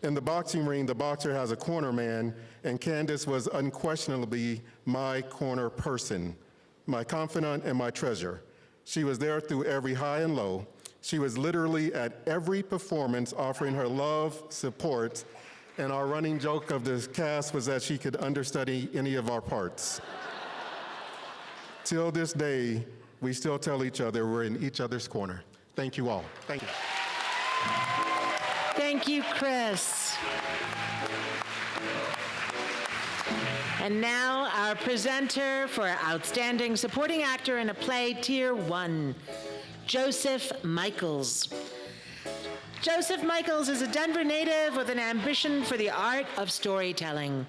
In the boxing ring, the boxer has a corner man, and Candace was unquestionably my corner person, my confidant and my treasure. She was there through every high and low. She was literally at every performance offering her love, support, and our running joke of the cast was that she could understudy any of our parts. Till this day, we still tell each other we're in each other's corner. Thank you all. Thank you. Thank you, Chris. And now our presenter for Outstanding Supporting Actor in a Play Tier 1, Joseph Michaels. Joseph Michaels is a Denver native with an ambition for the art of storytelling.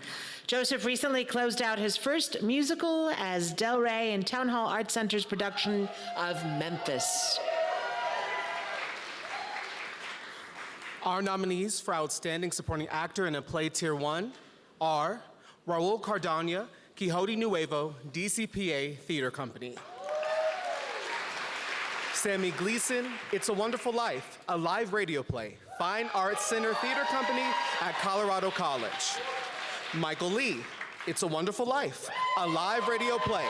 Joseph recently closed out his first musical as Del Rey in Town Hall Art Center's production of Memphis. Our nominees for Outstanding Supporting Actor in a Play Tier 1 are Raul Cardania, Quixote Nuevo, DCPA Theater Company. Sammy Gleason, It's a Wonderful Life, a live radio play, Fine Arts Center Theater Company at Colorado College. Michael Lee, It's a Wonderful Life, a live radio play,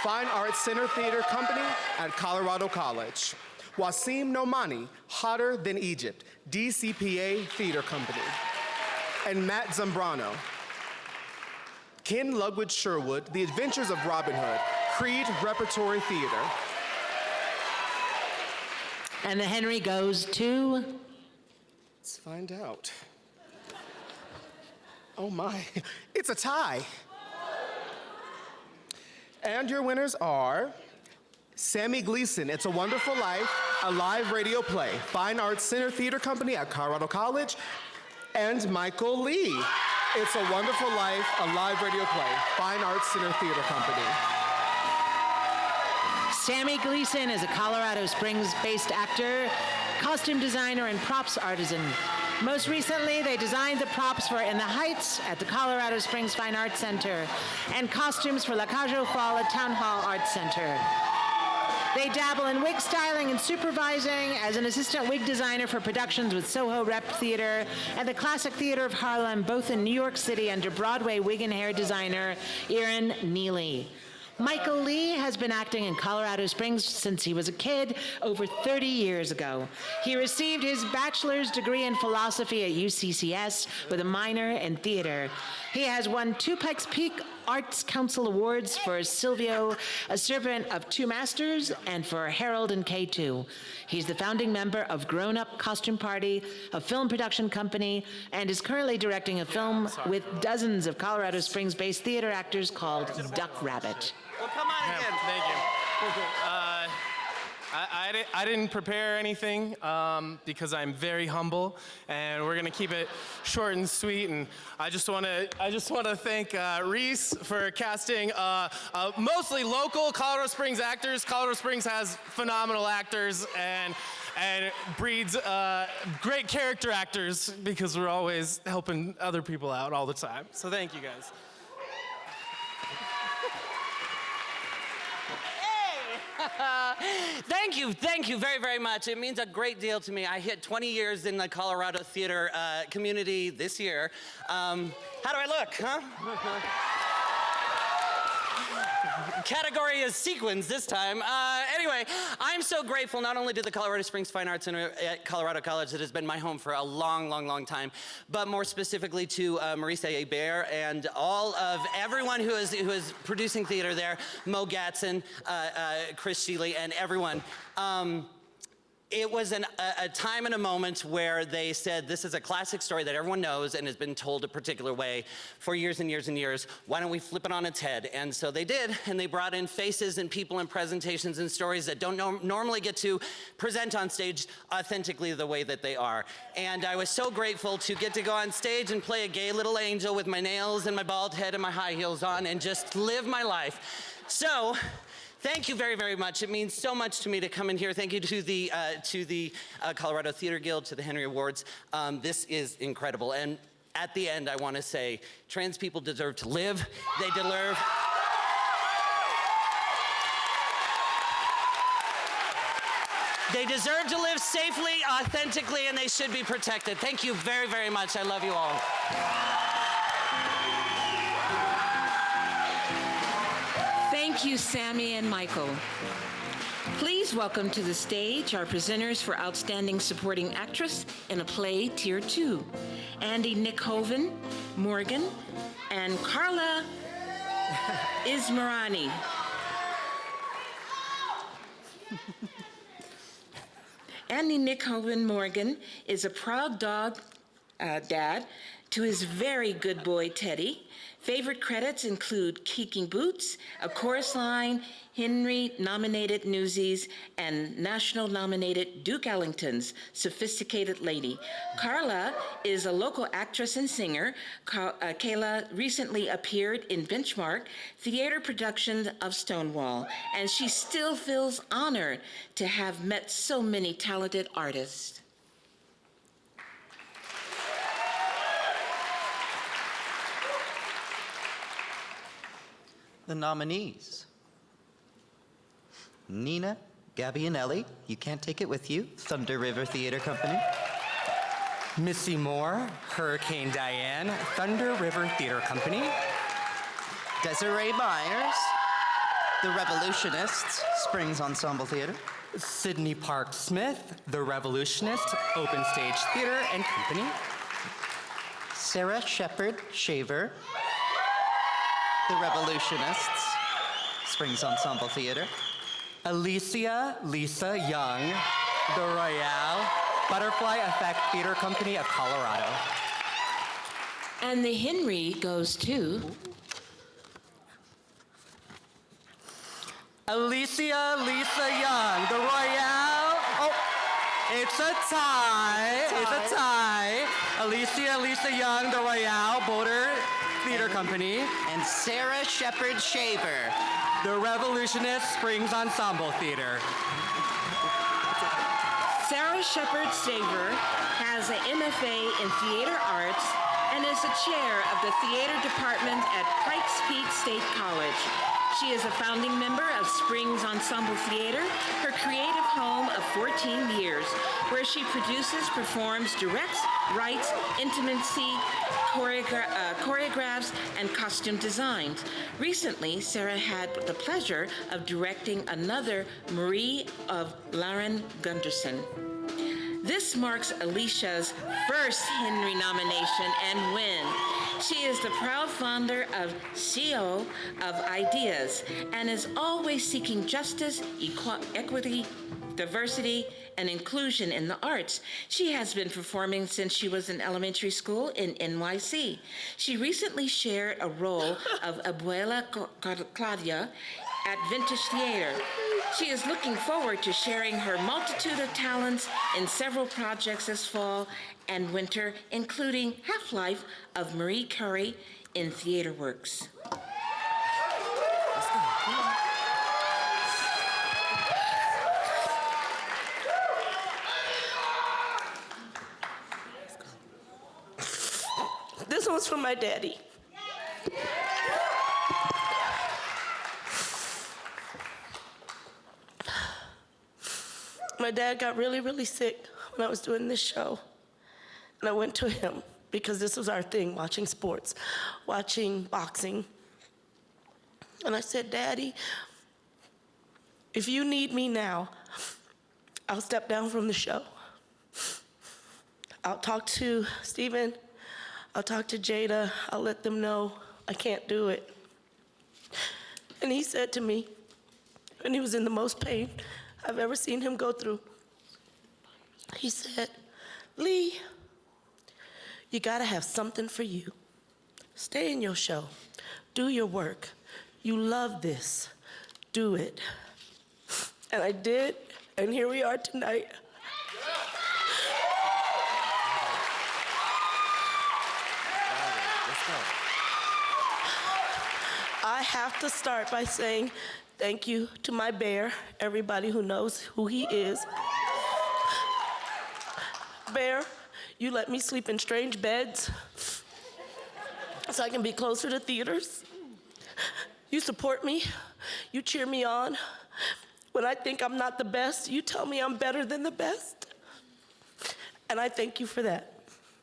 Fine Arts Center Theater Company at Colorado College. Wasim Nomani, Hotter Than Egypt, DCPA Theater Company. And Matt Zambrano, Ken Lugwood Sherwood, The Adventures of Robin Hood, Creed Repertory Theater. And the Henry goes to? Let's find out. Oh my, it's a tie. And your winners are Sammy Gleason, It's a Wonderful Life, a live radio play, Fine Arts Center Theater Company at Colorado College, and Michael Lee, It's a Wonderful Life, a live radio play, Fine Arts Center Theater Company. Sammy Gleason is a Colorado Springs-based actor, costume designer, and props artisan. Most recently, they designed the props for In the Heights at the Colorado Springs Fine Arts Center and costumes for La Cage aux Folles at Town Hall Arts Center. They dabble in wig styling and supervising as an assistant wig designer for productions with Soho Rep Theater and the Classic Theater of Harlem, both in New York City, under Broadway wig and hair designer Erin Neely. Michael Lee has been acting in Colorado Springs since he was a kid over 30 years ago. He received his bachelor's degree in philosophy at UCCS with a minor in theater. He has won 2 Pikes Peak Arts Council Awards for Silvio, A Servant of Two Masters, and for Harold and K2. He's the founding member of Grown Up Costume Party, a film production company, and is currently directing a film with dozens of Colorado Springs-based theater actors called Duck Rabbit. Well, come on again. Thank you. I didn't prepare anything because I'm very humble, and we're gonna keep it short and sweet. And I just want to thank Reese for casting mostly local Colorado Springs actors. Colorado Springs has phenomenal actors and breeds great character actors because we're always helping other people out all the time. So thank you guys. Thank you very, very much. It means a great deal to me. I hit 20 years in the Colorado theater community this year. How do I look, huh? Category is sequins this time. Anyway, I'm so grateful not only to the Colorado Springs Fine Arts Center at Colorado College that has been my home for a long, long, long time, but more specifically to Marisa Hebert and all of everyone who is producing theater there, Mo Gatson, Chris Sheely, and everyone. It was a time and a moment where they said, this is a classic story that everyone knows and has been told a particular way for years and years and years. Why don't we flip it on its head? And so they did, and they brought in faces and people and presentations and stories that don't normally get to present on stage authentically the way that they are. And I was so grateful to get to go on stage and play a gay little angel with my nails and my bald head and my high heels on and just live my life. So, thank you very, very much. It means so much to me to come in here. Thank you to the Colorado Theater Guild, to the Henry Awards. This is incredible. And at the end, I want to say, trans people deserve to live. They deserve... They deserve to live safely, authentically, and they should be protected. Thank you very, very much. I love you all. Thank you, Sammy and Michael. Please welcome to the stage our presenters for Outstanding Supporting Actress in a Play Tier 2, Andy Nickhoven, Morgan, and Carla Ismarani. Andy Nickhoven Morgan is a proud dog dad to his very good boy, Teddy. Favorite credits include Kicking Boots, A Chorus Line, Henry-nominated Newsies, and national-nominated Duke Ellington's Sophisticated Lady. Carla is a local actress and singer. Kayla recently appeared in Benchmark, theater production of Stonewall, and she still feels honored to have met so many talented artists. The nominees: Nina Gabbianelli, You Can't Take It With You, Thunder River Theater Company. Missy Moore, Hurricane Diane, Thunder River Theater Company. Desiree Myers, The Revolutionists, Springs Ensemble Theater. Sydney Park Smith, The Revolutionist, Open Stage Theater and Company. Sarah Shepard Shaver, The Revolutionists, Springs Ensemble Theater. Alicia Lisa Young, The Royale, Butterfly Effect Theater Company of Colorado. And the Henry goes to... Alicia Lisa Young, The Royale. Oh, it's a tie. It's a tie. Alicia Lisa Young, The Royale, Boulder Theater Company. And Sarah Shepard Shaver, The Revolutionist, Springs Ensemble Theater. Sarah Shepard Shaver has an MFA in Theater Arts and is the chair of the theater department at Pikes Peak State College. She is a founding member of Springs Ensemble Theater, her creative home of 14 years, where she produces, performs, directs, writes, intimacy, choreographs, and costume designs. Recently, Sarah had the pleasure of directing another Marie of Lauren Gunderson. This marks Alicia's first Henry nomination and win. She is the proud founder of CEO of Ideas and is always seeking justice, equity, diversity, and inclusion in the arts. She has been performing since she was in elementary school in NYC. She recently shared a role of Abuela Claudia at Vintage Theater. She is looking forward to sharing her multitude of talents in several projects this fall and winter, including Half-Life of Marie Curie in Theater Works. This one's from my daddy. my dad got really, really sick when I was doing this show. And I went to him because this was our thing, watching sports, watching boxing. And I said, Daddy, if you need me now, I'll step down from the show. I'll talk to Steven, I'll talk to Jada, I'll let them know I can't do it. And he said to me, and he was in the most pain I've ever seen him go through, he said, Lee, you gotta have something for you. Stay in your show, do your work. You love this, do it. And I did, and here we are tonight. I have to start by saying thank you to my bear, everybody who knows who he is. Bear, you let me sleep in strange beds so I can be closer to theaters. You support me, you cheer me on. When I think I'm not the best, you tell me I'm better than the best. And I thank you for that.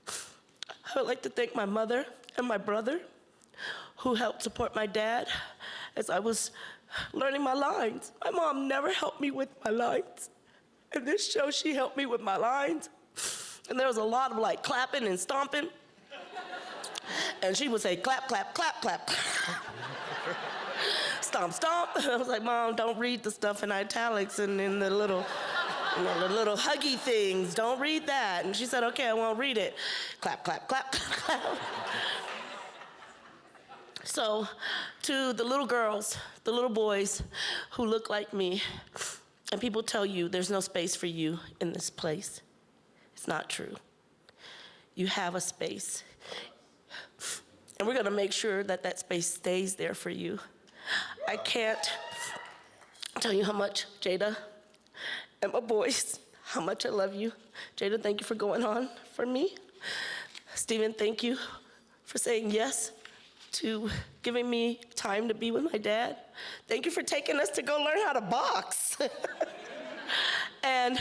I would like to thank my mother and my brother who helped support my dad as I was learning my lines. My mom never helped me with my lines. In this show, she helped me with my lines. And there was a lot of like clapping and stomping. And she would say, clap, clap, clap, clap. Stomp, stomp. I was like, Mom, don't read the stuff in italics and in the little, the little huggy things. Don't read that. And she said, okay, I won't read it. Clap, clap, clap, clap. So to the little girls, the little boys who look like me, and people tell you there's no space for you in this place, it's not true. You have a space. And we're gonna make sure that that space stays there for you. I can't tell you how much Jada and my boys, how much I love you. Jada, thank you for going on for me. Steven, thank you for saying yes to giving me time to be with my dad. Thank you for taking us to go learn how to box. And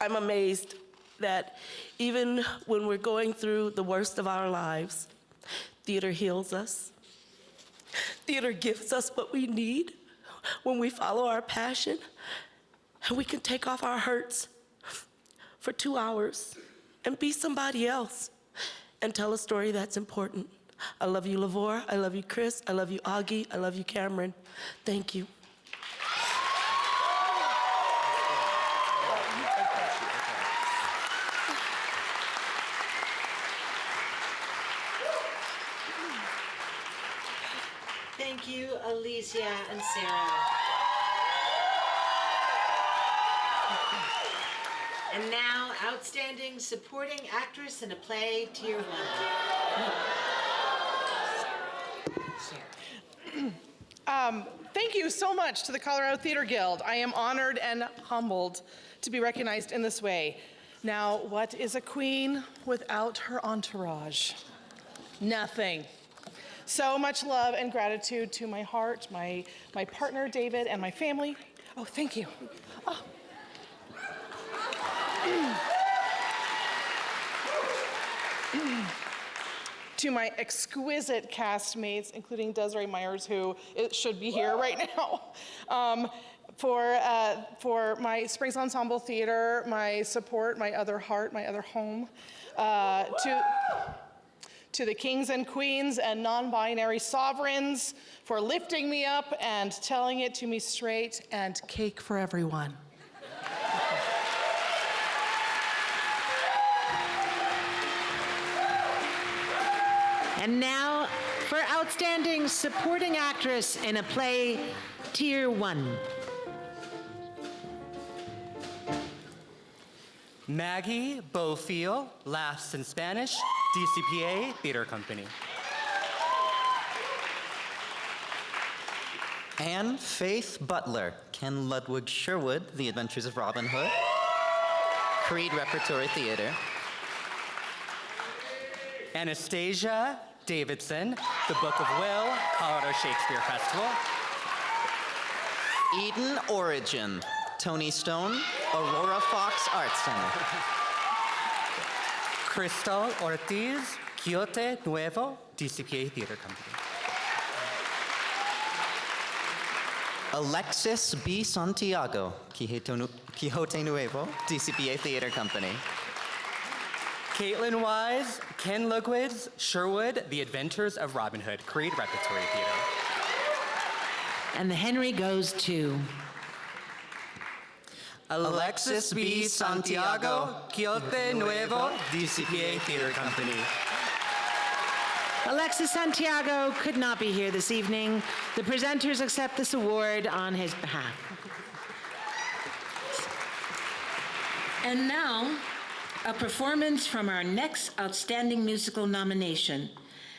I'm amazed that even when we're going through the worst of our lives, theater heals us. Theater gives us what we need when we follow our passion, and we can take off our hurts for 2 hours and be somebody else and tell a story that's important. I love you, Lavore. I love you, Chris. I love you, Augie. I love you, Cameron. Thank you. Thank you, Alicia and Sarah. And now, Outstanding Supporting Actress in a Play, Tier 1. Thank you so much to the Colorado Theater Guild. I am honored and humbled to be recognized in this way. Now, what is a queen without her entourage? Nothing. So much love and gratitude to my heart, my partner, David, and my family. Oh, thank you. Oh. To my exquisite castmates, including Desiree Myers, who should be here right now. For my Springs Ensemble Theater, my support, my other heart, my other home. To the kings and queens and non-binary sovereigns for lifting me up and telling it to me straight, and cake for everyone. And now, for Outstanding Supporting Actress in a Play, Tier 1. Maggie Bofiel, Laughs in Spanish, DCPA Theater Company. Anne Faith Butler, Ken Ludwig Sherwood, The Adventures of Robin Hood, Creed Repertory Theater. Anastasia Davidson, The Book of Will, Colorado Shakespeare Festival. Eden Origin, Tony Stone, Aurora Fox Arts Center. Cristal Ortiz, Quixote Nuevo, DCPA Theater Company. Alexis B. Santiago, Quixote Nuevo, DCPA Theater Company. Caitlin Wise, Ken Lugwitz, Sherwood, The Adventures of Robin Hood, Creed Repertory Theater. And the Henry goes to Alexis B. Santiago, Quixote Nuevo, DCPA Theater Company. Alexis Santiago could not be here this evening. The presenters accept this award on his behalf. And now, a performance from our next Outstanding Musical nomination.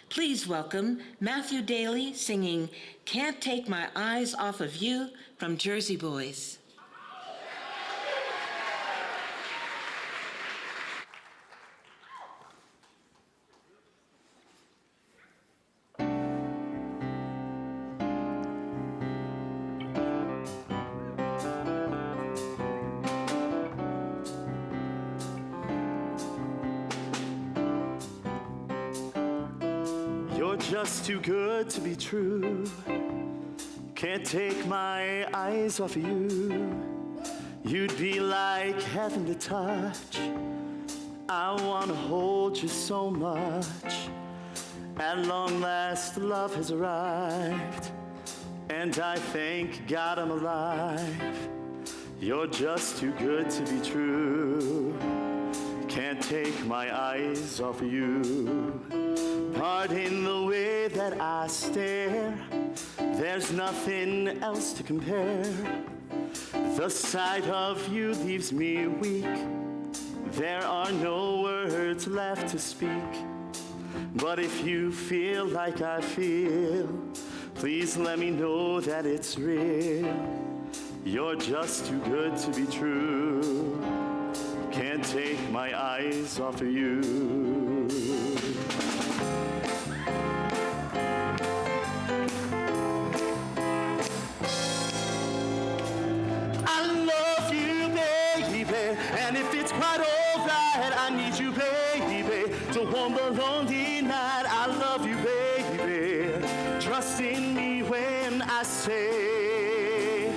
Please welcome Matthew Daly singing Can't Take My Eyes Off of You from Jersey Boys. You're just too good to be true. Can't take my eyes off of you. You'd be like heaven to touch. I wanna hold you so much. At long last, love has arrived, and I thank God I'm alive. You're just too good to be true. Can't take my eyes off of you. Pardon the way that I stare. There's nothing else to compare. The sight of you leaves me weak. There are no words left to speak. But if you feel like I feel, please let me know that it's real. You're just too good to be true. Can't take my eyes off of you. I love you, baby, and if it's quite alright, I need you, baby, to warm the lonely night. I love you, baby. Trust in me when I say,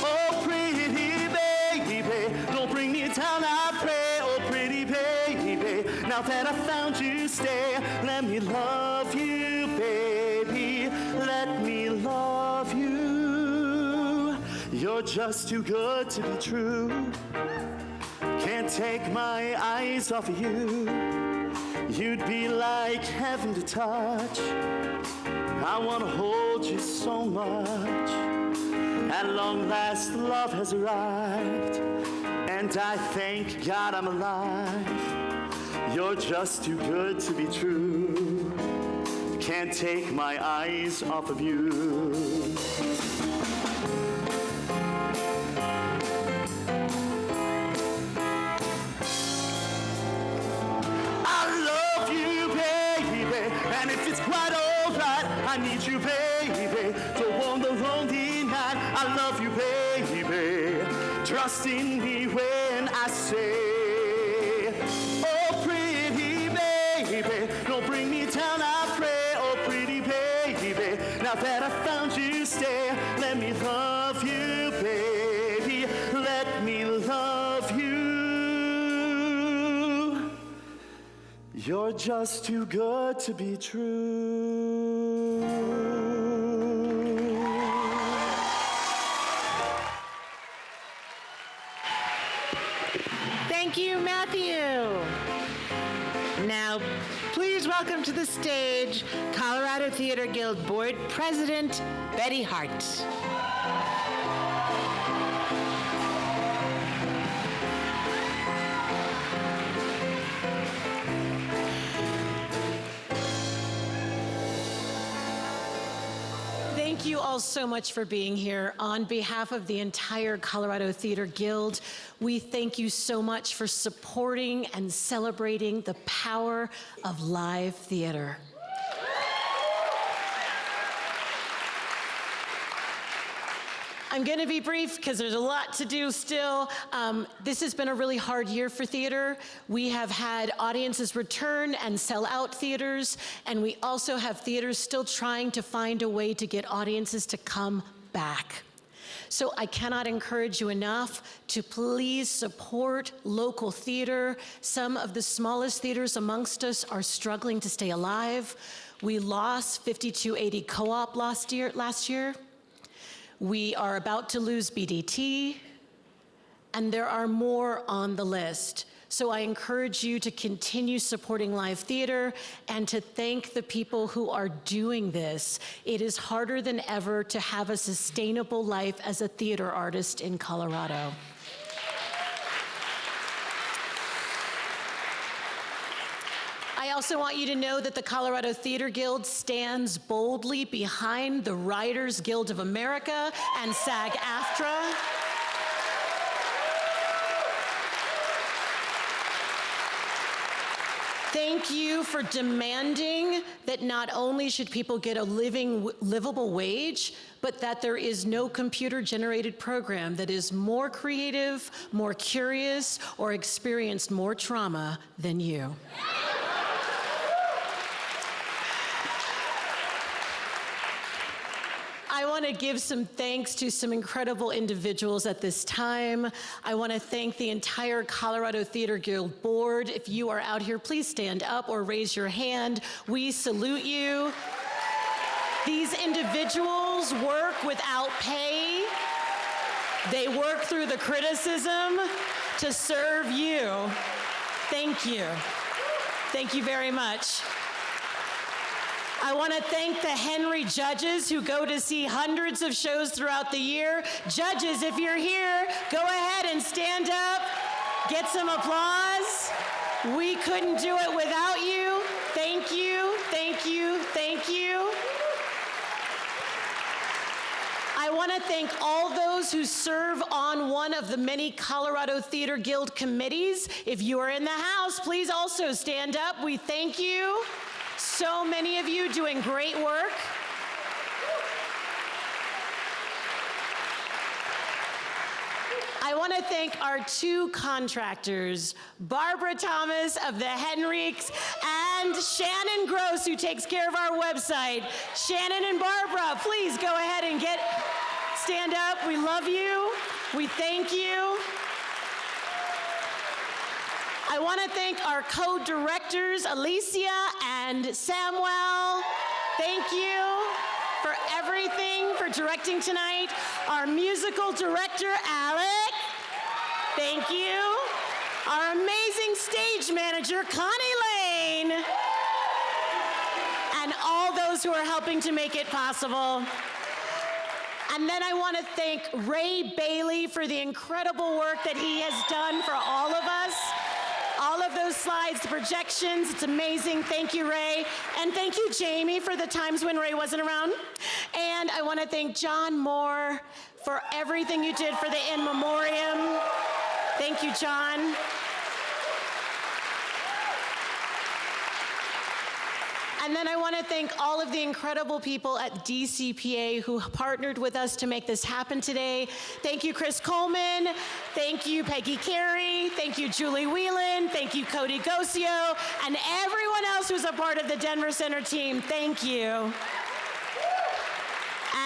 oh, pretty baby, don't bring me down, I pray. Oh, pretty baby, now that I found you, stay. Let me love you, baby. Let me love you. You're just too good to be true. Can't take my eyes off of you. You'd be like heaven to touch. I want to hold you so much. At long last, love has arrived, and I thank God I'm alive. You're just too good to be true. Can't take my eyes off of you. And if it's quite alright, I need you, baby, to warm the lonely night. I love you, baby. Trust in me when I say, oh, pretty baby, don't bring me down, I pray. Oh, pretty baby, now that I found you, stay. Let me love you, baby. Let me love you. You're just too good to be true. Thank you, Matthew. Now, please welcome to the stage Colorado Theater Guild Board President Betty Hart. Thank you all so much for being here. On behalf of the entire Colorado Theater Guild, we thank you so much for supporting and celebrating the power of live theater. I'm going to be brief because there's a lot to do still. This has been a really hard year for theater. We have had audiences return and sell out theaters, and we also have theaters still trying to find a way to get audiences to come back. So I cannot encourage you enough to please support local theater. Some of the smallest theaters amongst us are struggling to stay alive. We lost 5280 Co-op last year. We are about to lose BDT, and there are more on the list. So I encourage you to continue supporting live theater and to thank the people who are doing this. It is harder than ever to have a sustainable life as a theater artist in Colorado. I also want you to know that the Colorado Theater Guild stands boldly behind the Writers Guild of America and SAG-AFTRA. Thank you for demanding that not only should people get a livable wage, but that there is no computer-generated program that is more creative, more curious, or experienced more trauma than you. I want to give some thanks to some incredible individuals at this time. I want to thank the entire Colorado Theater Guild board. If you are out here, please stand up or raise your hand. We salute you. These individuals work without pay. They work through the criticism to serve you. Thank you. Thank you very much. I want to thank the Henry judges who go to see hundreds of shows throughout the year. Judges, if you're here, go ahead and stand up, get some applause. We couldn't do it without you. Thank you, thank you, thank you. I want to thank all those who serve on one of the many Colorado Theater Guild committees. If you are in the house, please also stand up. We thank you. So many of you doing great work. I want to thank our two contractors, Barbara Thomas of the Henriques and Shannon Gross, who takes care of our website. Shannon and Barbara, please go ahead and stand up. We love you. We thank you. I want to thank our co-directors, Alicia and Samuel. Thank you for everything, for directing tonight. Our musical director, Alec. Thank you. Our amazing stage manager, Connie Lane. And all those who are helping to make it possible. And then I want to thank Ray Bailey for the incredible work that he has done for all of us. All of those slides, the projections, it's amazing. Thank you, Ray. And thank you, Jamie, for the times when Ray wasn't around. And I want to thank John Moore for everything you did for the In Memoriam. Thank you, John. And then I want to thank all of the incredible people at DCPA who partnered with us to make this happen today. Thank you, Chris Coleman. Thank you, Peggy Carey. Thank you, Julie Whelan. Thank you, Cody Gocio. And everyone else who's a part of the Denver Center team, thank you.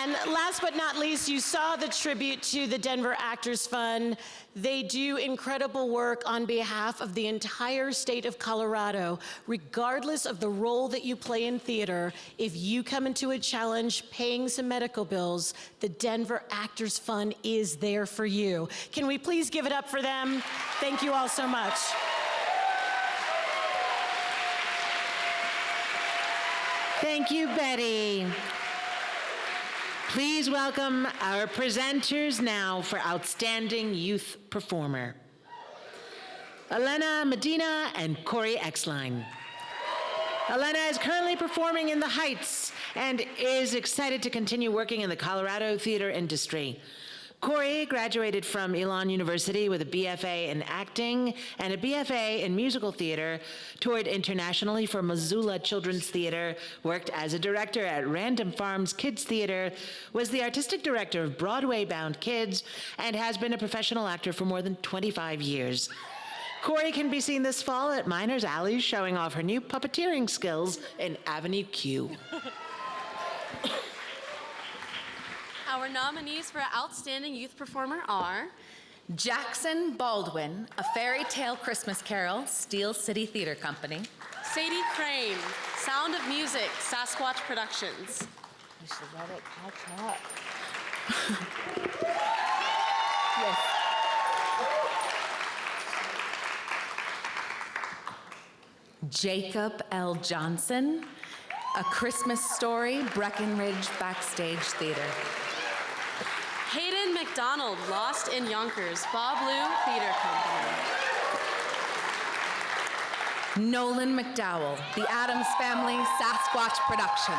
And last but not least, you saw the tribute to the Denver Actors Fund. They do incredible work on behalf of the entire state of Colorado. Regardless of the role that you play in theater, if you come into a challenge paying some medical bills, the Denver Actors Fund is there for you. Can we please give it up for them? Thank you all so much. Thank you, Betty. Please welcome our presenters now for Outstanding Youth Performer. Elena Medina and Corey Exline. Elena is currently performing in the Heights and is excited to continue working in the Colorado theater industry. Corey graduated from Elon University with a BFA in acting and a BFA in musical theater, toured internationally for Missoula Children's Theater, worked as a director at Random Farms Kids Theater, was the artistic director of Broadway-bound Kids, and has been a professional actor for more than 25 years. Corey can be seen this fall at Miners Alley showing off her new puppeteering skills in Avenue Q. Our nominees for Outstanding Youth Performer are Jackson Baldwin, A Fairy Tale Christmas Carol, Steel City Theater Company. Sadie Crane, Sound of Music, Sasquatch Productions. You should let it catch up. Yes. Jacob L. Johnson, A Christmas Story, Breckenridge Backstage Theater. Hayden McDonald, Lost in Yonkers, Bob Lou Theater Company. Nolan McDowell, The Addams Family, Sasquatch Productions.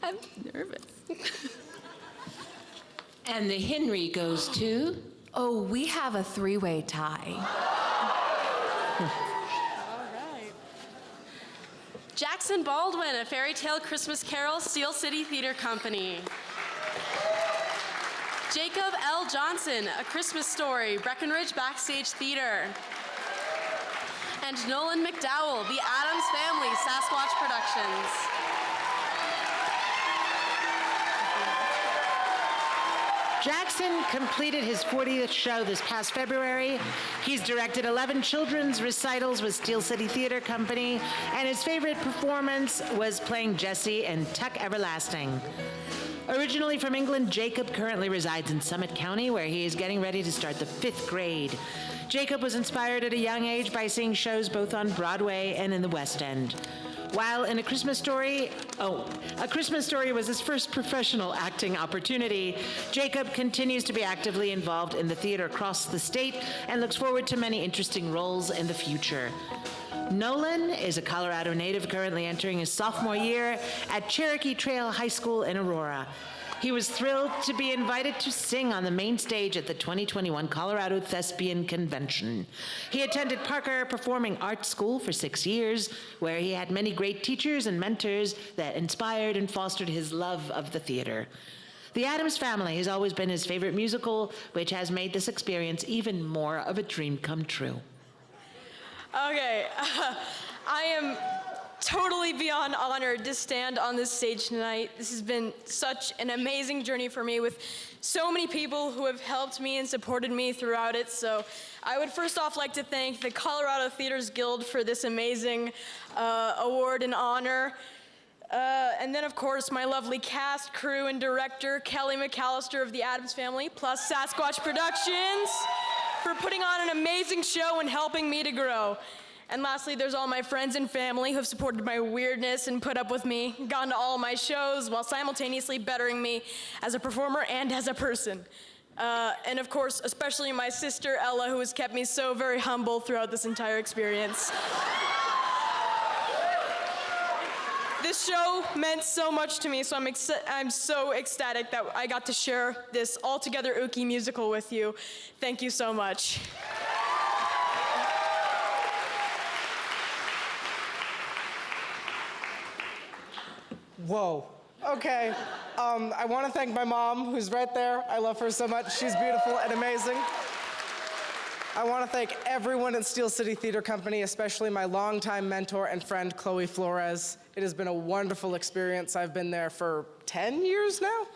I'm nervous. And the Henry goes to? Oh, we have a three-way tie. Jackson Baldwin, A Fairy Tale Christmas Carol, Steel City Theater Company. Jacob L. Johnson, A Christmas Story, Breckenridge Backstage Theater. And Nolan McDowell, The Addams Family, Sasquatch Productions. Jackson completed his 40th show this past February. He's directed 11 children's recitals with Steel City Theater Company, and his favorite performance was playing Jesse in Tuck Everlasting. Originally from England, Jacob currently resides in Summit County, where he is getting ready to start the 5th grade. Jacob was inspired at a young age by seeing shows both on Broadway and in the West End. While in A Christmas Story was his first professional acting opportunity, Jacob continues to be actively involved in the theater across the state and looks forward to many interesting roles in the future. Nolan is a Colorado native currently entering his sophomore year at Cherokee Trail High School in Aurora. He was thrilled to be invited to sing on the main stage at the 2021 Colorado Thespian Convention. He attended Parker Performing Arts School for 6 years, where he had many great teachers and mentors that inspired and fostered his love of the theater. The Addams Family has always been his favorite musical, which has made this experience even more of a dream come true. Okay, I am totally beyond honored to stand on this stage tonight. This has been such an amazing journey for me with so many people who have helped me and supported me throughout it. So I would first off like to thank the Colorado Theaters Guild for this amazing award and honor. And then, of course, my lovely cast, crew, and director, Kelly McAllister of the Addams Family, plus Sasquatch Productions, for putting on an amazing show and helping me to grow. And lastly, there's all my friends and family who have supported my weirdness and put up with me, gone to all my shows while simultaneously bettering me as a performer and as a person. And of course, especially my sister, Ella, who has kept me so very humble throughout this entire experience. This show meant so much to me, so I'm so ecstatic that I got to share this Altogether Ookie musical with you. Thank you so much. Whoa. Okay. I want to thank my mom, who's right there. I love her so much. She's beautiful and amazing. I want to thank everyone at Steel City Theater Company, especially my longtime mentor and friend, Chloe Flores. It has been a wonderful experience. I've been there for 10 years now.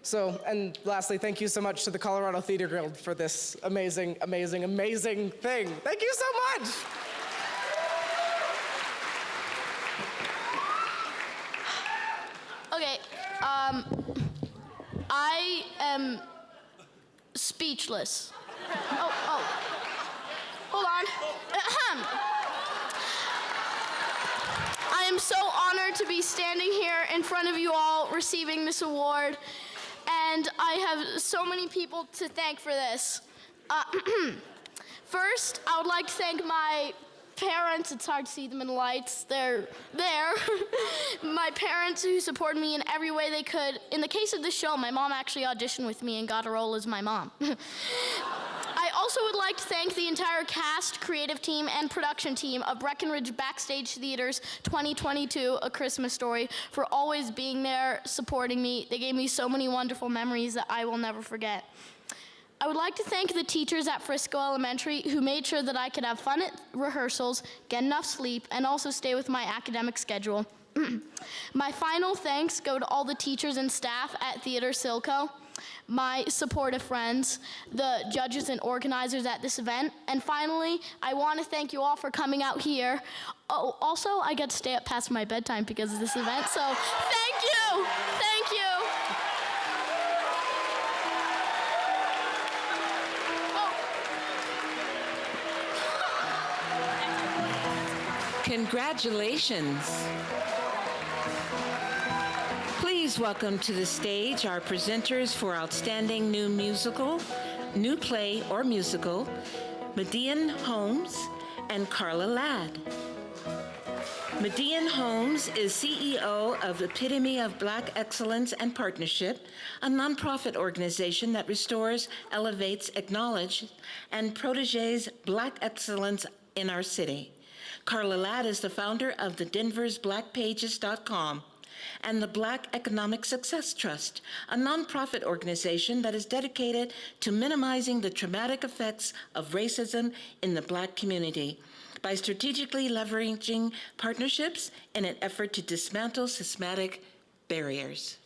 So, and lastly, thank you so much to the Colorado Theater Guild for this amazing, amazing, amazing thing. Thank you so much. Okay, I am speechless. Hold on. I am so honored to be standing here in front of you all receiving this award, and I have so many people to thank for this. First, I would like to thank my parents, it's hard to see them in the lights. They're there. My parents who supported me in every way they could. In the case of this show, my mom actually auditioned with me and got a role as my mom. I also would like to thank the entire cast, creative team, and production team of Breckenridge Backstage Theater's 2022 A Christmas Story for always being there, supporting me. They gave me so many wonderful memories that I will never forget. I would like to thank the teachers at Frisco Elementary who made sure that I could have fun at rehearsals, get enough sleep, and also stay with my academic schedule. My final thanks go to all the teachers and staff at Theater Silco, my supportive friends, the judges and organizers at this event, and finally, I want to thank you all for coming out here. Oh, also, I get to stay up past my bedtime because of this event, so thank you! Thank you! Congratulations. Please welcome to the stage our presenters for Outstanding New Musical, New Play or Musical, Median Holmes and Carla Ladd. Median Holmes is CEO of Epitome of Black Excellence and Partnership, a nonprofit organization that restores, elevates, acknowledges, and proteges Black excellence in our city. Carla Ladd is the founder of the Denver's BlackPages.com and the Black Economic Success Trust, a nonprofit organization that is dedicated to minimizing the traumatic effects of racism in the Black community by strategically leveraging partnerships in an effort to dismantle systematic barriers.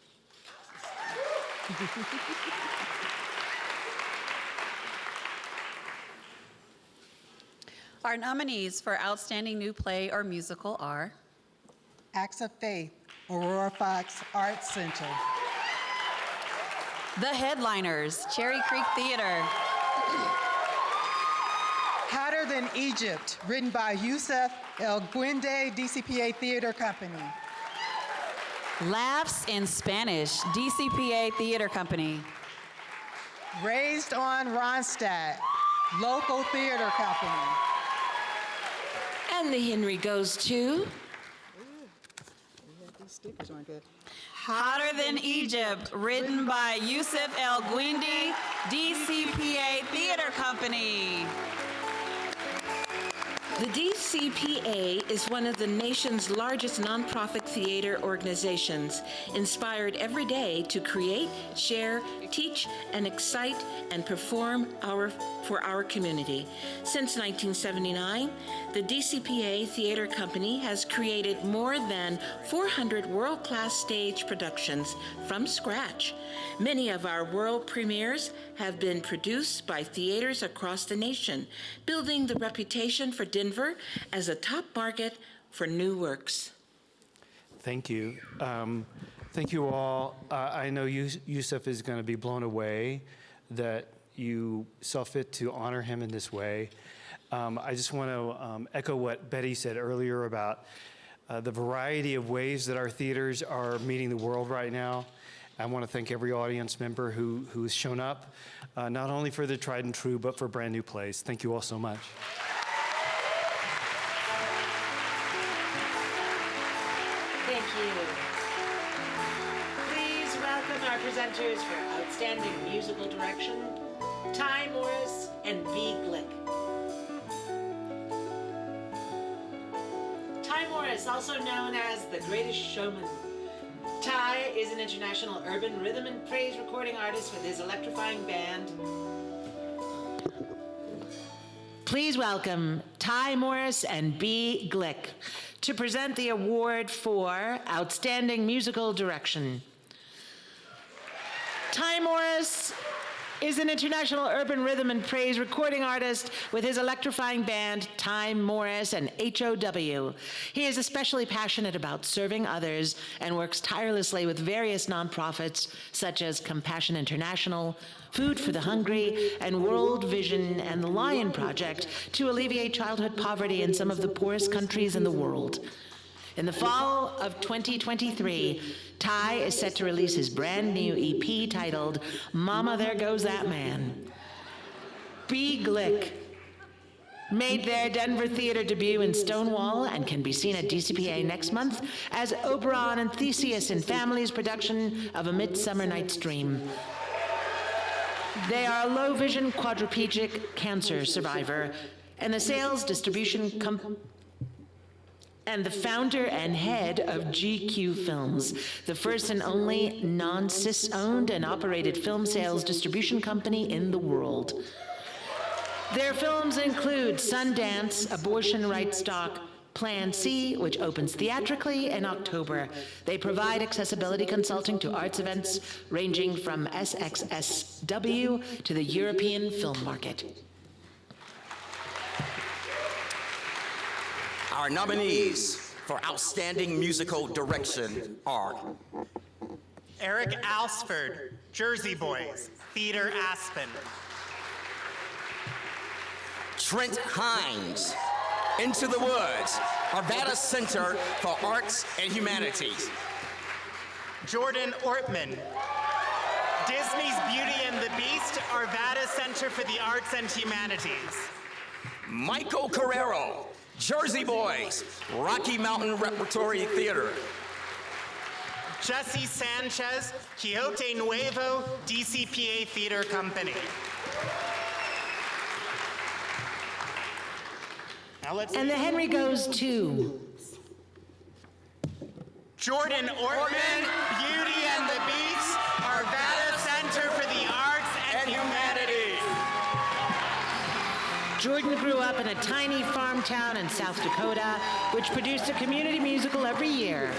Our nominees for Outstanding New Play or Musical are Acts of Faith, Aurora Fox Arts Center. The Headliners, Cherry Creek Theater. Hotter Than Egypt, written by Yusuf El Guinde, DCPA Theater Company. Laughs in Spanish, DCPA Theater Company. Raised on Ronstadt, local theater company. And the Henry goes to These stickers aren't good. Hotter Than Egypt, written by Yusuf El Guinde, DCPA Theater Company. The DCPA is one of the nation's largest nonprofit theater organizations, inspired every day to create, share, teach, and excite and perform for our community. Since 1979, the DCPA Theater Company has created more than 400 world-class stage productions from scratch. Many of our world premieres have been produced by theaters across the nation, building the reputation for Denver as a top market for new works. Thank you. Thank you all. I know Yusuf is going to be blown away that you saw fit to honor him in this way. I just want to echo what Betty said earlier about the variety of ways that our theaters are meeting the world right now. I want to thank every audience member who has shown up, not only for the tried and true, but for brand new plays. Thank you all so much. Thank you. Please welcome our presenters for Outstanding Musical Direction, Ty Morris and B. Glick. Ty Morris, also known as the Greatest Showman. Ty is an international urban rhythm and praise recording artist with his electrifying band. Please welcome Ty Morris and B. Glick to present the award for Outstanding Musical Direction. Ty Morris is an international urban rhythm and praise recording artist with his electrifying band, Ty Morris and HOW. He is especially passionate about serving others and works tirelessly with various nonprofits such as Compassion International, Food for the Hungry, and World Vision and the Lion Project to alleviate childhood poverty in some of the poorest countries in the world. In the fall of 2023, Ty is set to release his brand new EP titled Mama There Goes That Man. B. Glick Made their Denver theater debut in Stonewall and can be seen at DCPA next month as Oberon and Theseus in Family's production of A Midsummer Night's Dream. They are a low-vision quadriplegic cancer survivor and the founder and head of GQ Films, the first and only non-cis-owned and operated film sales distribution company in the world. Their films include Sundance, Abortion Rights Doc, Plan C, which opens theatrically in October. They provide accessibility consulting to arts events ranging from SXSW to the European film market. Our nominees for Outstanding Musical Direction are Eric Alsford, Jersey Boys, Theater Aspen. Trent Hines, Into the Woods, Arvada Center for Arts and Humanities. Jordan Ortman, Disney's Beauty and the Beast, Arvada Center for the Arts and Humanities. Michael Carrero, Jersey Boys, Rocky Mountain Repertory Theater. Jesse Sanchez, Quixote Nuevo, DCPA Theater Company. And the Henry goes to Jordan Ortman, Beauty and the Beast, Arvada Center for the Arts and Humanities. Jordan grew up in a tiny farm town in South Dakota, which produced a community musical every year.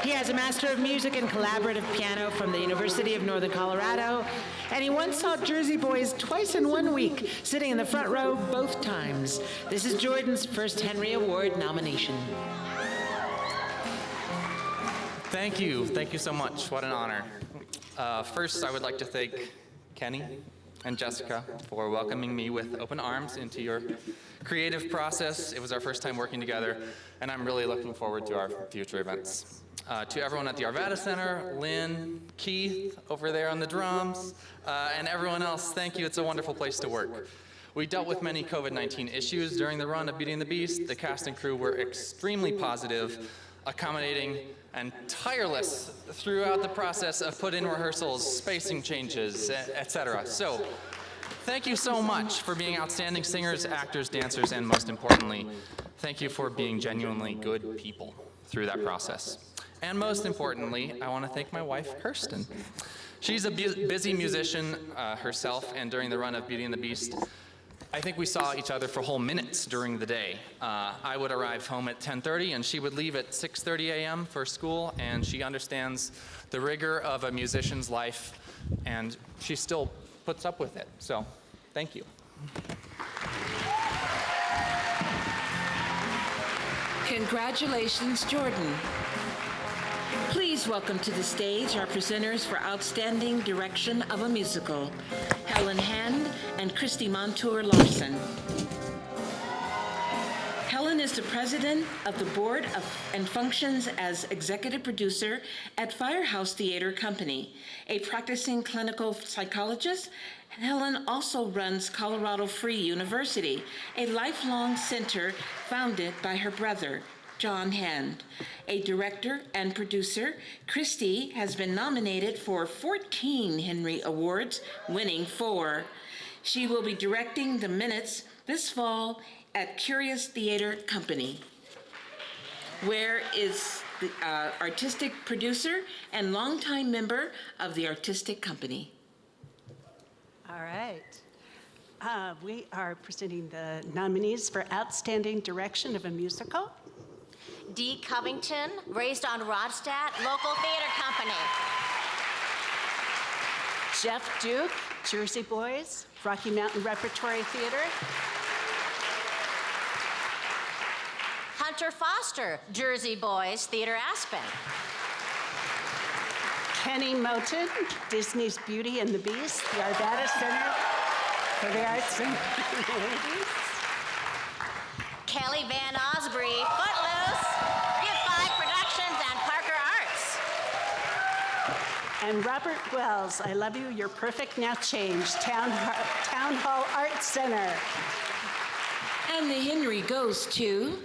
He has a Master of Music in Collaborative Piano from the University of Northern Colorado, and he once saw Jersey Boys twice in 1 week, sitting in the front row both times. This is Jordan's first Henry Award nomination. Thank you so much. What an honor. First, I would like to thank Kenny and Jessica for welcoming me with open arms into your creative process. It was our first time working together, and I'm really looking forward to our future events. To everyone at the Arvada Center, Lynn, Keith over there on the drums, and everyone else, thank you. It's a wonderful place to work. We dealt with many COVID-19 issues during the run of Beauty and the Beast. The cast and crew were extremely positive, accommodating, and tireless throughout the process of put-in rehearsals, spacing changes, etc. So, thank you so much for being outstanding singers, actors, dancers, and most importantly, thank you for being genuinely good people through that process. And most importantly, I want to thank my wife, Kirsten. She's a busy musician herself, and during the run of Beauty and the Beast, I think we saw each other for whole minutes during the day. I would arrive home at 10:30 and she would leave at 6:30 a.m. for school, and she understands the rigor of a musician's life, and she still puts up with it. So, thank you. Congratulations, Jordan. Please welcome to the stage our presenters for Outstanding Direction of a Musical, Helen Hand and Christy Montour Larson. Helen is the president of the board and functions as executive producer at Firehouse Theater Company. A practicing clinical psychologist, Helen also runs Colorado Free University, a lifelong center founded by her brother, John Hand. A director and producer, Christy has been nominated for 14 Henry Awards, winning 4. She will be directing the minutes this fall at Curious Theater Company. Where is the artistic producer and longtime member of the artistic company? All right. We are presenting the nominees for Outstanding Direction of a Musical. Dee Covington, raised on Rodstadt, local theater company. Jeff Duke, Jersey Boys, Rocky Mountain Repertory Theater. Hunter Foster, Jersey Boys, Theater Aspen. Kenny Moten, Disney's Beauty and the Beast, the Arvada Center for the Arts and Humanities. Kelly Van Osbury, Footloose, Give 5 Productions, and Parker Arts. And Robert Wells, I Love You, You're Perfect, Now Change, Town Hall Arts Center. And the Henry goes to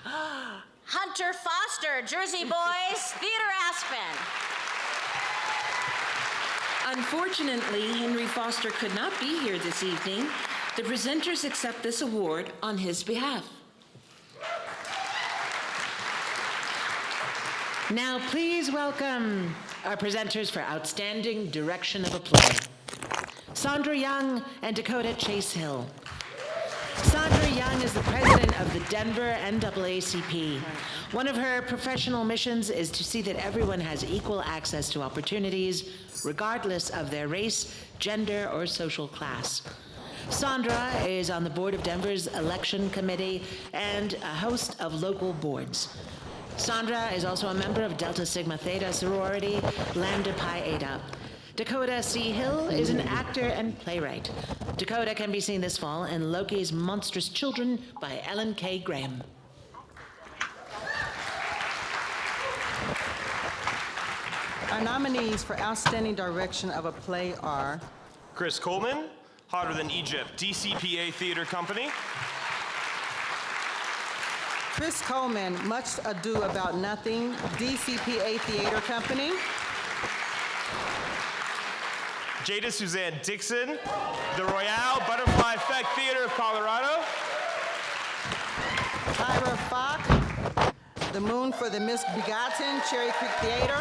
Hunter Foster, Jersey Boys, Theater Aspen. Unfortunately, Henry Foster could not be here this evening. The presenters accept this award on his behalf. Now, please welcome our presenters for Outstanding Direction of a Play. Sandra Young and Dakota Chase Hill. Sandra Young is the president of the Denver NAACP. One of her professional missions is to see that everyone has equal access to opportunities, regardless of their race, gender, or social class. Sandra is on the board of Denver's election committee and a host of local boards. Sandra is also a member of Delta Sigma Theta sorority, Lambda Pi Eta. Dakota C. Hill is an actor and playwright. Dakota can be seen this fall in Loki's Monstrous Children by Ellen K. Graham. Our nominees for Outstanding Direction of a Play are Chris Coleman, Hotter Than Egypt, DCPA Theater Company. Chris Coleman, Much Ado About Nothing, DCPA Theater Company. Jada Suzanne Dixon, The Royale, Butterfly Effect Theater of Colorado. Tyra Falk, The Moon for the Misbegotten, Cherry Creek Theater.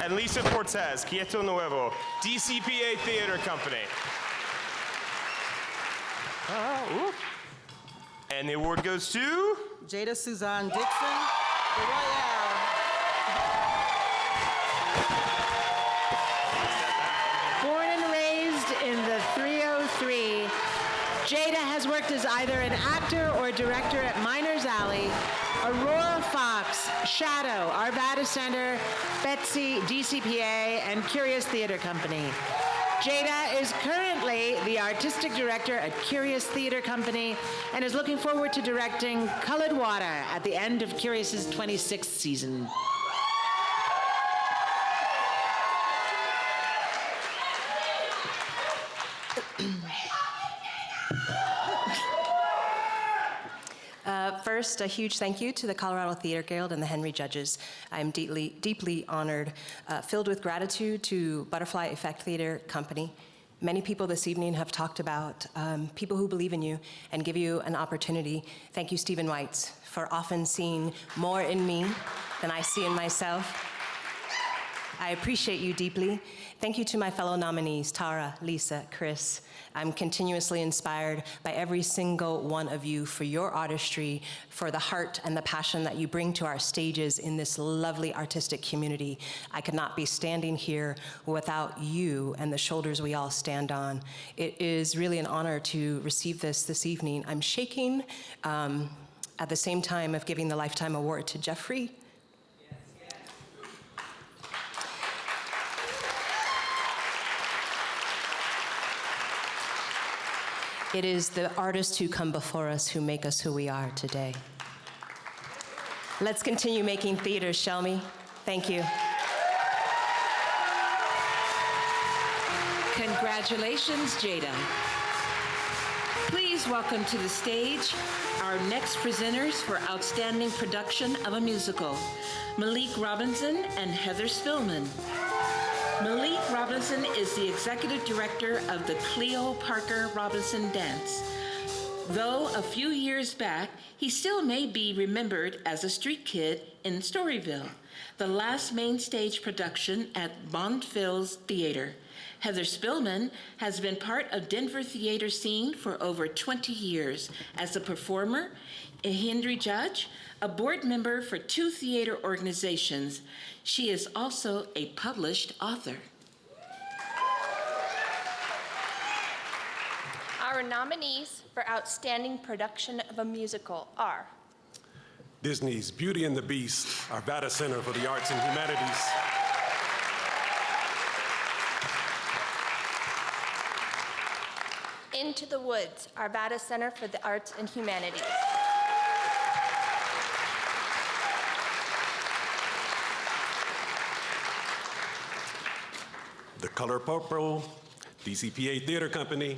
And Lisa Cortez, Quieto Nuevo, DCPA Theater Company. And the award goes to Jada Suzanne Dixon, The Royale. Born and raised in the 303, Jada has worked as either an actor or director at Miners Alley, Aurora Fox, Shadow, Arvada Center, Betsy, DCPA, and Curious Theater Company. Jada is currently the artistic director at Curious Theater Company and is looking forward to directing Colored Water at the end of Curious's 26th season. First, a huge thank you to the Colorado Theater Guild and the Henry judges. I'm deeply honored, filled with gratitude to Butterfly Effect Theater Company. Many people this evening have talked about people who believe in you and give you an opportunity. Thank you, Stephen Weitz, for often seeing more in me than I see in myself. I appreciate you deeply. Thank you to my fellow nominees, Tara, Lisa, Chris. I'm continuously inspired by every single one of you for your artistry, for the heart and the passion that you bring to our stages in this lovely artistic community. I could not be standing here without you and the shoulders we all stand on. It is really an honor to receive this evening. I'm shaking at the same time of giving the Lifetime Award to Jeffrey. It is the artists who come before us who make us who we are today. Let's continue making theater, shall we? Thank you. Congratulations, Jada. Please welcome to the stage our next presenters for Outstanding Production of a Musical, Malik Robinson and Heather Spillman. Malik Robinson is the executive director of the Cleo Parker Robinson Dance. Though a few years back, he still may be remembered as a street kid in Storyville, the last main stage production at Bondfield's Theater. Heather Spillman has been part of Denver theater scene for over 20 years as a performer, a Henry judge, a board member for 2 theater organizations. She is also a published author. Our nominees for Outstanding Production of a Musical are Disney's Beauty and the Beast, Arvada Center for the Arts and Humanities. Into the Woods, Arvada Center for the Arts and Humanities. The Color Purple, DCPA Theater Company.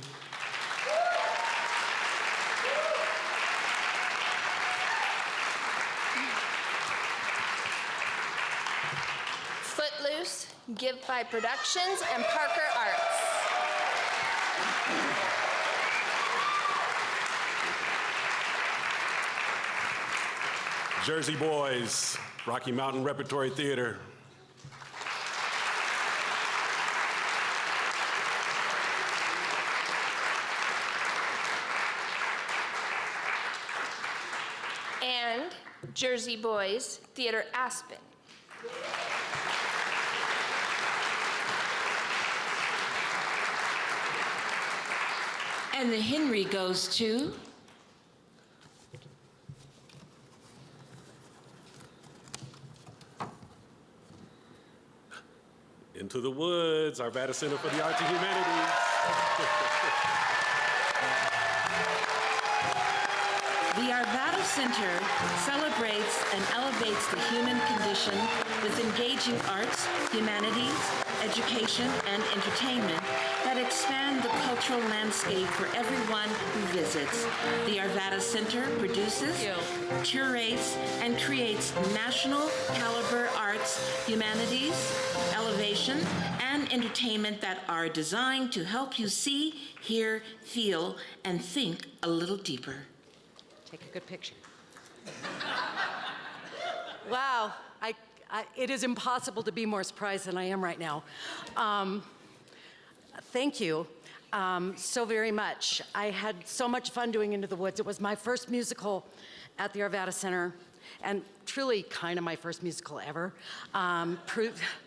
Footloose, Give 5 Productions, and Parker Arts. Jersey Boys, Rocky Mountain Repertory Theater. And Jersey Boys, Theater Aspen. And the Henry goes to Into the Woods, Arvada Center for the Arts and Humanities. The Arvada Center celebrates and elevates the human condition with engaging arts, humanities, education, and entertainment that expand the cultural landscape for everyone who visits. The Arvada Center produces, curates, and creates national caliber arts, humanities, elevation, and entertainment that are designed to help you see, hear, feel, and think a little deeper. Take a good picture. Wow, it is impossible to be more surprised than I am right now. Thank you so very much. I had so much fun doing Into the Woods. It was my first musical at the Arvada Center, and truly kind of my first musical ever.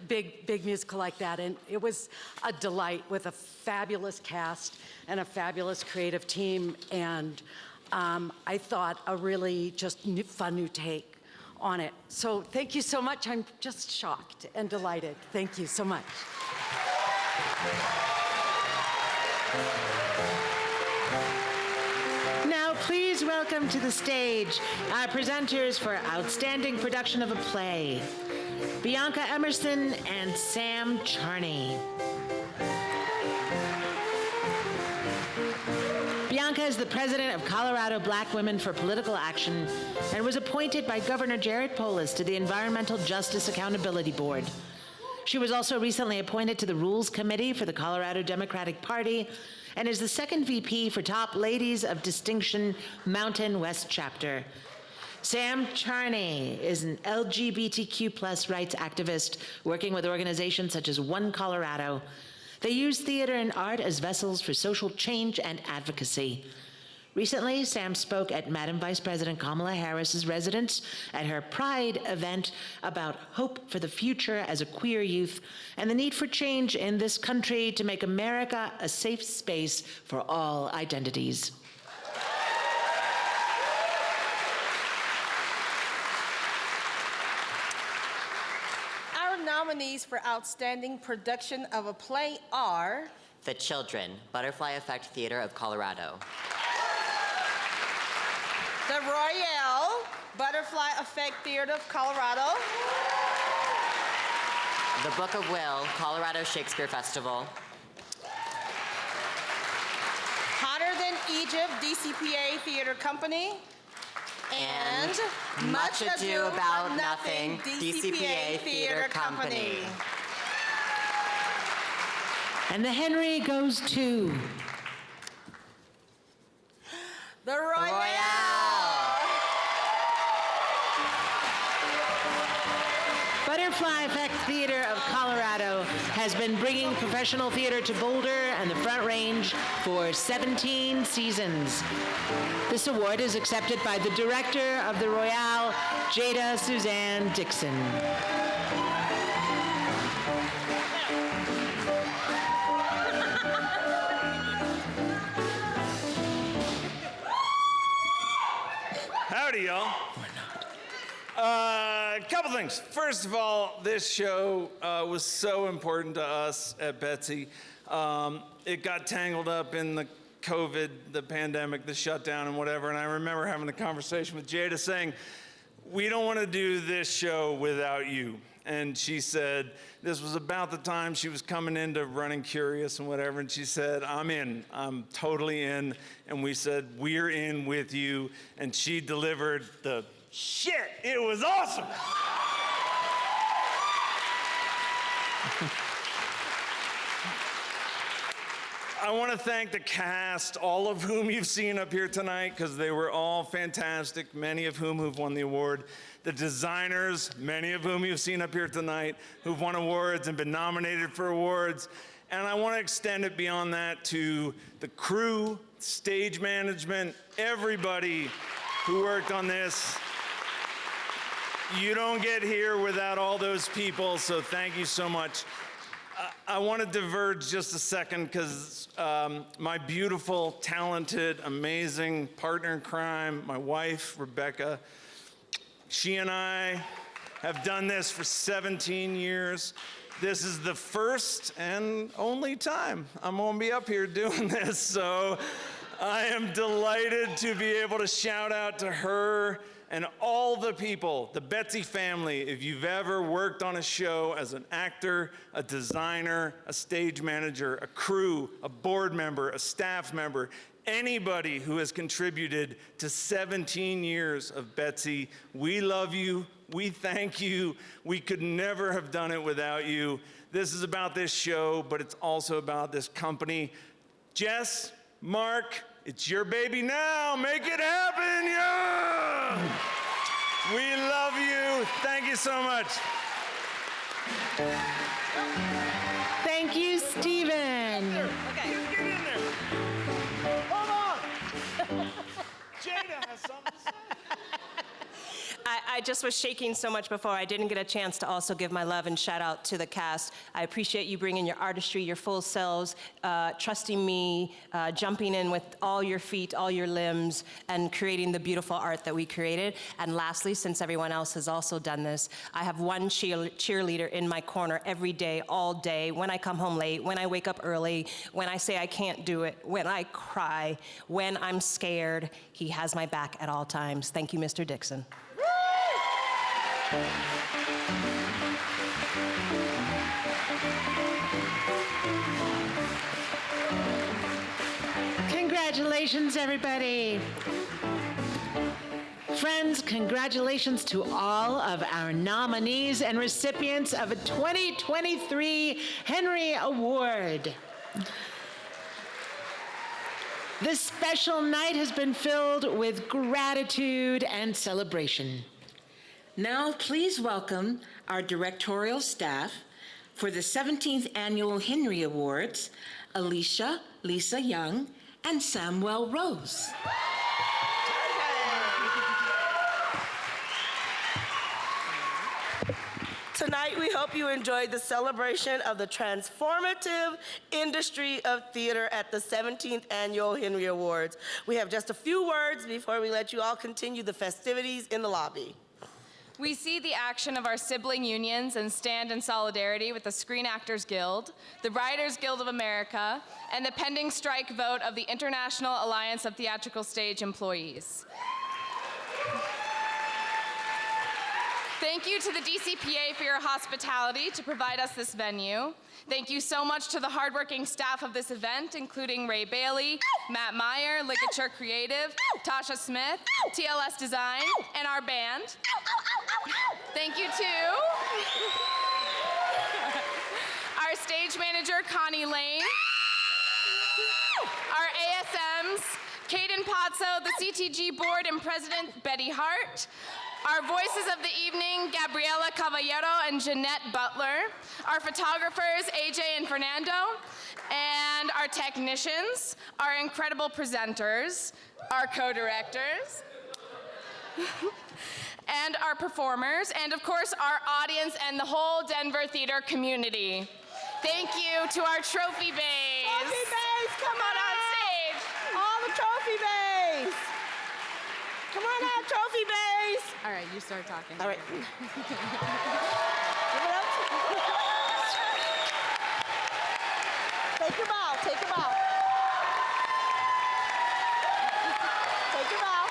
Big musical like that, and it was a delight with a fabulous cast and a fabulous creative team, and I thought a really just fun new take on it. So thank you so much. I'm just shocked and delighted. Thank you so much. Now, please welcome to the stage our presenters for Outstanding Production of a Play, Bianca Emerson and Sam Charney. Bianca is the president of Colorado Black Women for Political Action and was appointed by Governor Jared Polis to the Environmental Justice Accountability Board. She was also recently appointed to the Rules Committee for the Colorado Democratic Party and is the second VP for Top Ladies of Distinction Mountain West Chapter. Sam Charney is an LGBTQ+ rights activist working with organizations such as One Colorado. They use theater and art as vessels for social change and advocacy. Recently, Sam spoke at Madam Vice President Kamala Harris's residence at her Pride event about hope for the future as a queer youth and the need for change in this country to make America a safe space for all identities. Nominees for Outstanding Production of a Play are The Children, Butterfly Effect Theater of Colorado. The Royale, Butterfly Effect Theater of Colorado. The Book of Will, Colorado Shakespeare Festival. Hotter Than Egypt, DCPA Theater Company. And Much Ado About Nothing, DCPA Theater Company. And the Henry goes to The Royale. Butterfly Effect Theater of Colorado has been bringing professional theater to Boulder and the Front Range for 17 seasons. This award is accepted by the director of the Royale, Jada Suzanne Dixon. Howdy, y'all. A couple things. First of all, this show was so important to us at Betsy. It got tangled up in the COVID, the pandemic, the shutdown and whatever, and I remember having the conversation with Jada saying, we don't want to do this show without you. And she said, this was about the time she was coming into Running Curious and whatever, and she said, I'm in, I'm totally in. And we said, we're in with you. And she delivered the shit. It was awesome. I want to thank the cast, all of whom you've seen up here tonight, because they were all fantastic, many of whom who've won the award. The designers, many of whom you've seen up here tonight, who've won awards and been nominated for awards. And I want to extend it beyond that to the crew, stage management, everybody who worked on this. You don't get here without all those people, so thank you so much. I want to diverge just a second because my beautiful, talented, amazing partner in crime, my wife, Rebecca, she and I have done this for 17 years. This is the first and only time I'm going to be up here doing this, so I am delighted to be able to shout out to her and all the people, the Betsy family. If you've ever worked on a show as an actor, a designer, a stage manager, a crew, a board member, a staff member, anybody who has contributed to 17 years of Betsy, we love you, we thank you, we could never have done it without you. This is about this show, but it's also about this company. Jess, Mark, it's your baby now. Make it happen, yeah! We love you. Thank you so much. Thank you, Stephen. Okay. Get in there. Hold on. Jada has something to say. I just was shaking so much before. I didn't get a chance to also give my love and shout out to the cast. I appreciate you bringing your artistry, your full selves, trusting me, jumping in with all your feet, all your limbs, and creating the beautiful art that we created. And lastly, since everyone else has also done this, I have one cheerleader in my corner every day, all day, when I come home late, when I wake up early, when I say I can't do it, when I cry, when I'm scared. He has my back at all times. Thank you, Mr. Dixon. Congratulations, everybody. Friends, congratulations to all of our nominees and recipients of a 2023 Henry Award. This special night has been filled with gratitude and celebration. Now, please welcome our directorial staff for the 17th Annual Henry Awards, Alicia Lisa Young and Samuel Rose. Tonight, we hope you enjoyed the celebration of the transformative industry of theater at the 17th Annual Henry Awards. We have just a few words before we let you all continue the festivities in the lobby. We see the action of our sibling unions and stand in solidarity with the Screen Actors Guild, the Writers Guild of America, and the pending strike vote of the International Alliance of Theatrical Stage Employees. Thank you to the DCPA for your hospitality to provide us this venue. Thank you so much to the hardworking staff of this event, including Ray Bailey, Matt Meyer, Ligature Creative, Tasha Smith, TLS Design, and our band. Thank you to our stage manager, Connie Lane, our ASMs, Caden Pozzo, the CTG board and president, Betty Hart, our voices of the evening, Gabriela Caballero and Jeanette Butler, our photographers, AJ and Fernando, and our technicians, our incredible presenters, our co-directors, and our performers, and of course, our audience and the whole Denver theater community. Thank you to our trophy bays. Trophy bays, come on stage. All the trophy bays. Come on out, trophy bays. All right, you start talking. All right. Give it up. Take your bow, take your bow. Take your bow.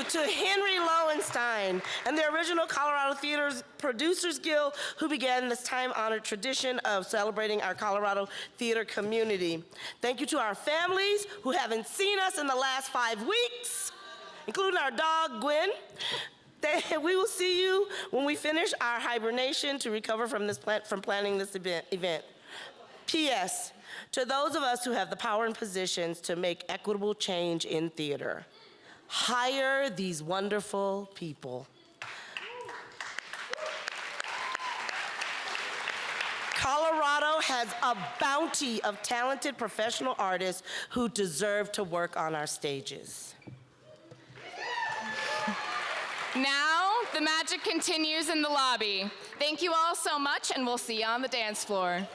to Henry Lowenstein and the original Colorado Theater Producers Guild, who began this time-honored tradition of celebrating our Colorado theater community. Thank you to our families who haven't seen us in the last 5 weeks, including our dog, Gwen. We will see you when we finish our hibernation to recover from planning this event. P.S. To those of us who have the power and positions to make equitable change in theater, hire these wonderful people. Colorado has a bounty of talented professional artists who deserve to work on our stages. Now, the magic continues in the lobby. Thank you all so much, and we'll see you on the dance floor.